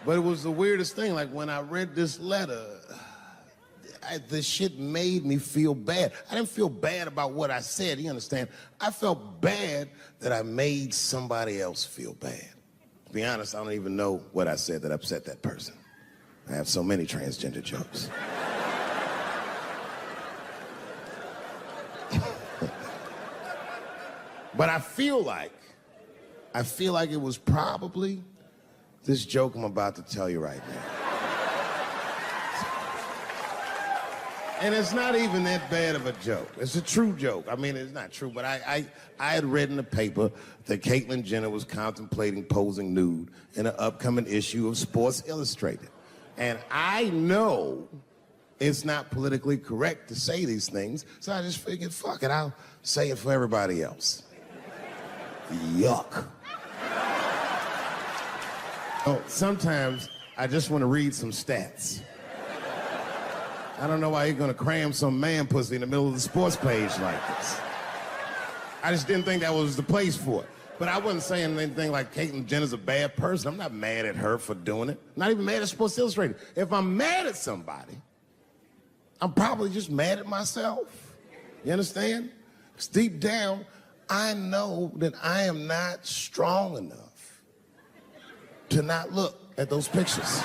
S4: But it was the weirdest thing. Like when I read this letter, the shit made me feel bad. I didn't feel bad about what I said, you understand? I felt bad that I made somebody else feel bad. To be honest, I don't even know what I said that upset that person. I have so many transgender jokes. But I feel like it was probably this joke I'm about to tell you right now. And it's not even that bad of a joke. It's a true joke. I mean, it's not true, but I had read in the paper that Caitlyn Jenner was contemplating posing nude in an upcoming issue of Sports Illustrated. And I know it's not politically correct to say these things, so I just figured, fuck it, I'll say it for everybody else. Yuck. Oh, sometimes I just want to read some stats. I don't know why you're gonna cram some man pussy in the middle of the sports page like this. I just didn't think that was the place for it. But I wasn't saying anything like Caitlyn Jenner's a bad person. I'm not mad at her for doing it. Not even mad at Sports Illustrated. If I'm mad at somebody, I'm probably just mad at myself. You understand? Because deep down, I know that I am not strong enough to not look at those pictures.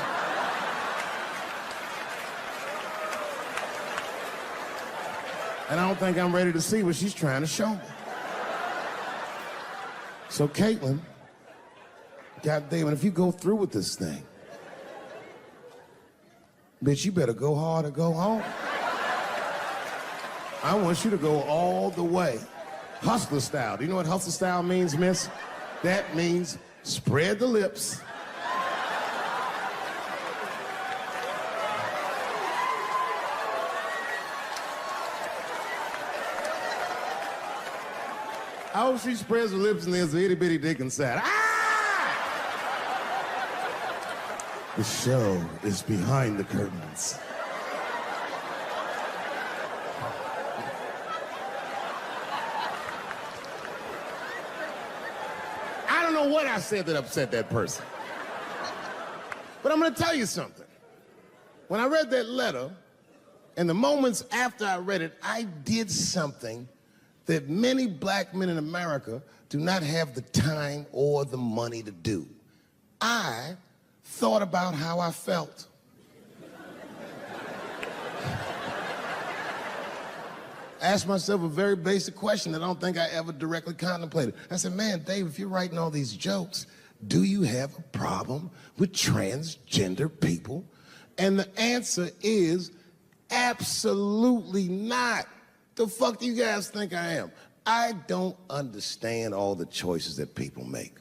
S4: And I don't think I'm ready to see what she's trying to show me. So Caitlyn, goddamn it, if you go through with this thing, bitch, you better go hard or go home. I want you to go all the way. Hustler style. Do you know what hustler style means, miss? That means spread the lips. I hope she spreads her lips and there's an itty bitty dick inside. Ah! The show is behind the curtains. I don't know what I said that upset that person. But I'm gonna tell you something. When I read that letter, and the moments after I read it, I did something that many black men in America do not have the time or the money to do. I thought about how I felt. I asked myself a very basic question that I don't think I ever directly contemplated. I said, man, Dave, if you're writing all these jokes, do you have a problem with transgender people? And the answer is absolutely not. The fuck do you guys think I am? I don't understand all the choices that people make.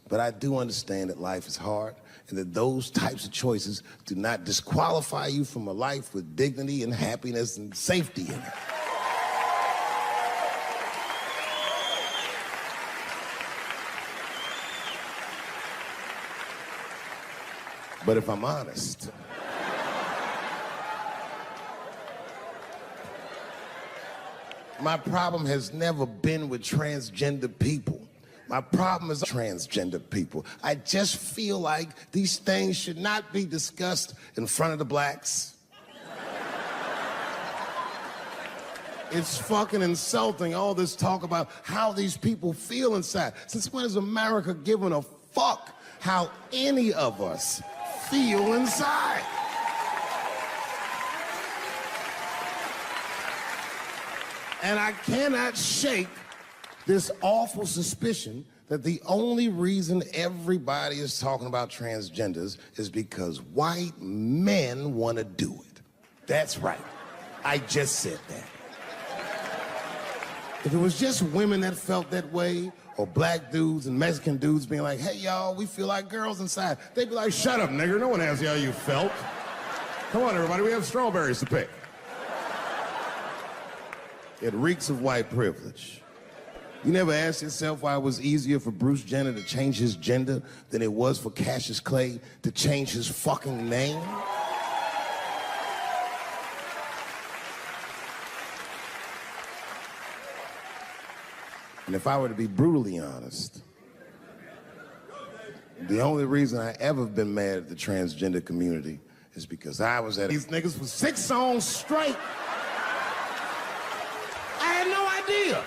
S4: But I do understand that life is hard and that those types of choices do not disqualify you from a life with dignity and happiness and safety in it. But if I'm honest, my problem has never been with transgender people. My problem is transgender people. I just feel like these things should not be discussed in front of the blacks. It's fucking insulting, all this talk about how these people feel inside. Since when has America given a fuck how any of us feel inside? And I cannot shake this awful suspicion that the only reason everybody is talking about transgenders is because white men want to do it. That's right. I just said that. If it was just women that felt that way, or black dudes and Mexican dudes being like, hey, y'all, we feel like girls inside, they'd be like, shut up, nigger. No one asked you how you felt. Come on, everybody, we have strawberries to pick. It reeks of white privilege. You never asked yourself why it was easier for Bruce Jenner to change his gender than it was for Cassius Clay to change his fucking name? And if I were to be brutally honest, the only reason I ever been mad at the transgender community is because I was at these niggas for 6 songs straight. I had no idea.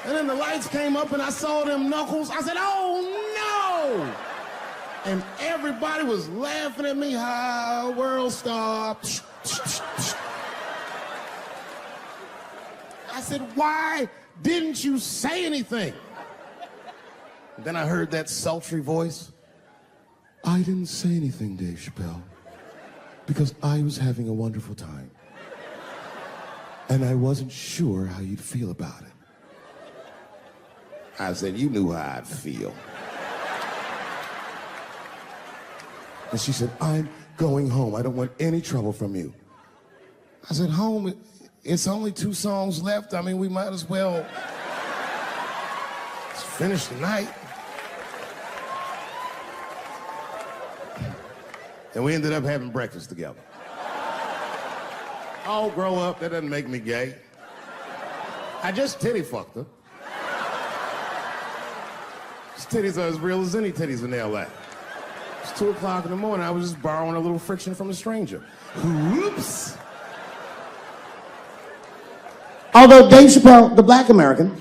S4: And then the lights came up and I saw them knuckles. I said, oh no! And everybody was laughing at me. How world stopped. I said, why didn't you say anything? And then I heard that sultry voice I didn't say anything, Dave Chappelle, because I was having a wonderful time. And I wasn't sure how you'd feel about it.
S1: I said, you knew how I'd feel.
S4: And she said, I'm going home. I don't want any trouble from you. I said, home, it's only 2 songs left. I mean, we might as well finish the night.
S1: And we ended up having breakfast together. Oh, grow up, that doesn't make me gay. I just titty fucked her. His titties are as real as any titties in L.A. It's 2 o'clock in the morning. I was just borrowing a little friction from a stranger. Whoops.
S2: Although Dave Chappelle, the black American,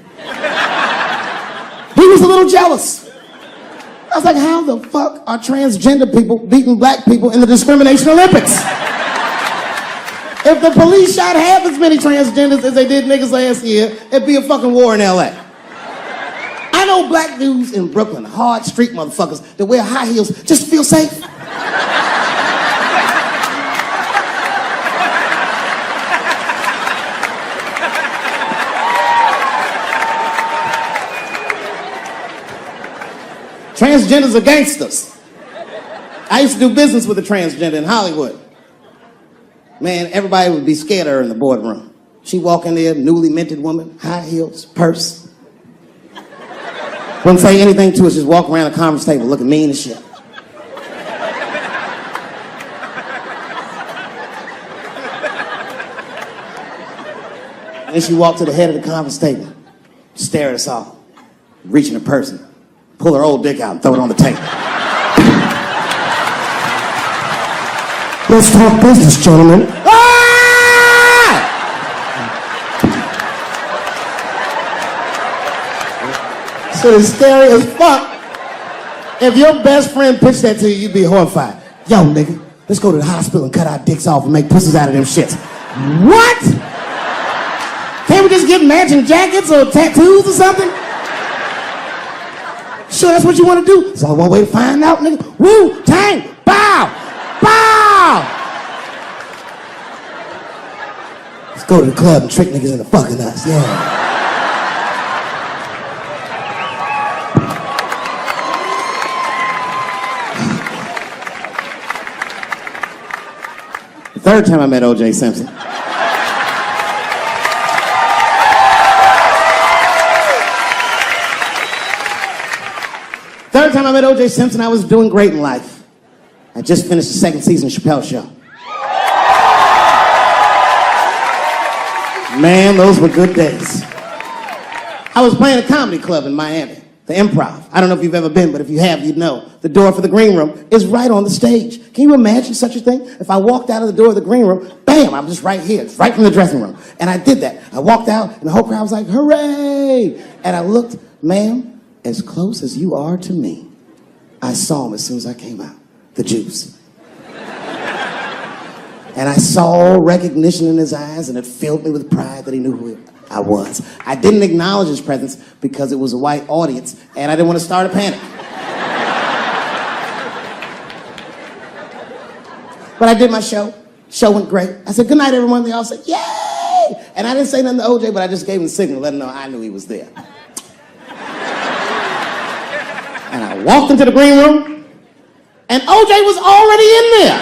S2: he was a little jealous. I was like, how the fuck are transgender people beating black people in the discrimination Olympics? If the police shot half as many transgenders as they did niggas last year, it'd be a fucking war in LA. I know black dudes in Brooklyn, hard street motherfuckers that wear high heels just to feel safe. Transgenders are gangsters. I used to do business with a transgender in Hollywood. Man, everybody would be scared of her in the boardroom. She'd walk in there, newly minted woman, high heels, purse. Wouldn't say anything to us, just walk around the conference table looking mean as shit. And then she walked to the head of the conference table, stare at us all, reach in her purse, pull her old dick out and throw it on the table. Let's talk business, gentlemen. Ah! So it's scary as fuck. If your best friend pitched that to you, you'd be horrified. Yo, nigga, let's go to the hospital and cut our dicks off and make pussies out of them shits. What? Can't we just get matching jackets or tattoos or something? Sure, that's what you want to do? There's only one way to find out, nigga. Wu-Tang! Bow! Bow! Let's go to the club and trick niggas into fucking us, yeah. The third time I met O.J. Simpson. Third time I met O.J. Simpson, I was doing great in life. I just finished the 2nd season of Chappelle Show. Man, those were good days. I was playing a comedy club in Miami, the Improv. I don't know if you've ever been, but if you have, you'd know. The door for the green room is right on the stage. Can you imagine such a thing? If I walked out of the door of the green room, bam, I'm just right here. It's right from the dressing room. And I did that. I walked out, and the whole crowd was like, hooray! And I looked, ma'am, as close as you are to me, I saw him as soon as I came out, the juice. And I saw recognition in his eyes, and it filled me with pride that he knew who I was. I didn't acknowledge his presence because it was a white audience, and I didn't want to start a panic. But I did my show. Show went great. I said, good night, everyone. They all said, yay! And I didn't say nothing to OJ, but I just gave him the signal, let him know I knew he was there. And I walked into the green room, and OJ was already in there.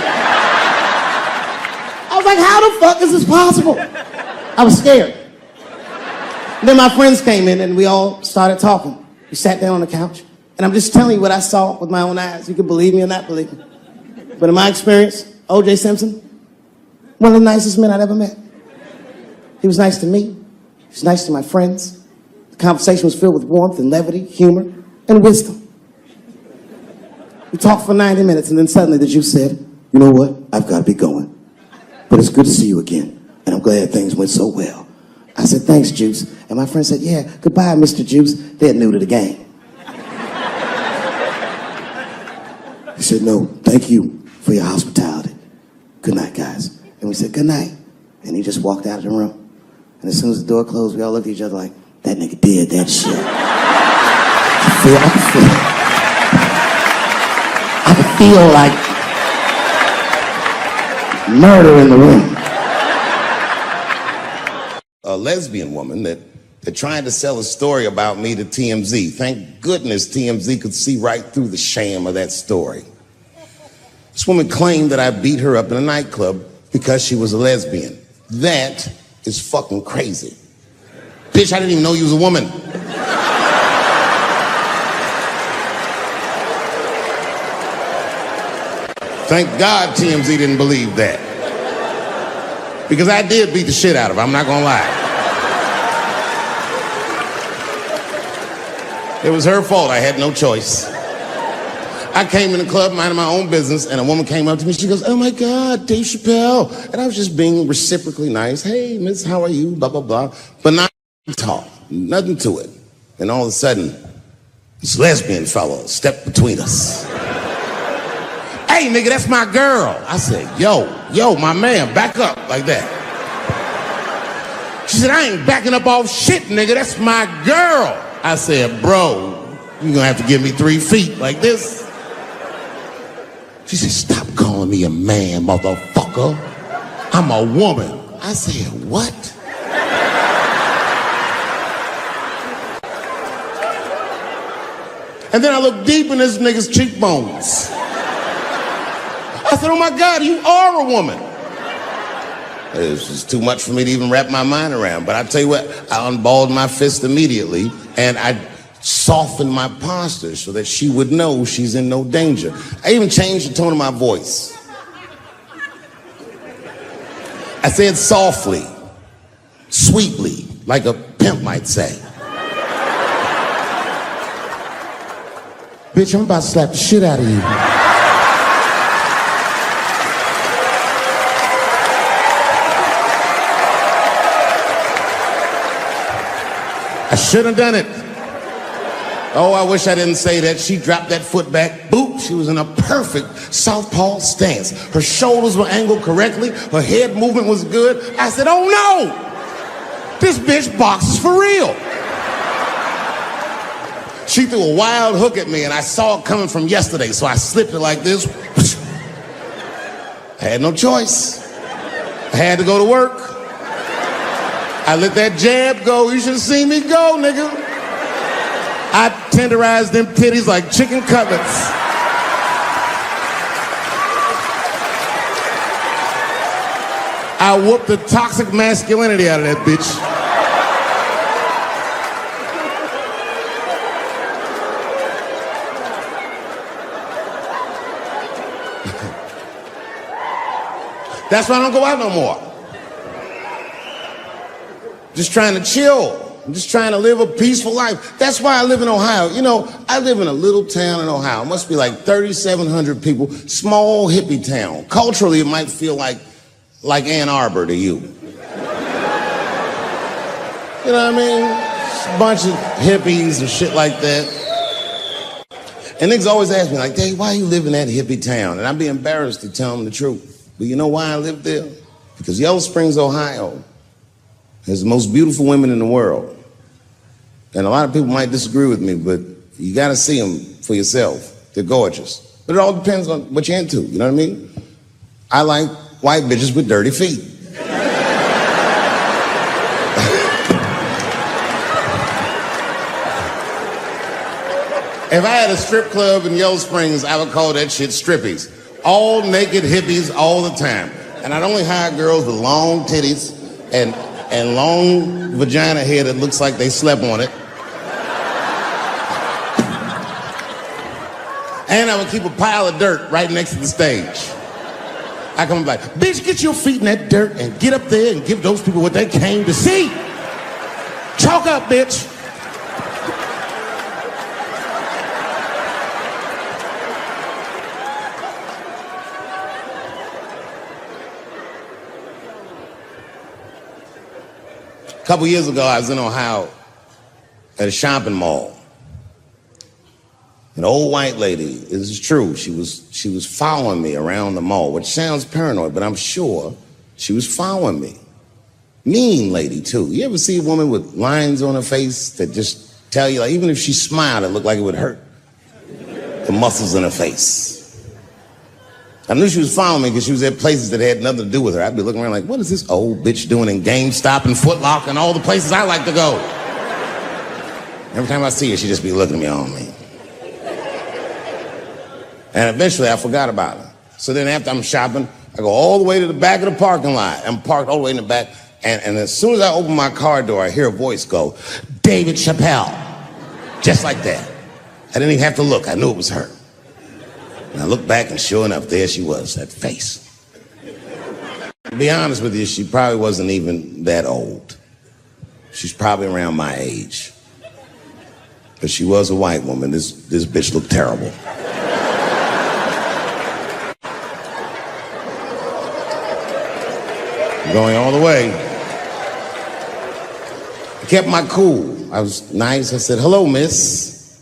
S2: I was like, how the fuck is this possible? I was scared. And then my friends came in, and we all started talking. We sat down on the couch, and I'm just telling you what I saw with my own eyes. You can believe me or not believe me. But in my experience, O.J. Simpson, one of the nicest men I'd ever met. He was nice to me. He was nice to my friends. The conversation was filled with warmth and levity, humor, and wisdom. We talked for 90 minutes, and then suddenly the Juice said, you know what? I've got to be going. But it's good to see you again, and I'm glad things went so well. I said, thanks, Juice. And my friend said, yeah, goodbye, Mr. Juice. They're new to the game. He said, no, thank you for your hospitality. Good night, guys. And we said, good night. And he just walked out of the room. And as soon as the door closed, we all looked at each other like, that nigga did that shit. I could feel it.
S4: feel like murder in the room.
S3: A lesbian woman that tried to sell a story about me to TMZ. Thank goodness TMZ could see right through the sham of that story. This woman claimed that I beat her up in a nightclub because she was a lesbian. That is fucking crazy. Bitch, I didn't even know you was a woman. Thank God TMZ didn't believe that. Because I did beat the shit out of her, I'm not gonna lie. It was her fault, I had no choice. I came in the club minding my own business, and a woman came up to me. She goes, "Oh my God, Dave Chappelle." And I was just being reciprocally nice. "Hey, miss, how are you?" Blah, blah, blah. But not talk, nothing to it. And all of a sudden, this lesbian fellow stepped between us. "Hey, nigga, that's my girl." I said, yo, my man, back up like that. She said, "I ain't backing up off shit, nigga, that's my girl." I said, "Bro, you're gonna have to give me 3 feet like this." She said, "Stop calling me a man, motherfucker. I'm a woman." I said, "What?" And then I looked deep in this nigga's cheekbones. I said, "Oh my God, you are a woman." It was just too much for me to even wrap my mind around. But I tell you what, I unballed my fist immediately, and I softened my posture so that she would know she's in no danger. I even changed the tone of my voice. I said softly, sweetly, like a pimp might say. "Bitch, I'm about to slap the shit out of you." I shouldn't have done it. Oh, I wish I didn't say that. She dropped that foot back. Boop. She was in a perfect southpaw stance. Her shoulders were angled correctly. Her head movement was good. I said, "Oh no! This bitch boxes for real." She threw a wild hook at me, and I saw it coming from yesterday, so I slipped it like this. I had no choice. I had to go to work. I let that jab go. You should have seen me go, nigga. I tenderized them titties like chicken cutlets. I whooped the toxic masculinity out of that bitch. That's why I don't go out no more. Just trying to chill. I'm just trying to live a peaceful life. That's why I live in Ohio. You know, I live in a little town in Ohio. It must be like 3,700 people. Small hippie town. Culturally, it might feel like Ann Arbor to you. You know what I mean? Just a bunch of hippies and shit like that. And niggas always ask me, like, "Dave, why you live in that hippie town?" And I'd be embarrassed to tell them the truth. But you know why I live there? Because Yellow Springs, Ohio has the most beautiful women in the world. And a lot of people might disagree with me, but you gotta see them for yourself. They're gorgeous. But it all depends on what you're into, you know what I mean? I like white bitches with dirty feet. If I had a strip club in Yellow Springs, I would call that shit strippies. All naked hippies all the time. And I'd only hire girls with long titties and long vagina hair that looks like they slept on it. And I would keep a pile of dirt right next to the stage. I come like, "Bitch, get your feet in that dirt and get up there and give those people what they came to see. Chalk up, bitch." A couple years ago, I was in Ohio at a shopping mall. An old white lady, this is true, she was following me around the mall, which sounds paranoid, but I'm sure she was following me. Mean lady, too. You ever see a woman with lines on her face that just tell you, like, even if she smiled, it looked like it would hurt the muscles in her face?
S1: I knew she was following me because she was at places that had nothing to do with her. I'd be looking around like, what is this old bitch doing in GameStop and Foot Locker and all the places I like to go? Every time I see her, she'd just be looking at me on me. And eventually I forgot about her. So then after I'm shopping, I go all the way to the back of the parking lot. I'm parked all the way in the back. And as soon as I open my car door, I hear a voice go, David Chappelle. Just like that. I didn't even have to look. I knew it was her. And I looked back, and sure enough, there she was, that face. To be honest with you, she probably wasn't even that old. She's probably around my age. But she was a white woman. This bitch looked terrible. Going all the way. I kept my cool. I was nice. I said, hello, miss.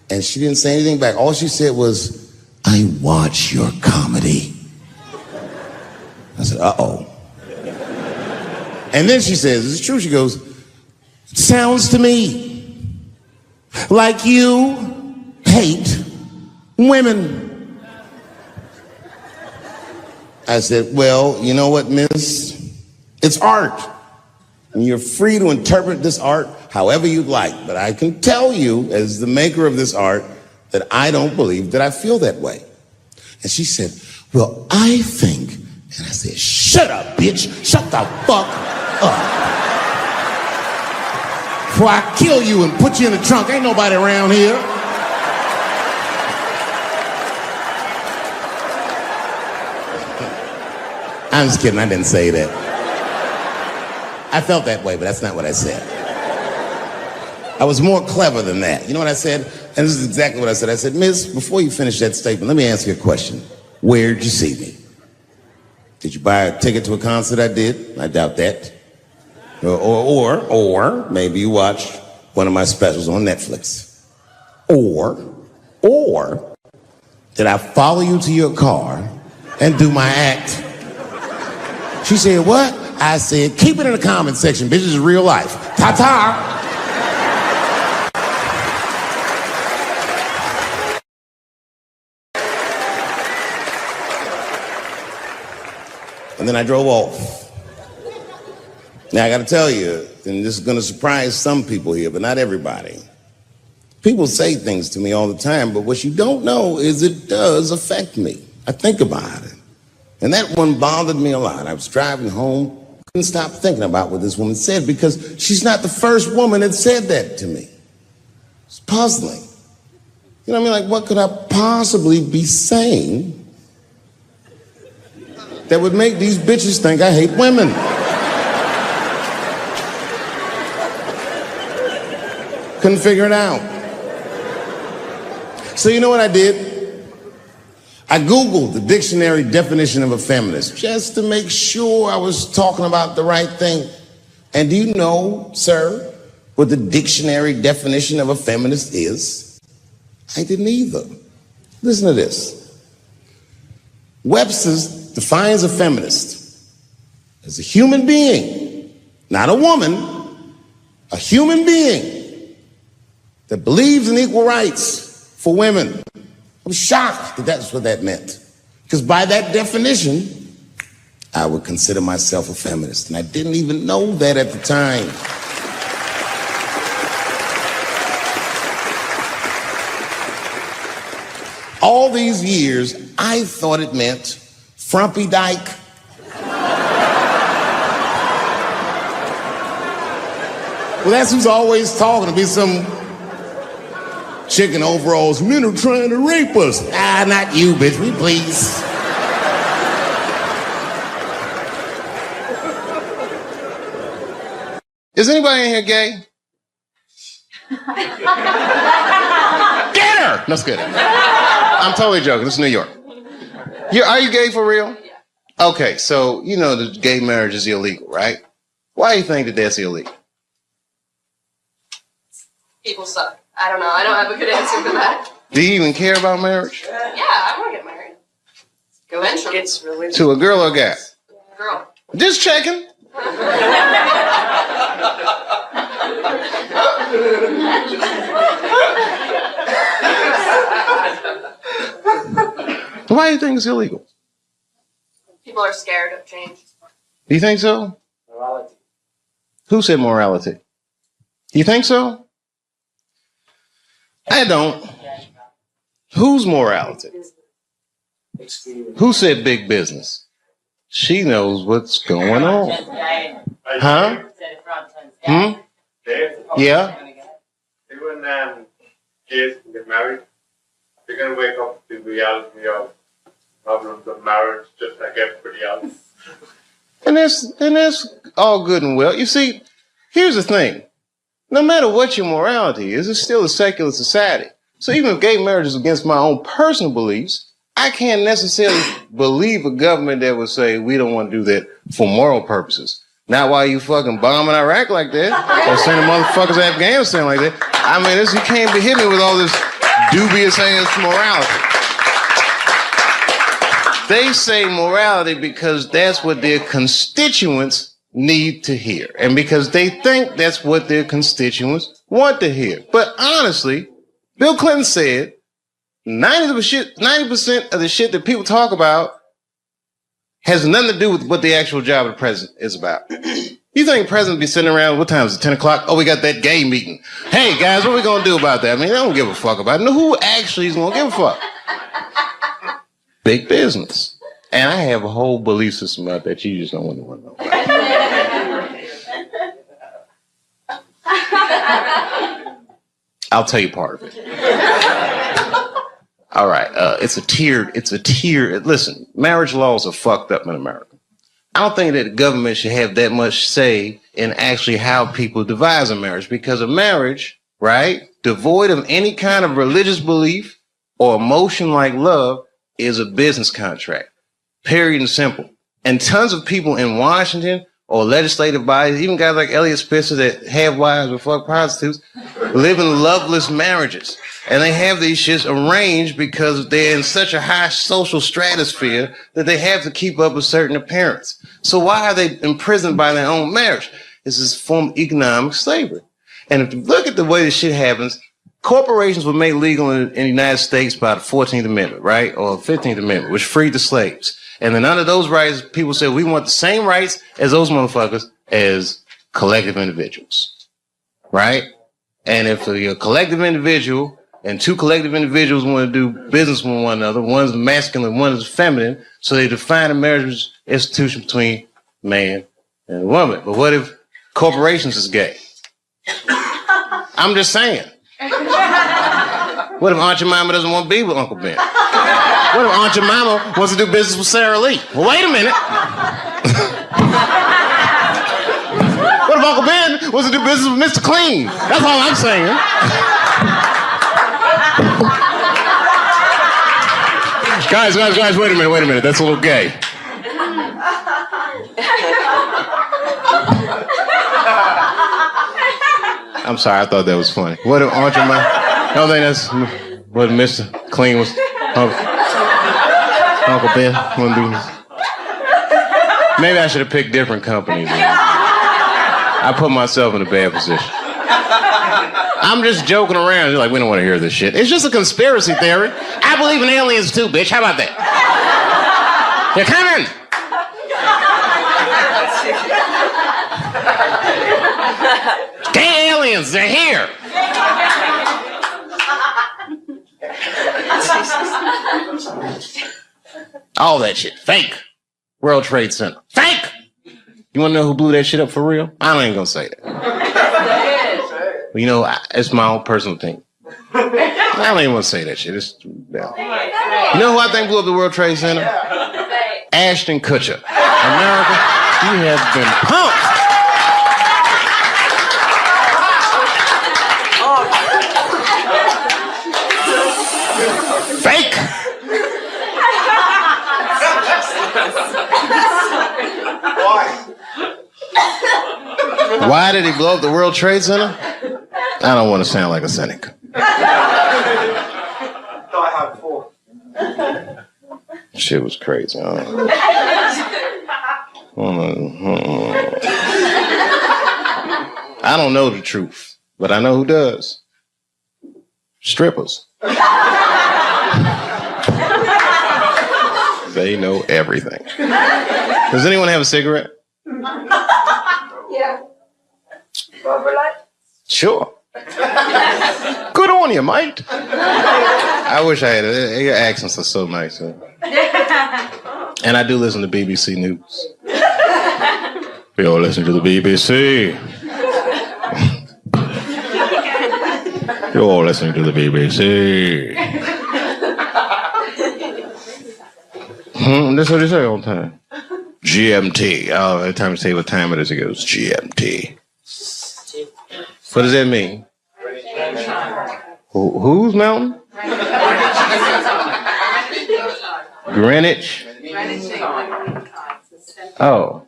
S1: And she didn't say anything back. All she said was, I watch your comedy. I said, uh-oh. And then she says, it's true. She goes, it sounds to me like you hate women. I said, well, you know what, miss? It's art. And you're free to interpret this art however you'd like. But I can tell you, as the maker of this art, that I don't believe that I feel that way. And she said, well, I think. And I said, shut up, bitch. Shut the fuck up. Before I kill you and put you in the trunk. Ain't nobody around here. I'm just kidding. I didn't say that. I felt that way, but that's not what I said. I was more clever than that. You know what I said? And this is exactly what I said. I said, miss, before you finish that statement, let me ask you a question. Where'd you see me? Did you buy a ticket to a concert I did? I doubt that. Or maybe you watched one of my specials on Netflix. Or did I follow you to your car and do my act? She said, what? I said, keep it in the comment section, bitch. This is real life. Ta-ta! And then I drove off. Now, I got to tell you, and this is going to surprise some people here, but not everybody. People say things to me all the time, but what you don't know is it does affect me. I think about it. And that one bothered me a lot. I was driving home, couldn't stop thinking about what this woman said because she's not the first woman that said that to me. It's puzzling. You know what I mean? Like, what could I possibly be saying that would make these bitches think I hate women? Couldn't figure it out. So you know what I did? I Googled the dictionary definition of a feminist just to make sure I was talking about the right thing. And do you know, sir, what the dictionary definition of a feminist is? I didn't either. Listen to this. Webster's defines a feminist as a human being, not a woman, a human being that believes in equal rights for women. I'm shocked that that's what that meant. Because by that definition, I would consider myself a feminist. And I didn't even know that at the time. All these years, I thought it meant frumpy dyke. Well, that's who's always talking to be some chick in overalls. Men are trying to rape us. Ah, not you, bitch. We please. Is anybody in here gay? Get her! That's good. I'm totally joking. This is New York. Are you gay for real? Okay, so you know that gay marriage is illegal, right? Why do you think that that's illegal?
S5: People suck. I don't know. I don't have a good answer for that.
S1: Do you even care about marriage?
S5: Yeah, I want to get married. Eventually. It's really
S1: To a girl or a guy?
S5: girl.
S1: Just checking. Why do you think it's illegal?
S5: People are scared of change.
S2: Do you think so?
S5: Morality.
S2: Who said morality? You think so? I don't. Whose morality? Who said big business? She knows what's going on. Huh? Yeah?
S12: Even kids get married, they're going to wake up to the reality of problems of marriage just like everybody else.
S2: And that's all good and well. You see, here's the thing. No matter what your morality is, it's still a secular society. So even if gay marriage is against my own personal beliefs, I can't necessarily believe a government that would say we don't want to do that for moral purposes. Not while you fucking bombing Iraq like that, or sending motherfuckers to Afghanistan like that. I mean, you can't be hitting me with all this dubious ass morality. They say morality because that's what their constituents need to hear, and because they think that's what their constituents want to hear. But honestly, Bill Clinton said 90% of the shit that people talk about has nothing to do with what the actual job of the president is about. You think the president be sitting around, what time is it, 10 o'clock? Oh, we got that gay meeting. Hey, guys, what are we going to do about that? I mean, they don't give a fuck about it. No, who actually is going to give a fuck? Big business. And I have a whole belief system about that you just don't want to know about. I'll tell you part of it. All right, it's a tiered, listen, marriage laws are fucked up in America. I don't think that the government should have that much say in actually how people devise a marriage, because a marriage, right, devoid of any kind of religious belief or emotion like love is a business contract, period and simple. And tons of people in Washington or legislative bodies, even guys like Elliot Spitzer that have wives or fuck prostitutes, live in loveless marriages. And they have these shits arranged because they're in such a high social stratosphere that they have to keep up a certain appearance. So why are they imprisoned by their own marriage? This is a form of economic slavery. And if you look at the way this shit happens, corporations were made legal in the United States by the 14th Amendment, right? Or 15th Amendment, which freed the slaves. And then under those rights, people said, we want the same rights as those motherfuckers as collective individuals, right? And if you're a collective individual and two collective individuals want to do business with one another, one's masculine, one is feminine, so they define a marriage institution between man and woman. But what if corporations is gay? I'm just saying. What if Aunt Jemima doesn't want to be with Uncle Ben? What if Aunt Jemima wants to do business with Sarah Lee? Well, wait a minute. What if Uncle Ben wants to do business with Mr. Clean? That's all I'm saying. Guys, wait a minute. That's a little gay. I'm sorry, I thought that was funny. What if Aunt Jemima? I don't think that's what Mr. Clean was. Uncle Ben want to do. Maybe I should have picked different companies. I put myself in a bad position. I'm just joking around. You're like, we don't want to hear this shit. It's just a conspiracy theory. I believe in aliens too, bitch. How about that? They're coming. Gay aliens, they're here. All that shit, fake. World Trade Center, fake. You want to know who blew that shit up for real? I ain't gonna say that. You know, it's my own personal thing. I don't even want to say that shit. It's too bad. You know who I think blew up the World Trade Center? Ashton Kutcher. America, you have been pumped. Fake. Why did he blow up the World Trade Center? I don't want to sound like a cynic. Shit was crazy. I don't know the truth, but I know who does. Strippers. They
S3: they know everything. Does anyone have a cigarette?
S5: Yeah. Rubber light?
S3: Sure. Good on you, mate. I wish I had it. Your accents are so nice. Huh? And I do listen to BBC News. We all listen to the BBC. You're all listening to the BBC. That's what they say all the time. GMT. Oh, every time you say what time it is, it goes GMT. What does that mean? Whose mountain? Greenwich. Oh.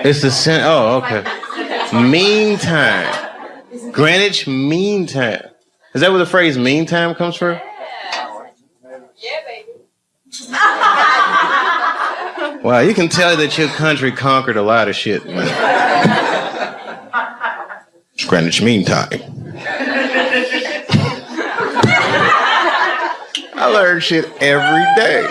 S3: It's the center. Oh, okay. Meantime. Greenwich Mean Time. Is that where the phrase mean time comes from?
S5: Yeah, baby.
S3: Wow, you can tell that your country conquered a lot of shit. It's Greenwich Mean Time. I learn shit every day.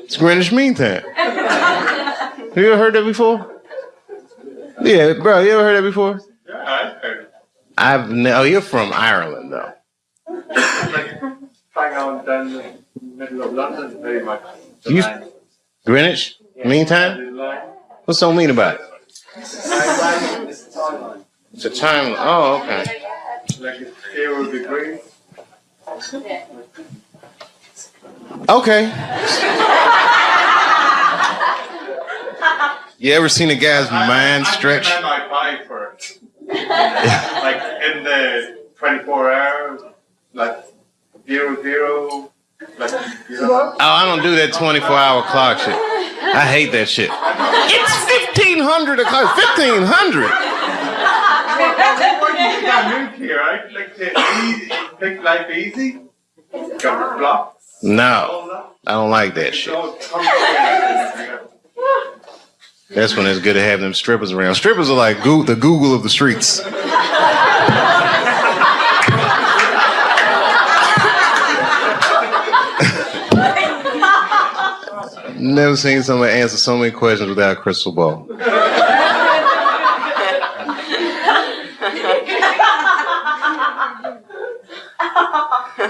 S3: It's Greenwich Mean Time. Have you ever heard that before? Yeah, bro, you ever heard that before?
S12: Yeah, I've heard it.
S3: Oh, you're from Ireland, though.
S12: Hang on down the middle of London, very much.
S3: Greenwich Mean Time? What's so mean about it? It's a time. Oh, okay.
S12: Like it's 0 degrees.
S3: Okay. You ever seen a guy's mind stretch?
S12: I buy for it. Like in the 24 hours, like 0, like, you know.
S3: Oh, I don't do that 24-hour clock shit. I hate that shit. It's 1500 o'clock. 1500.
S12: Here, I'd like to take life easy. Got the blocks.
S3: No, I don't like that shit. That's when it's good to have them strippers around. Strippers are like the Google of the streets. Never seen somebody answer so many questions without a crystal ball.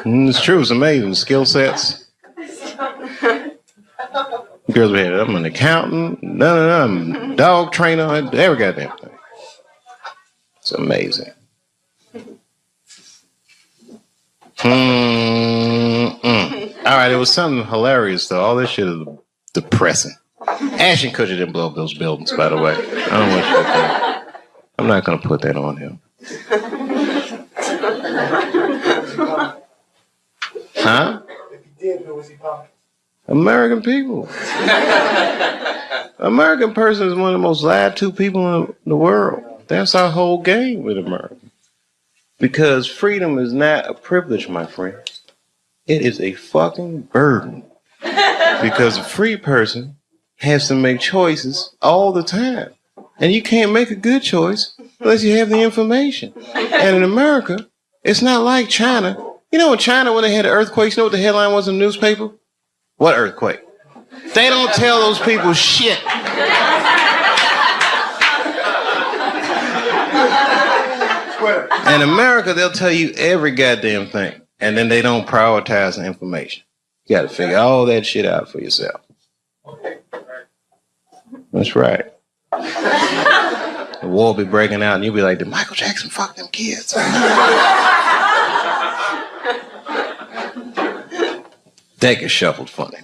S3: It's true. It's amazing. Skill sets. Girls we had, I'm an accountant. No, I'm a dog trainer. Every goddamn thing. It's amazing. All right, it was something hilarious though. All this shit is depressing. Ashton Kutcher didn't blow up those buildings, by the way. I don't want you to think. I'm not going to put that on him. Huh? American people. American person is one of the most lied to people in the world. That's our whole game with America. Because freedom is not a privilege, my friend. It is a fucking burden. Because a free person has to make choices all the time. And you can't make a good choice unless you have the information. And in America, it's not like China. You know in China when they had the earthquakes, you know what the headline was in the newspaper? What earthquake? They don't tell those people shit. In America, they'll tell you every goddamn thing. And then they don't prioritize the information. You gotta figure all that shit out for yourself. That's right. The war will be breaking out and you'll be like, did Michael Jackson fuck them kids? That gets shuffled funny.